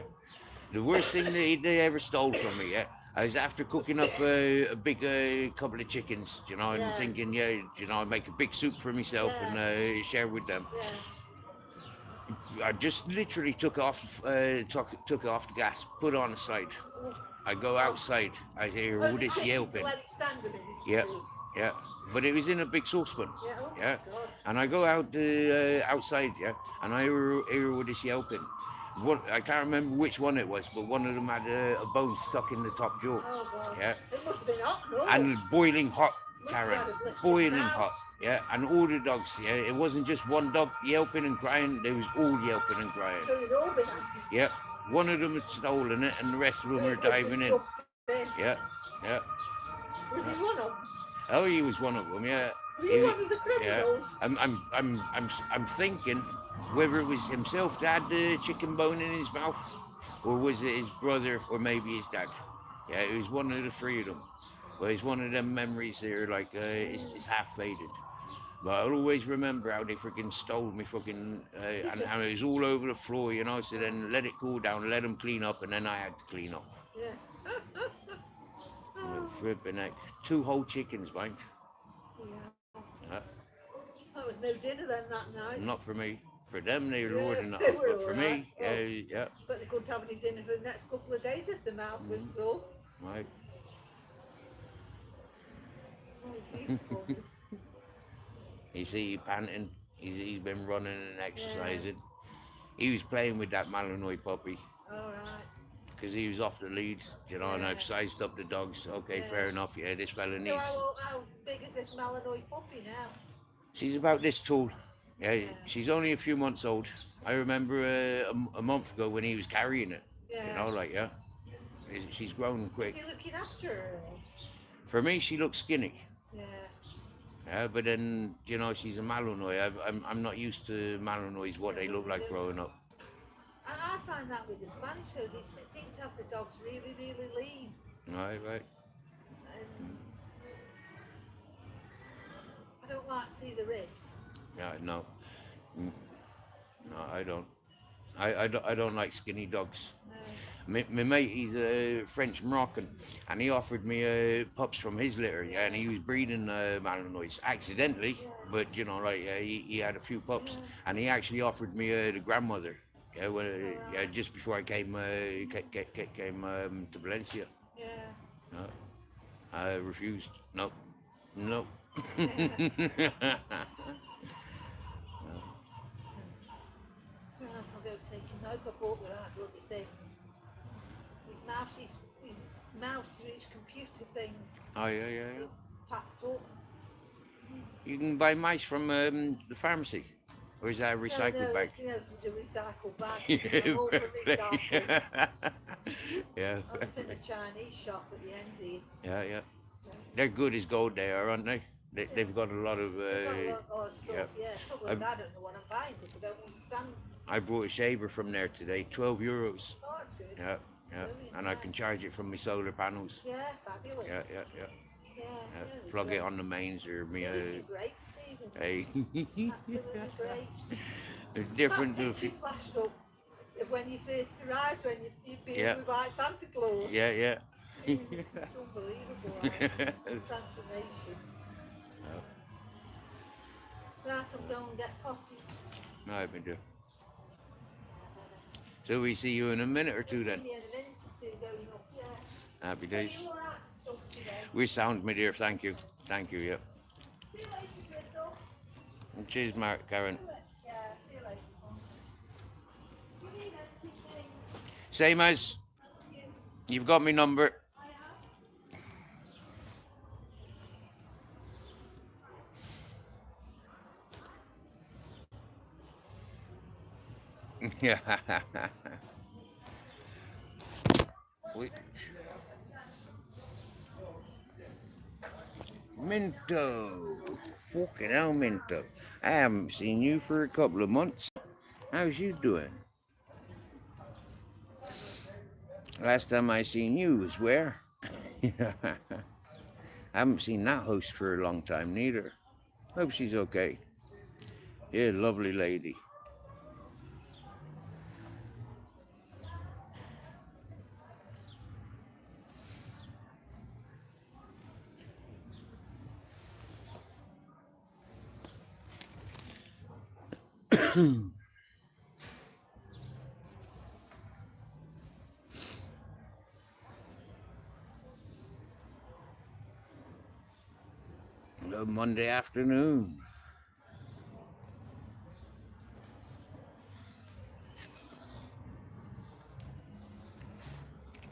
Speaker 1: The worst thing they ever stole from me, yeah. I was after cooking up a big couple of chickens, you know, and
Speaker 2: Yeah.
Speaker 1: thinking, yeah, you know, I'd make a big soup for myself
Speaker 2: Yeah.
Speaker 1: and share with them. I just literally took off the gas, put it on the side. I go outside, I hear all this yelping.
Speaker 2: Let it stand a minute.
Speaker 1: Yeah, yeah. But it was in a big saucepan.
Speaker 2: Yeah, oh my
Speaker 1: Yeah.
Speaker 2: God.
Speaker 1: And I go out outside, yeah, and I hear all this yelping. I can't remember which one it was, but one of them had a bone stuck in the top jaw.
Speaker 2: Oh, God.
Speaker 1: Yeah.
Speaker 2: It must have been hot, no?
Speaker 1: And boiling hot,
Speaker 2: Must
Speaker 1: Karen.
Speaker 2: have had a blistered
Speaker 1: Boiling
Speaker 2: mouth.
Speaker 1: hot. Yeah. And all the dogs, yeah. It wasn't just one dog yelping and crying, they was all yelping and crying.
Speaker 2: So they'd all been at it.
Speaker 1: Yeah. One of them had stolen it and the rest of them were diving in. Yeah. Yeah.
Speaker 2: Was he one of them?
Speaker 1: Oh, he was one of them, yeah.
Speaker 2: Were you one of the
Speaker 1: Yeah.
Speaker 2: criminals?
Speaker 1: I'm thinking whether it was himself that had the chicken bone in his mouth, or was it his brother, or maybe his dad. Yeah, it was one of the three of them. But it's one of them memories there, like it's half faded. But I'll always remember how they freaking stole me fucking, and it was all over the floor, you know. So then let it cool down, let them clean up, and then I had to clean up.
Speaker 2: Yeah.
Speaker 1: Flipping heck, 2 whole chickens, mate.
Speaker 2: Yeah.
Speaker 1: Yeah.
Speaker 2: There was no dinner then that night.
Speaker 1: Not for me. For them, they were
Speaker 2: Yeah,
Speaker 1: ordering it
Speaker 2: they
Speaker 1: up,
Speaker 2: were
Speaker 1: but for
Speaker 2: all
Speaker 1: me,
Speaker 2: right. Well,
Speaker 1: yeah,
Speaker 2: But they couldn't have any dinner for the next couple of days if the mouth was sore.
Speaker 1: right.
Speaker 2: Oh, beautiful.
Speaker 1: You see, he panting. He's been running and exercising. He was playing with that Malinois puppy
Speaker 2: All right.
Speaker 1: because he was off the lead, you know. And I've sized up the dogs. Okay, fair enough. Yeah, this fella
Speaker 2: So
Speaker 1: needs.
Speaker 2: how big is this Malinois puppy now?
Speaker 1: She's about this tall. Yeah, she's only a few months old. I remember a month ago when he was carrying it. You
Speaker 2: Yeah.
Speaker 1: know, like yeah, she's grown quick.
Speaker 2: Is he looking after her?
Speaker 1: For me, she looks skinny.
Speaker 2: Yeah.
Speaker 1: Yeah, but then you know she's a Malinois. I'm not used to Malinois what they look like growing up.
Speaker 2: And I find that with the Spanish, so they seem to have the dogs really, really
Speaker 1: Right, right.
Speaker 2: And I don't like to see the ribs.
Speaker 1: Yeah, no, Mm, no, I don't. I don't like skinny dogs.
Speaker 2: No.
Speaker 1: My mate, he's a French Moroccan, and he offered me pups from his litter. Yeah, and he was breeding Malinois accidentally,
Speaker 2: Yeah.
Speaker 1: but like he had a few pups,
Speaker 2: Yeah.
Speaker 1: and he actually offered me the grandmother. Yeah, when,
Speaker 2: All
Speaker 1: yeah,
Speaker 2: right.
Speaker 1: just before I came to Valencia.
Speaker 2: Yeah.
Speaker 1: No, I refused. Nope, nope.
Speaker 2: Right, I'll go take him home. I bought with that bloody thing. His mouse, his computer thing
Speaker 1: Oh yeah, yeah, yeah.
Speaker 2: is packed up.
Speaker 1: You can buy mice from the pharmacy, or is that a
Speaker 2: No,
Speaker 1: recycled bag?
Speaker 2: this is a recycled bag.
Speaker 1: Yeah,
Speaker 2: I'm all for
Speaker 1: fair play.
Speaker 2: recycling.
Speaker 1: Yeah,
Speaker 2: I'm
Speaker 1: fair
Speaker 2: up in the
Speaker 1: play.
Speaker 2: Chinese shop at the end here.
Speaker 1: Yeah, yeah.
Speaker 2: So,
Speaker 1: They're good as gold, they are, aren't they?
Speaker 2: yeah.
Speaker 1: They've got a lot of.
Speaker 2: They've got a lot of
Speaker 1: Yeah.
Speaker 2: stuff, yeah. Trouble
Speaker 1: I
Speaker 2: is, I don't know what I'm buying because I don't understand.
Speaker 1: I brought a shaver from there today, €12.
Speaker 2: Oh, that's good.
Speaker 1: Yeah, yeah.
Speaker 2: Brilliant,
Speaker 1: And I can charge it from my solar panels.
Speaker 2: yeah, fabulous.
Speaker 1: Yeah, yeah, yeah.
Speaker 2: Yeah,
Speaker 1: Yeah.
Speaker 2: really
Speaker 1: Plug
Speaker 2: great.
Speaker 1: it on the mains or me.
Speaker 2: Really great, Stephen.
Speaker 1: Hey.
Speaker 2: Absolutely great.
Speaker 1: It's
Speaker 2: That
Speaker 1: different to.
Speaker 2: picture flashed up of when you first arrived, when you'd been
Speaker 1: Yeah.
Speaker 2: with like Santa Claus.
Speaker 1: Yeah, yeah.
Speaker 2: It's unbelievable, like, transformation. Right, I'm going to get coffee.
Speaker 1: Right, my dear. So we see you in a minute or two then.
Speaker 2: See me in a minute or two going up, yeah.
Speaker 1: Happy
Speaker 2: Are
Speaker 1: days.
Speaker 2: you alright for stuff today?
Speaker 1: We're sound, my dear. Thank you. Thank you, yeah.
Speaker 2: See you later, Brindle.
Speaker 1: And cheers, Mark, Karen.
Speaker 2: Yeah, see you later. You need anything?
Speaker 1: Same as. You've got my number.
Speaker 2: I have.
Speaker 1: Yeah. Wait. Minto. Fucking hell, Minto. I haven't seen you for a couple of months. How's you doing? Last time I seen you was where? I haven't seen that host for a long time neither. Hope she's okay. Yeah, lovely lady. Monday afternoon.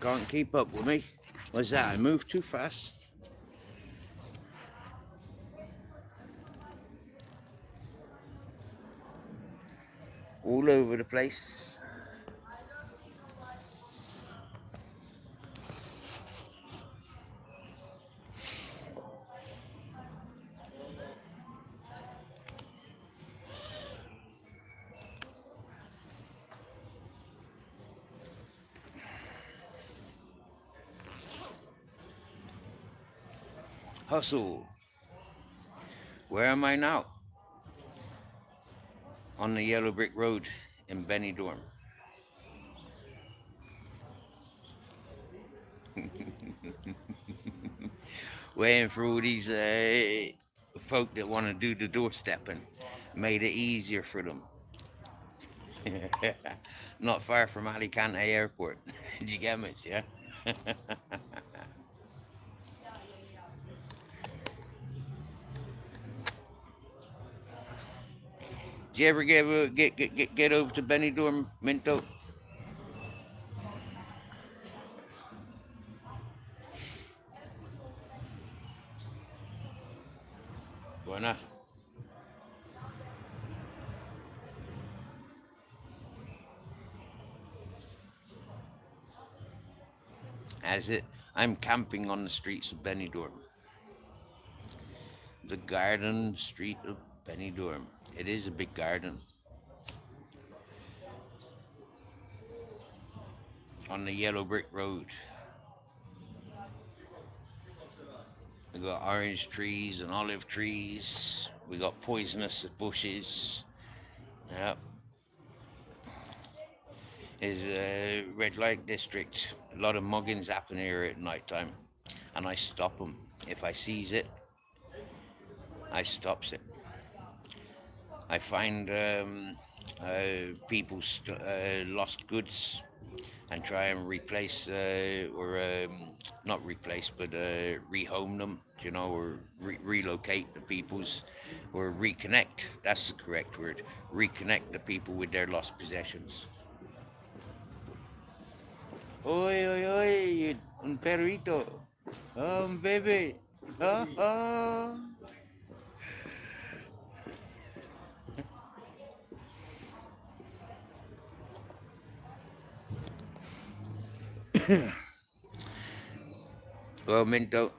Speaker 1: Can't keep up with me. What's that? I moved too fast. All over the place. Hustle. Where am I now? On the yellow brick road in Benidorm. Waiting for all these folk that want to do the doorstepping. Made it easier for them. Not far from Alicante Airport. Did you get me? Yeah. Did you ever get over to Benidorm, Minto? Why not? As it, I'm camping on the streets of Benidorm. The garden street of Benidorm. It is a big garden. On the yellow brick road. We got orange trees and olive trees. We got poisonous bushes. Yep. Is a red light district. A lot of muggings happen here at night time, and I stop them. If I sees it, I stops it. I find people lost goods and try and replace or not replace but rehome them, or relocate the peoples or reconnect. That's the correct word. Reconnect the people with their lost possessions. Oi, oi, oi, un perrito. Un bebé. Ah, ah. Well, Minto,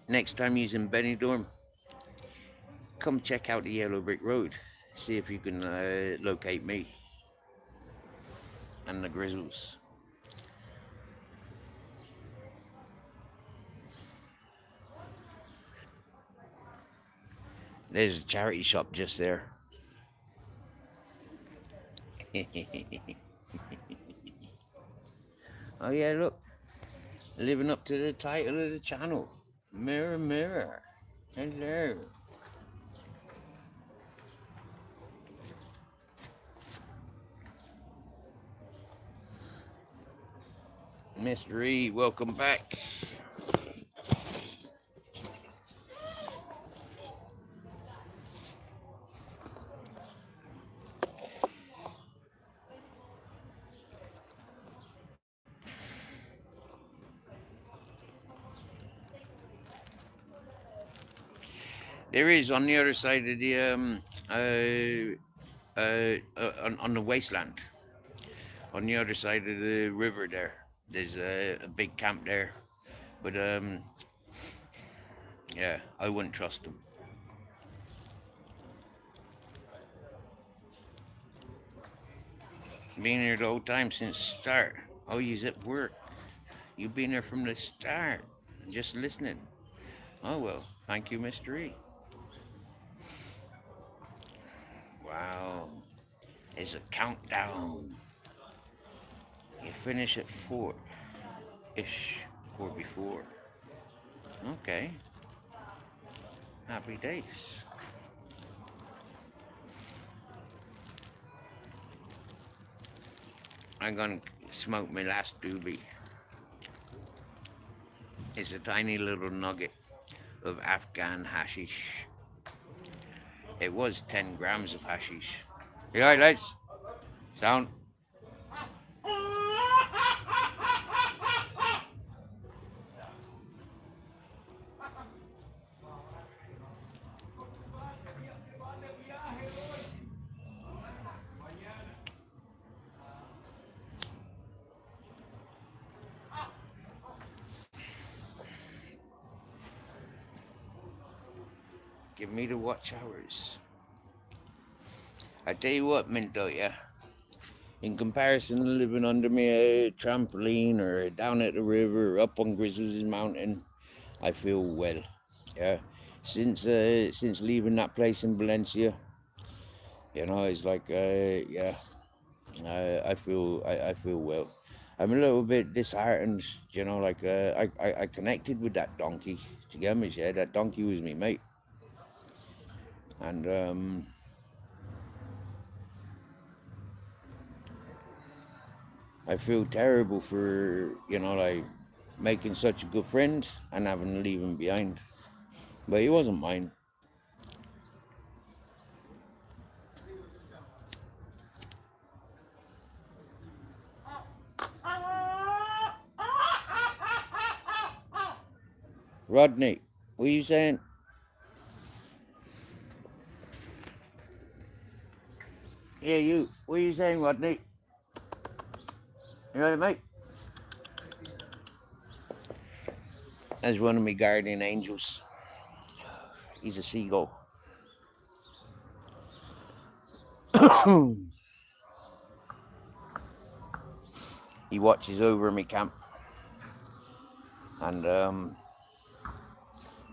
Speaker 1: next time you're in Benidorm, come check out the Yellow Brick Road. See if you can locate me and the Grizzles. There's a charity shop just there. Oh yeah, look, living up to the title of the channel. Mirror, mirror. Hello. Mr. E, welcome back. There is on the other side of the on the wasteland, on the other side of the river there. There's a big camp there, but yeah, I wouldn't trust them. Been here the whole time since start. Oh, you's at work. You've been here from the start, just listening. Oh well, thank you, Mr. E. Wow, it's a countdown. You finish at 4-ish, 4 before. Okay, happy days. I'm gonna smoke my last doobie. It's a tiny little nugget of Afghan hashish. It was 10 grams of hashish. You alright, lads? Sound? Give me the watch hours. I tell you what, Minto, yeah. In comparison to living under me trampoline or down at the river or up on Grizzles Mountain, I feel well. Yeah. Since leaving that place in Valencia, it's like yeah. I feel well. I'm a little bit disheartened, like I connected with that donkey. Do you get me? Yeah, that donkey was me mate. And I feel terrible for, like making such a good friend and having to leave him behind. But he wasn't mine. Rodney, what are you saying? Yeah, you. What are you saying, Rodney? You all right, mate? That's one of my guardian angels. He's a seagull. He watches over me camp. And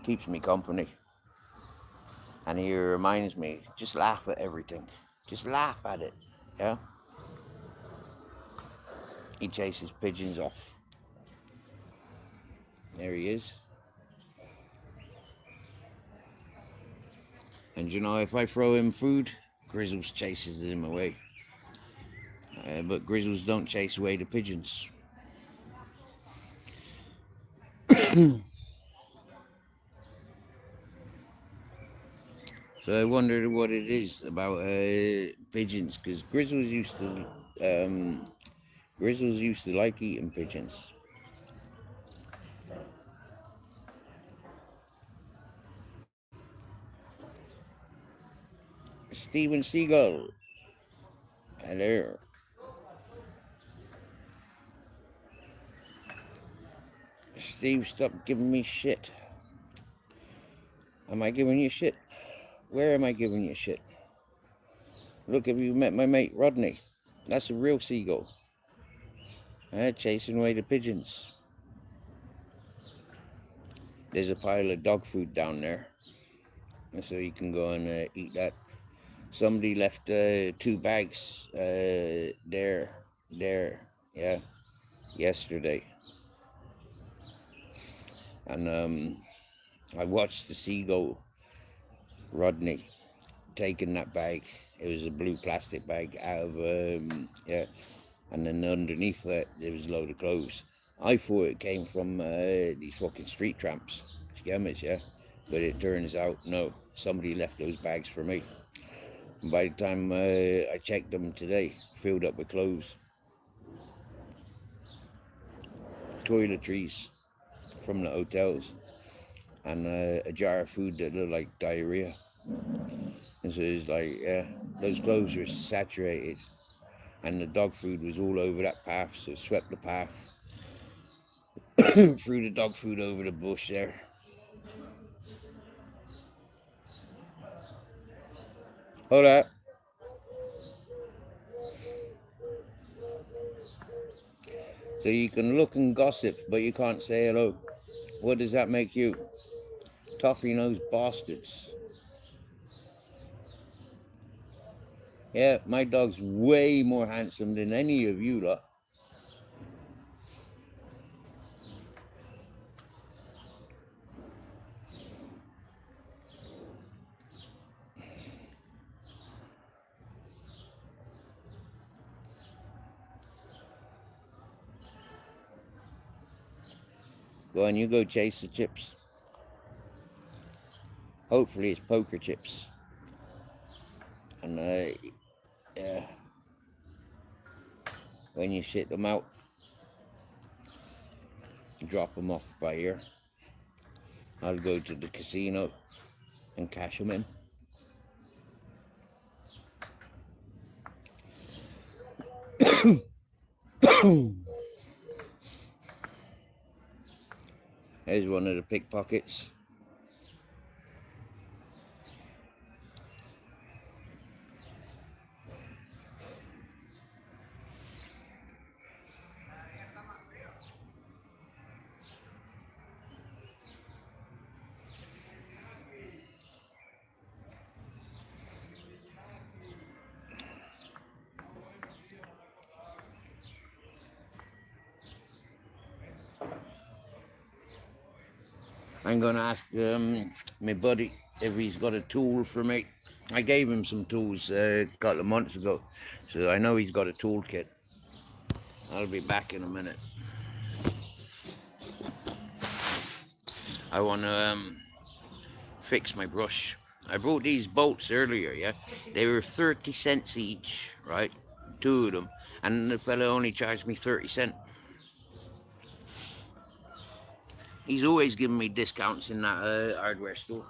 Speaker 1: keeps me company. And he reminds me, just laugh at everything. Just laugh at it. Yeah? He chases pigeons off. There he is. And you know, if I throw him food, Grizzles chases him away. But Grizzles don't chase away the pigeons. So I wondered what it is about pigeons, because Grizzles used to like eating pigeons. Steven Seagull, hello. Steve, stop giving me shit. Am I giving you shit? Where am I giving you shit? Look, have you met my mate Rodney? That's a real seagull. Chasing away the pigeons. There's a pile of dog food down there, so you can go and eat that. Somebody left 2 bags there, yeah, yesterday. And I watched the seagull, Rodney, taking that bag. It was a blue plastic bag out of, yeah, and then underneath that there was a load of clothes. I thought it came from these fucking street tramps, scammers, yeah, but it turns out, no, somebody left those bags for me. And by the time I checked them today, filled up with clothes, toiletries from the hotels, and a jar of food that looked like diarrhea. And so it's like, yeah, those clothes were saturated, and the dog food was all over that path, so it swept the path, threw the dog food over the bush there. Hold up. So you can look and gossip, but you can't say hello. What does that make you? Toffee-nosed bastards. Yeah, my dog's way more handsome than any of you lot. Go on, you go chase the chips. Hopefully it's poker chips. And yeah, when you shit them out, you drop them off by here. I'll go to the casino and cash them in. There's one of the pickpockets. I'm gonna ask my buddy if he's got a tool for me. I gave him some tools a couple of months ago, so I know he's got a toolkit. I'll be back in a minute. I want to fix my brush. I brought these bolts earlier, yeah? They were 30 cents each, right? 2 of them. And the fella only charged me 30 cents. He's always giving me discounts in that hardware store.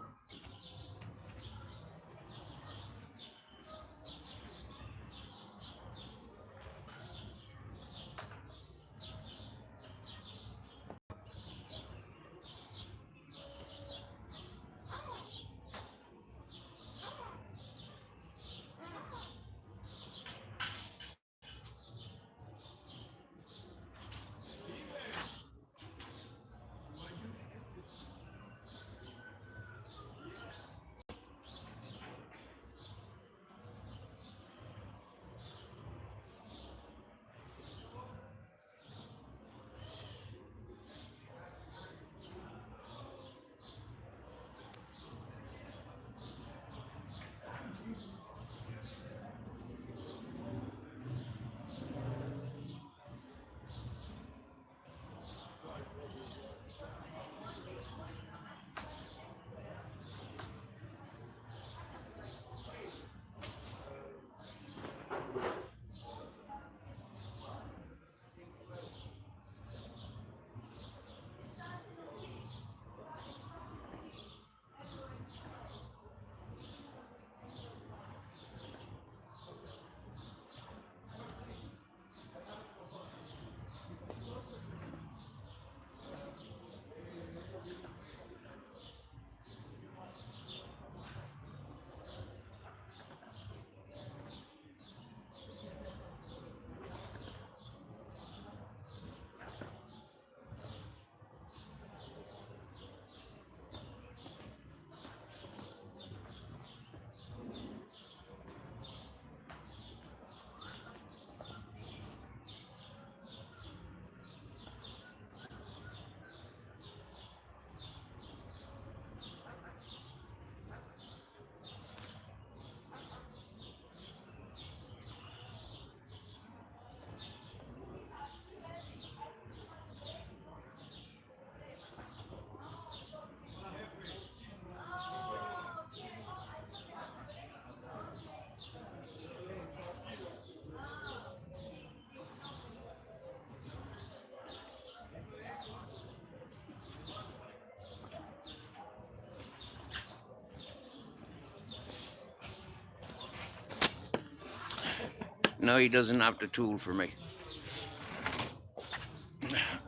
Speaker 1: No, he doesn't have the tool for me.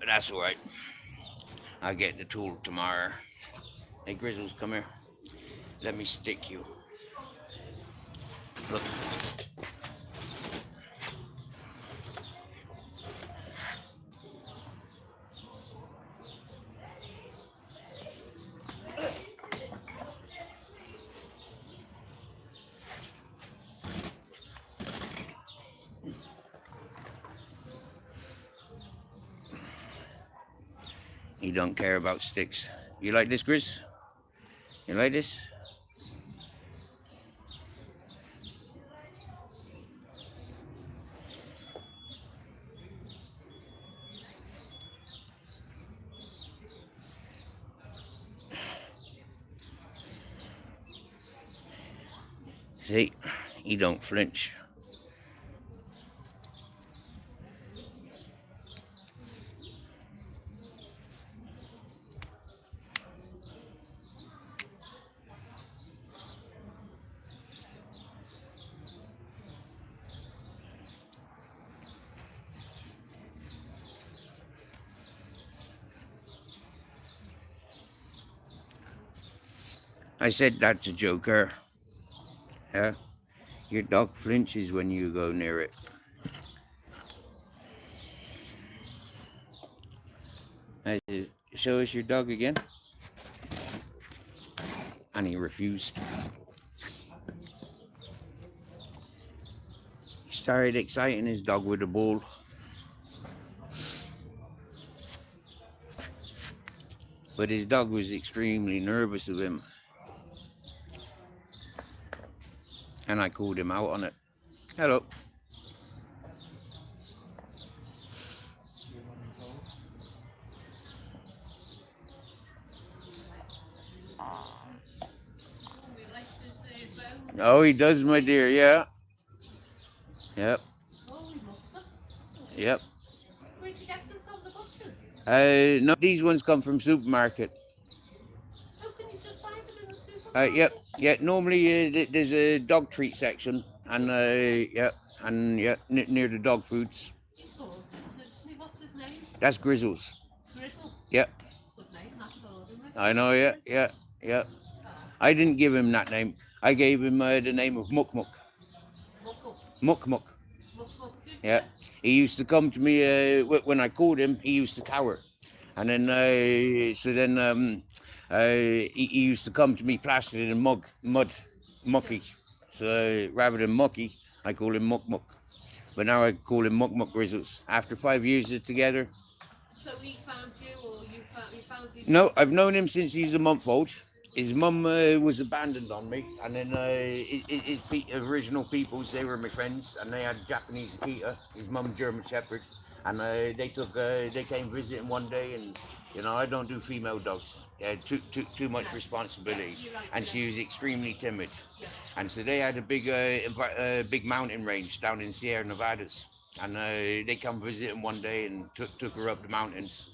Speaker 1: That's all right. I'll get the tool tomorrow. Hey, Grizzles, come here. Let me stick you. Look. He don't care about sticks. You like this, Grizz? You like this? See, he don't flinch. I said that's a joker. Yeah, your dog flinches when you go near it. I said, show us your dog again. And he refused. He started exciting his dog with a ball. But his dog was extremely nervous of him. And I called him out on it. Hello. Oh, he does, my dear, yeah. Yep. Yep.
Speaker 4: Where'd you get them from, the butchers?
Speaker 1: No, these ones come from supermarket.
Speaker 4: How can you just buy them in the supermarket?
Speaker 1: Yep. Yeah, normally there's a dog treat section. And, yeah, and, yeah, near the dog foods.
Speaker 4: He's gorgeous, isn't he? What's his name?
Speaker 1: That's Grizzles.
Speaker 4: Grizzle.
Speaker 1: Yep.
Speaker 4: Good name, that's all.
Speaker 1: I know, yeah, yeah, yeah. I didn't give him that name. I gave him the name of Muck Muck. Muck Muck. Yeah. He used to come to me when I called him. He used to cower, and then he used to come to me plastered in mucky. So rather than mucky, I call him Muck Muck. But now I call him Muck Muck Grizzles. After 5 years together.
Speaker 4: So he found you, or you found him?
Speaker 1: No, I've known him since he's a month old. His mum was abandoned on me, and then his original peoples, they were my friends, and they had a Japanese Akita, his mum German Shepherd, and they came visiting one day, and you know I don't do female dogs, too much responsibility, and she was extremely timid, and so they had a big mountain range down in Sierra Nevadas, and they come visiting one day and took her up the mountains,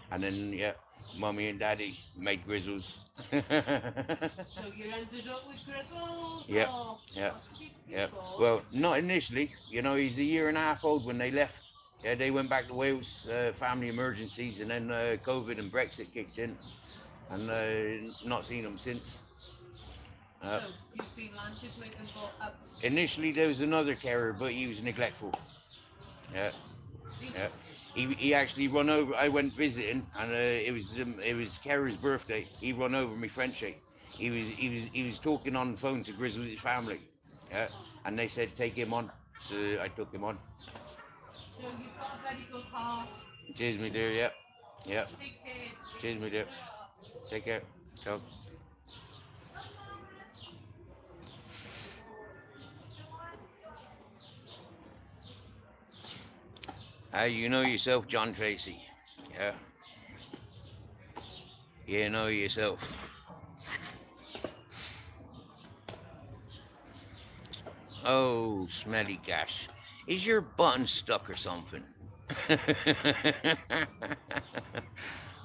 Speaker 1: and then yeah. Mummy and Daddy made Grizzles.
Speaker 4: So you ended up with Grizzles?
Speaker 1: Yep, yep, yep. Well, not initially. You know, he's a year and a half old when they left. Yeah, they went back to Wales, family emergencies, and then COVID and Brexit kicked in, and not seen them since.
Speaker 4: So you've been landed with him, but...
Speaker 1: Initially, there was another carer, but he was neglectful. Yeah, yeah. He actually run over. I went visiting, and it was Kara's birthday. He run over me Frenchie. He was talking on the phone to Grizzly's family, yeah, and they said take him on. So I took him on.
Speaker 4: So you've got a very good heart.
Speaker 1: Cheers, me dear. Yep, yep.
Speaker 4: Take care.
Speaker 1: Cheers, me dear. Take care. Ciao. You know yourself, John Tracy. Yeah. You know yourself. Oh, smelly gosh. Is your button stuck or something?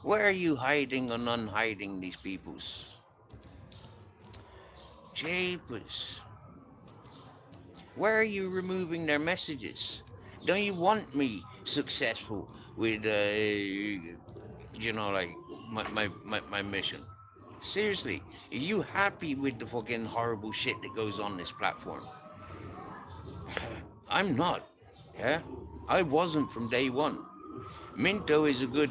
Speaker 1: Where are you hiding and unhiding these peoples? Japers. Why are you removing their messages? Don't you want me successful with, like my mission? Seriously, are you happy with the fucking horrible shit that goes on this platform? I'm not. Yeah, I wasn't from day one. Minto is a good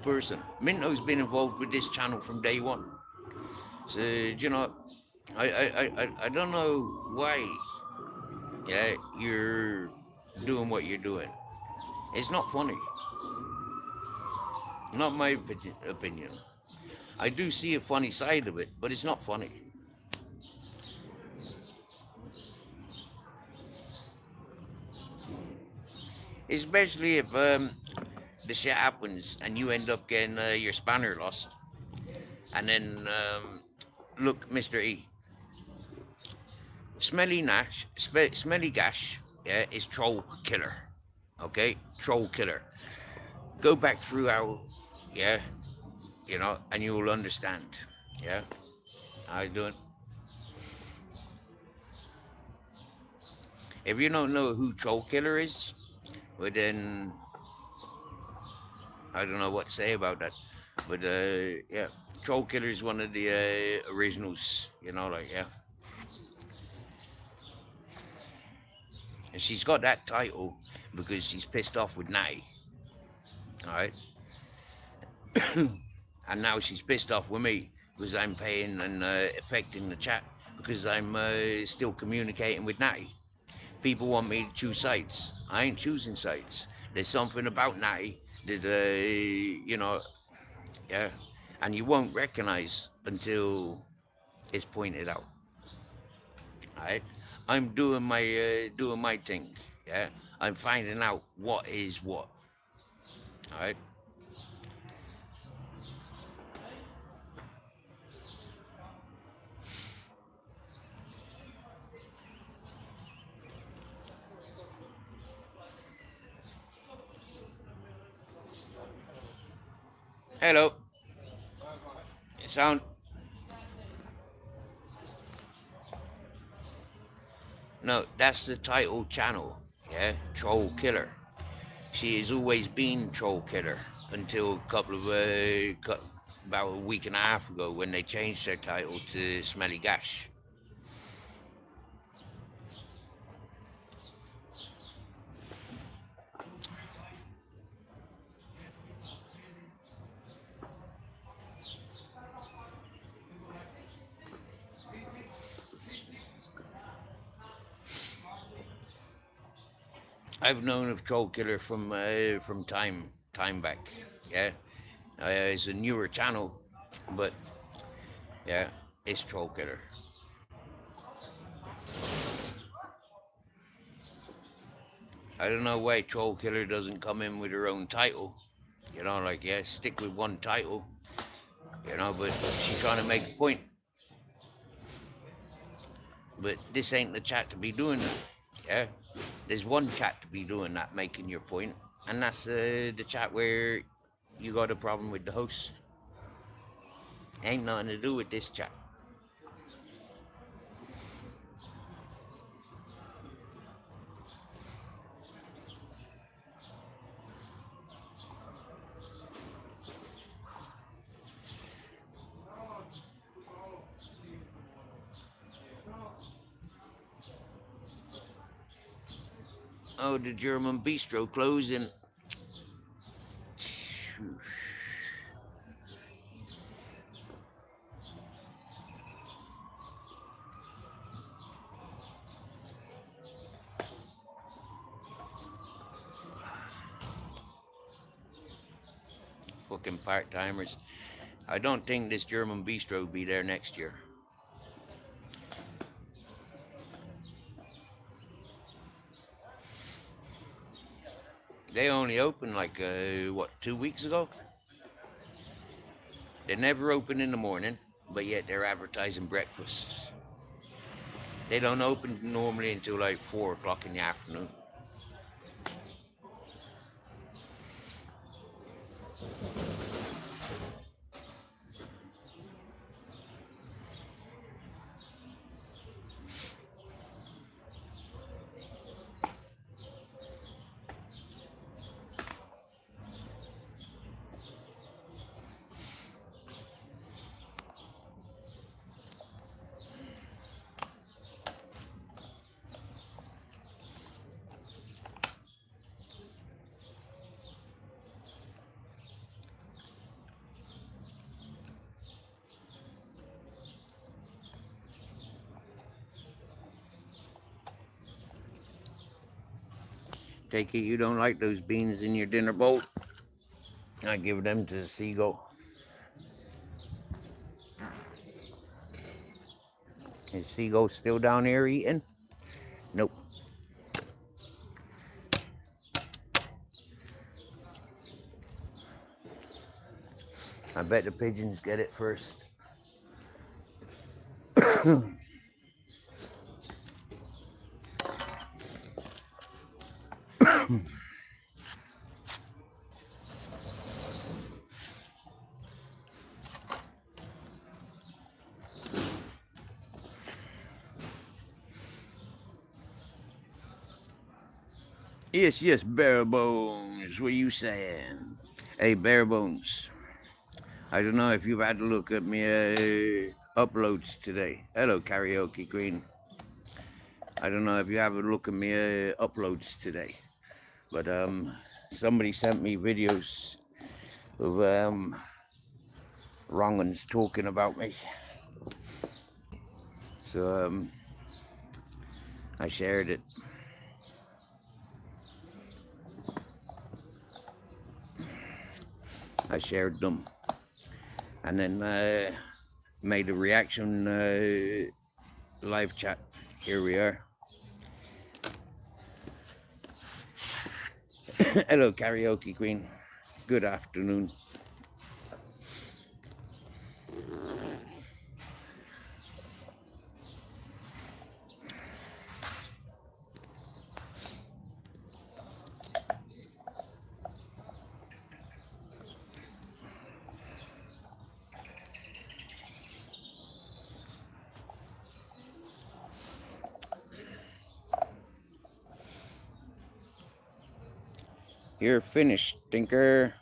Speaker 1: person. Minto's been involved with this channel from day one. So I don't know why. Yeah, you're doing what you're doing. It's not funny. Not my opinion. I do see a funny side of it, but it's not funny. Especially if the shit happens and you end up getting your spanner lost. And then, look, Mr. E. Smelly Gash, yeah, is troll killer. Okay? Troll killer. Go back through our, yeah, and you will understand. Yeah? How you doing? If you don't know who Troll Killer is, well then I don't know what to say about that. But yeah, Troll Killer is one of the originals. Yeah. And she's got that title because she's pissed off with Natty. All right. And now she's pissed off with me because I'm paying and affecting the chat because I'm still communicating with Natty. People want me to choose sides. I ain't choosing sides. There's something about Natty that, yeah, and you won't recognize until it's pointed out. All right, I'm doing my thing. Yeah, I'm finding out what is what. All right. Hello. Sound. No, that's the title channel. Yeah, Troll Killer. She has always been Troll Killer until about a week and a half ago when they changed their title to Smelly Gash. I've known of Troll Killer from time back. Yeah, it's a newer channel, but yeah, it's Troll Killer. I don't know why Troll Killer doesn't come in with her own title. Yeah, stick with one title. But she's trying to make a point. But this ain't the chat to be doing that. Yeah, there's one chat to be doing that, making your point, and that's the chat where you got a problem with the host. Ain't nothing to do with this chat. Oh, the German bistro closing. Fucking part-timers. I don't think this German bistro will be there next year. They only opened like, 2 weeks ago? They never open in the morning, but yet they're advertising breakfasts. They don't open normally until like 4 o'clock in the afternoon. Take it you don't like those beans in your dinner bowl. I give them to the seagull. Is seagull still down there eating? Nope. I bet the pigeons get it first. Yes, bare bones. What are you saying? Hey, bare bones. I don't know if you've had a look at me uploads today. Hello, karaoke queen. I don't know if you have a look at me uploads today, but somebody sent me videos of wrong uns talking about me. So I shared it. I shared them, and then made a reaction live chat. Here we are. Hello, karaoke queen. Good afternoon. You're finished, stinker.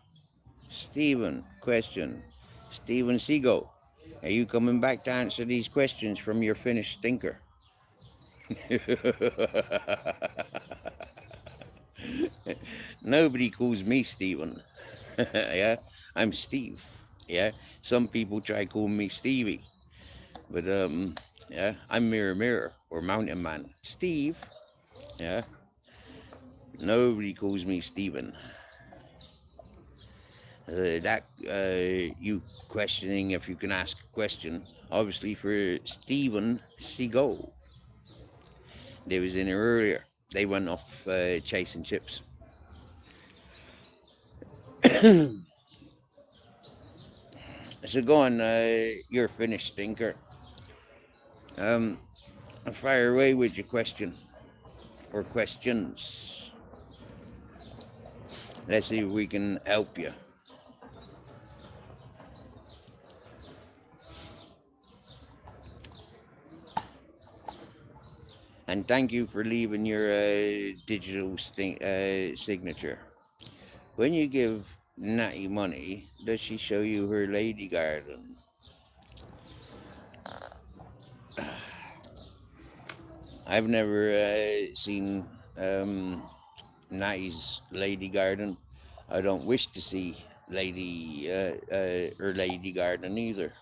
Speaker 1: Stephen, question. Stephen Seago, are you coming back to answer these questions from your finished stinker? Nobody calls me Stephen. Yeah, I'm Steve. Yeah, some people try calling me Stevie, but yeah, I'm Mirror Mirror or Mountain Man. Steve. Yeah, nobody calls me Stephen. You questioning if you can ask a question, obviously for Stephen Seago. They was in here earlier. They went off chasing chips. So go on, you're finished, stinker. Fire away with your question or questions. Let's see if we can help you. And thank you for leaving your digital signature. When you give Natty money, does she show you her lady garden? I've never seen Natty's lady garden. I don't wish to see her lady garden either.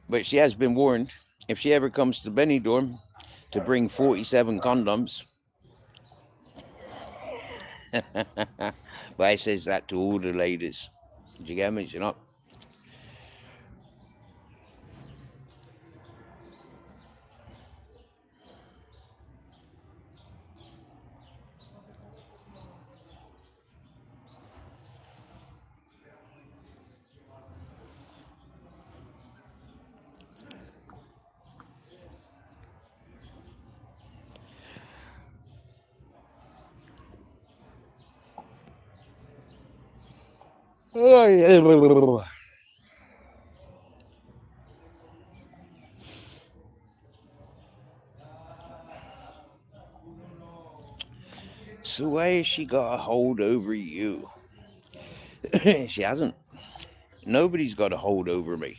Speaker 1: But she has been warned, if she ever comes to Benidorm, to bring 47 condoms. But I says that to all the ladies. Did you get me? You know? So why has she got a hold over you? She hasn't. Nobody's got a hold over me.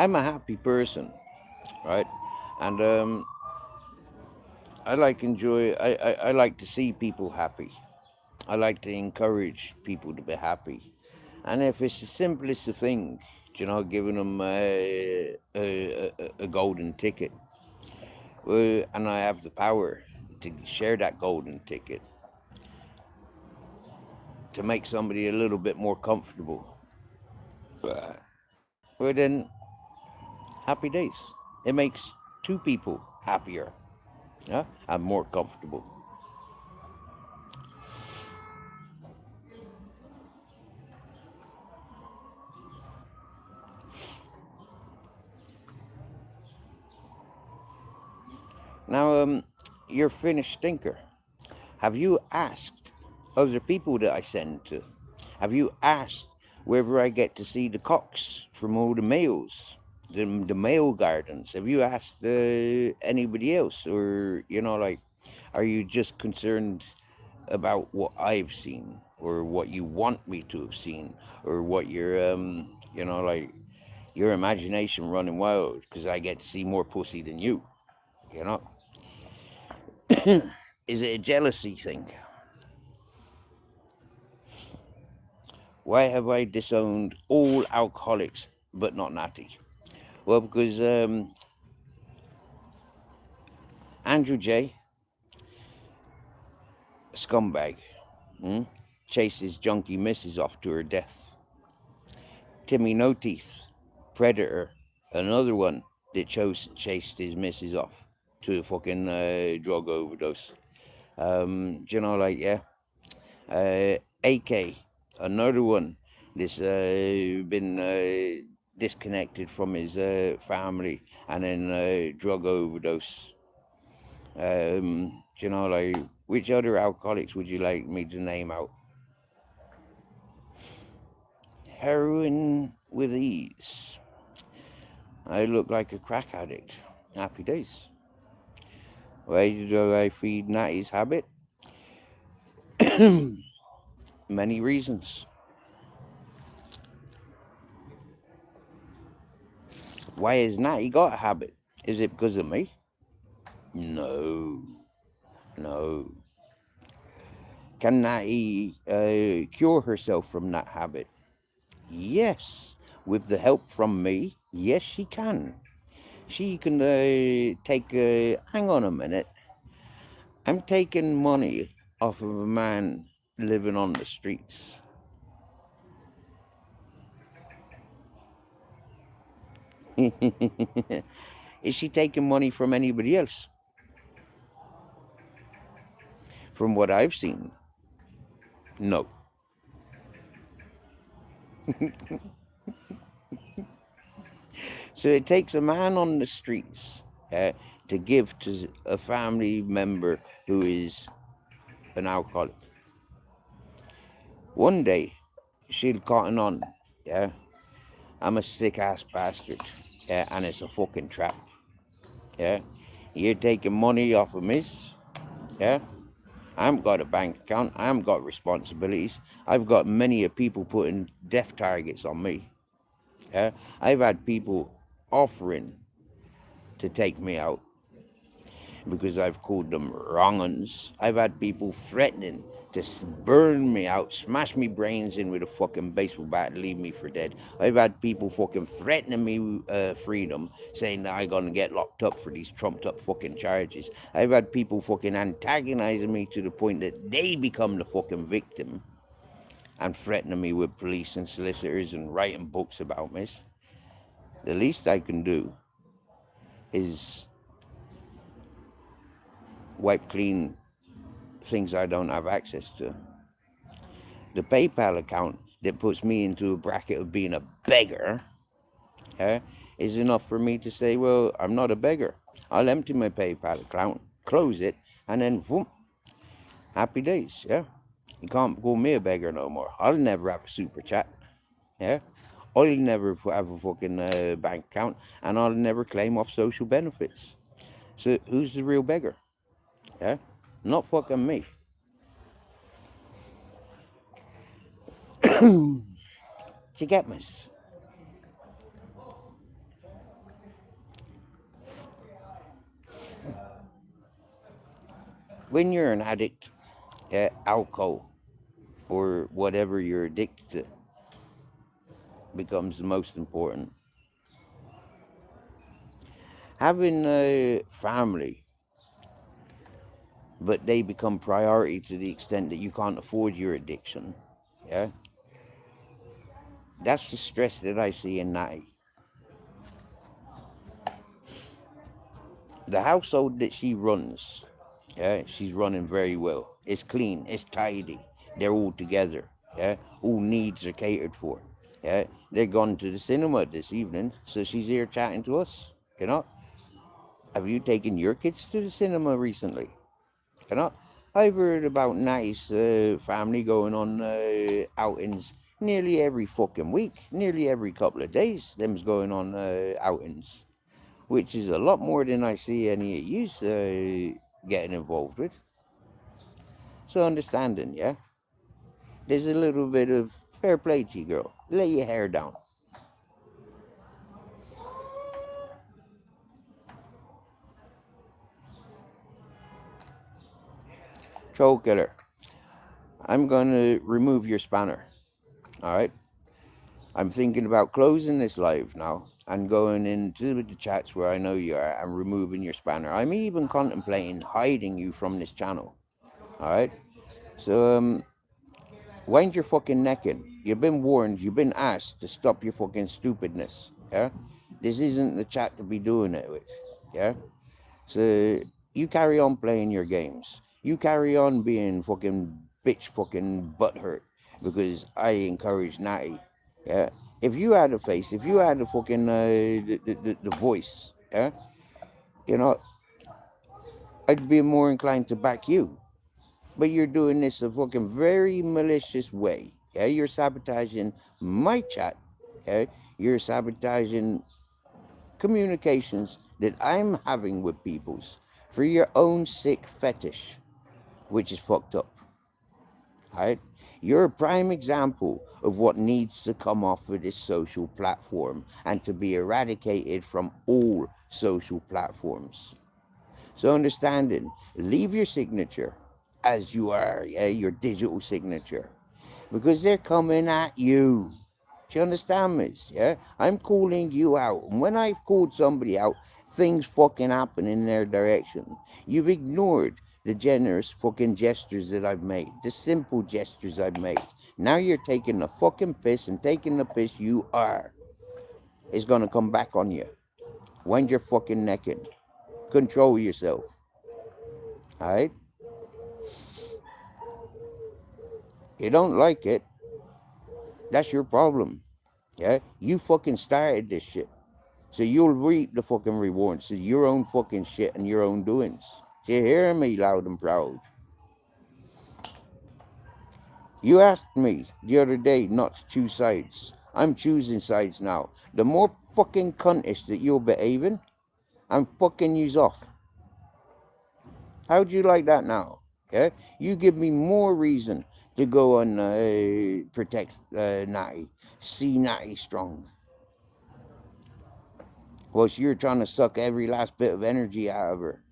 Speaker 1: I'm a happy person, right? And I like enjoy. I like to see people happy. I like to encourage people to be happy. And if it's the simplest of things, giving them a golden ticket, and I have the power to share that golden ticket to make somebody a little bit more comfortable, well then, happy days. It makes two people happier, yeah, and more comfortable. Now, you're a finished thinker. Have you asked other people that I send to? Have you asked wherever I get to see the cocks from all the males, the male gardens? Have you asked anybody else, or like, are you just concerned about what I've seen, or what you want me to have seen, or what like your imagination running wild because I get to see more pussy than you? You know, is it a jealousy thing? Why have I disowned all alcoholics but not Natty? Well, because Andrew J, scumbag, hmm, chases junkie missus off to her death. Timmy No Teeth, predator, another one that chased his missus off to a fucking drug overdose. Like, yeah. AK, another one that's been disconnected from his family and then drug overdose. Like, which other alcoholics would you like me to name out? Heroin with ease. I look like a crack addict. Happy days. Why do I feed Natty's habit? Many reasons. Why has Natty got a habit? Is it because of me? No, no. Can Natty cure herself from that habit? Yes. With the help from me, yes, she can. She can take. Hang on a minute. I'm taking money off of a man living on the streets. Is she taking money from anybody else? From what I've seen, no. So it takes a man on the streets to give to a family member who is an alcoholic. One day, she'll cotton on, yeah. I'm a sick ass bastard, yeah, and it's a fucking trap, yeah. You're taking money off of me, yeah. I haven't got a bank account. I haven't got responsibilities. I've got many of people putting death targets on me. Yeah, I've had people offering to take me out because I've called them wrong uns. I've had people threatening to burn me out, smash me brains in with a fucking baseball bat and leave me for dead. I've had people fucking threatening me freedom, saying that I'm gonna get locked up for these trumped up fucking charges. I've had people fucking antagonizing me to the point that they become the fucking victim and threatening me with police and solicitors and writing books about me. The least I can do is wipe clean things I don't have access to. The PayPal account that puts me into a bracket of being a beggar, is enough for me to say, well, I'm not a beggar. I'll empty my PayPal account, close it, and then whoop, happy days, yeah. You can't call me a beggar no more. I'll never have a super chat, yeah. I'll never have a fucking bank account, and I'll never claim off social benefits. So who's the real beggar? Yeah, not fucking me. You get me? when you're an addict, alcohol or whatever you're addicted to becomes the most important. Having a family, but they become priority to the extent that you can't afford your addiction, yeah, that's the stress that I see in Natty. The household that she runs, yeah, she's running very well. It's clean, it's tidy. They're all together, yeah. All needs are catered for, yeah. They're gone to the cinema this evening, so she's here chatting to us. You know, have you taken your kids to the cinema recently? You know, I've heard about nice family going on outings nearly every fucking week, nearly every couple of days. Them's going on outings, which is a lot more than I see any of you getting involved with. So understanding, yeah? There's a little bit of fair play to you, girl. Lay your hair down. Troll killer, I'm going to remove your spanner, all right? I'm thinking about closing this live now and going into the chats where I know you are and removing your spanner. I'm even contemplating hiding you from this channel, all right? So, wind your fucking neck in. You've been warned, you've been asked to stop your fucking stupidness, yeah? This isn't the chat to be doing it with, yeah? So, you carry on playing your games. You carry on being fucking bitch fucking butthurt because I encourage Natty, yeah? If you had a face, if you had a fucking, the voice, yeah? You know, I'd be more inclined to back you. But you're doing this a fucking very malicious way. Yeah, you're sabotaging my chat. Yeah, you're sabotaging communications that I'm having with people's for your own sick fetish, which is fucked up. Right? You're a prime example of what needs to come off of this social platform and to be eradicated from all social platforms. So understanding, leave your signature as you are, yeah, your digital signature, because they're coming at you. Do you understand me? Yeah, I'm calling you out, and when I've called somebody out, things fucking happen in their direction. You've ignored the generous fucking gestures that I've made, the simple gestures I've made. Now you're taking the fucking piss, and taking the piss you are is gonna come back on you. Wind your fucking neck in. Control yourself. Alright? You don't like it, that's your problem. Yeah? You fucking started this shit. So you'll reap the fucking rewards of your own fucking shit and your own doings. Do you hear me loud and proud? You asked me the other day not to choose sides. I'm choosing sides now. The more fucking cuntish that you're behaving, I'm fucking yous off. How'd you like that now? Yeah? You give me more reason to go and protect Natty. See Natty strong. Whilst you're trying to suck every last bit of energy out of her.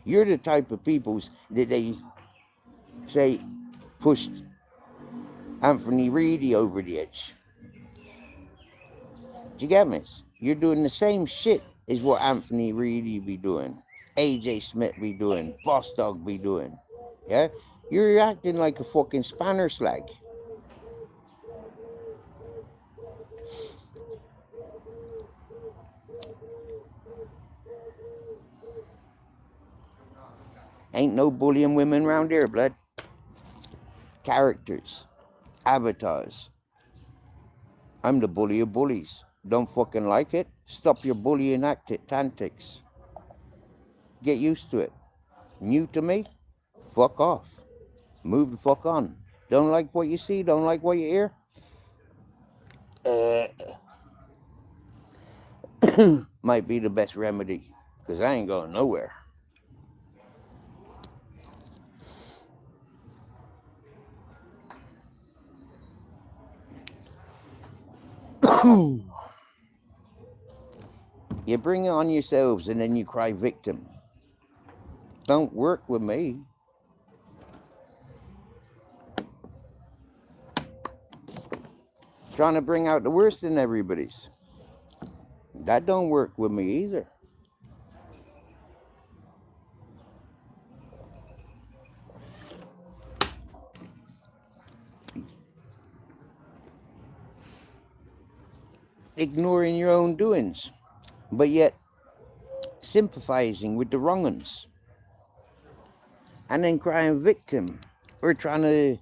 Speaker 1: You're the type of peoples that they say pushed Anthony Reedy over the edge. Do you get me? You're doing the same shit as what Anthony Reedy be doing, AJ Smith be doing, Boss Dog be doing. Yeah? You're acting like a fucking spanner slag. Ain't no bullying women around here, blood. Characters, avatars. I'm the bully of bullies. Don't fucking like it? Stop your bullying antics. Get used to it. New to me? Fuck off. Move the fuck on. Don't like what you see? Don't like what you hear? Might be the best remedy, because I ain't going nowhere. You bring it on yourselves and then you cry victim. Don't work with me. trying to bring out the worst in everybody's. That don't work with me either. Ignoring your own doings, but yet sympathizing with the wrong uns, and then crying victim, or trying to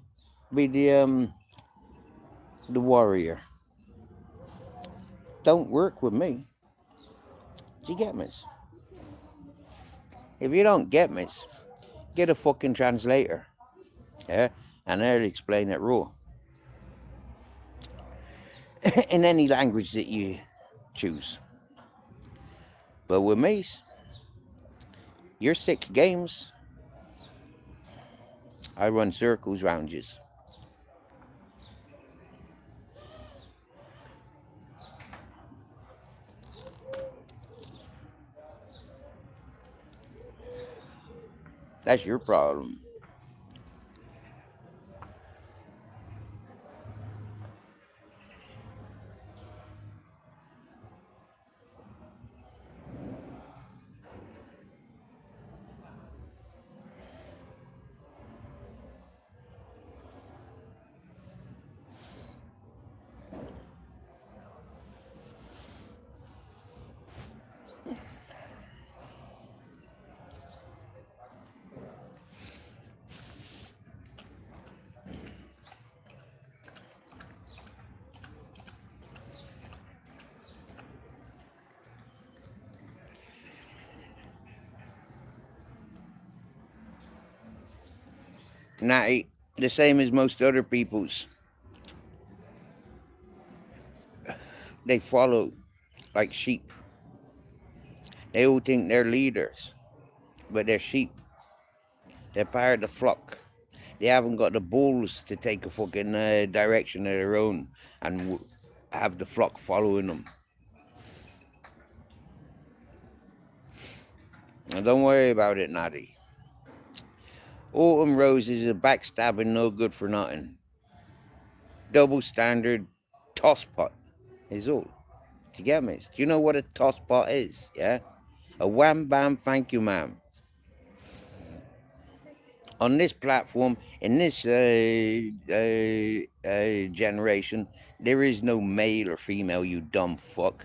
Speaker 1: be the warrior. Don't work with me. Do you get me? If you don't get me, get a fucking translator, yeah, and they'll explain it raw in any language that you choose. But with me, you're sick games. I run circles round you. That's your problem. Natty, the same as most other people's. They follow like sheep. They all think they're leaders, but they're sheep. They're part of the flock. They haven't got the balls to take a fucking direction of their own and have the flock following them. And don't worry about it, Natty. Autumn Rose is a backstabbing, no good for nothing. Double standard tosspot is all. Do you get me? Do you know what a tosspot is? Yeah? A wham bam thank you ma'am. On this platform, in this generation, there is no male or female, you dumb fuck.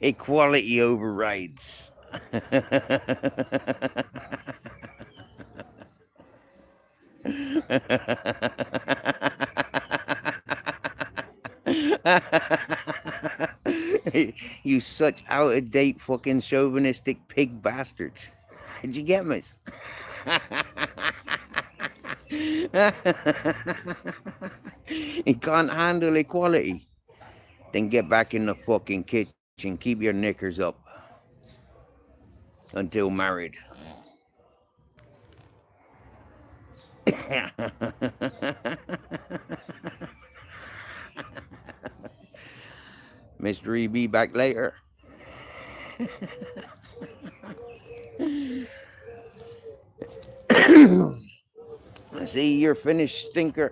Speaker 1: Equality overrides. You such out of date fucking chauvinistic pig bastards. Did you get me? You can't handle equality. Then get back in the fucking kitchen. Keep your knickers up until married. Mr. EB back later. See, you're finished, stinker.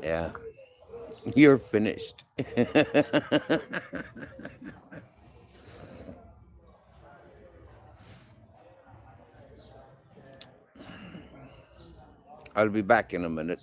Speaker 1: Yeah, you're finished. I'll be back in a minute.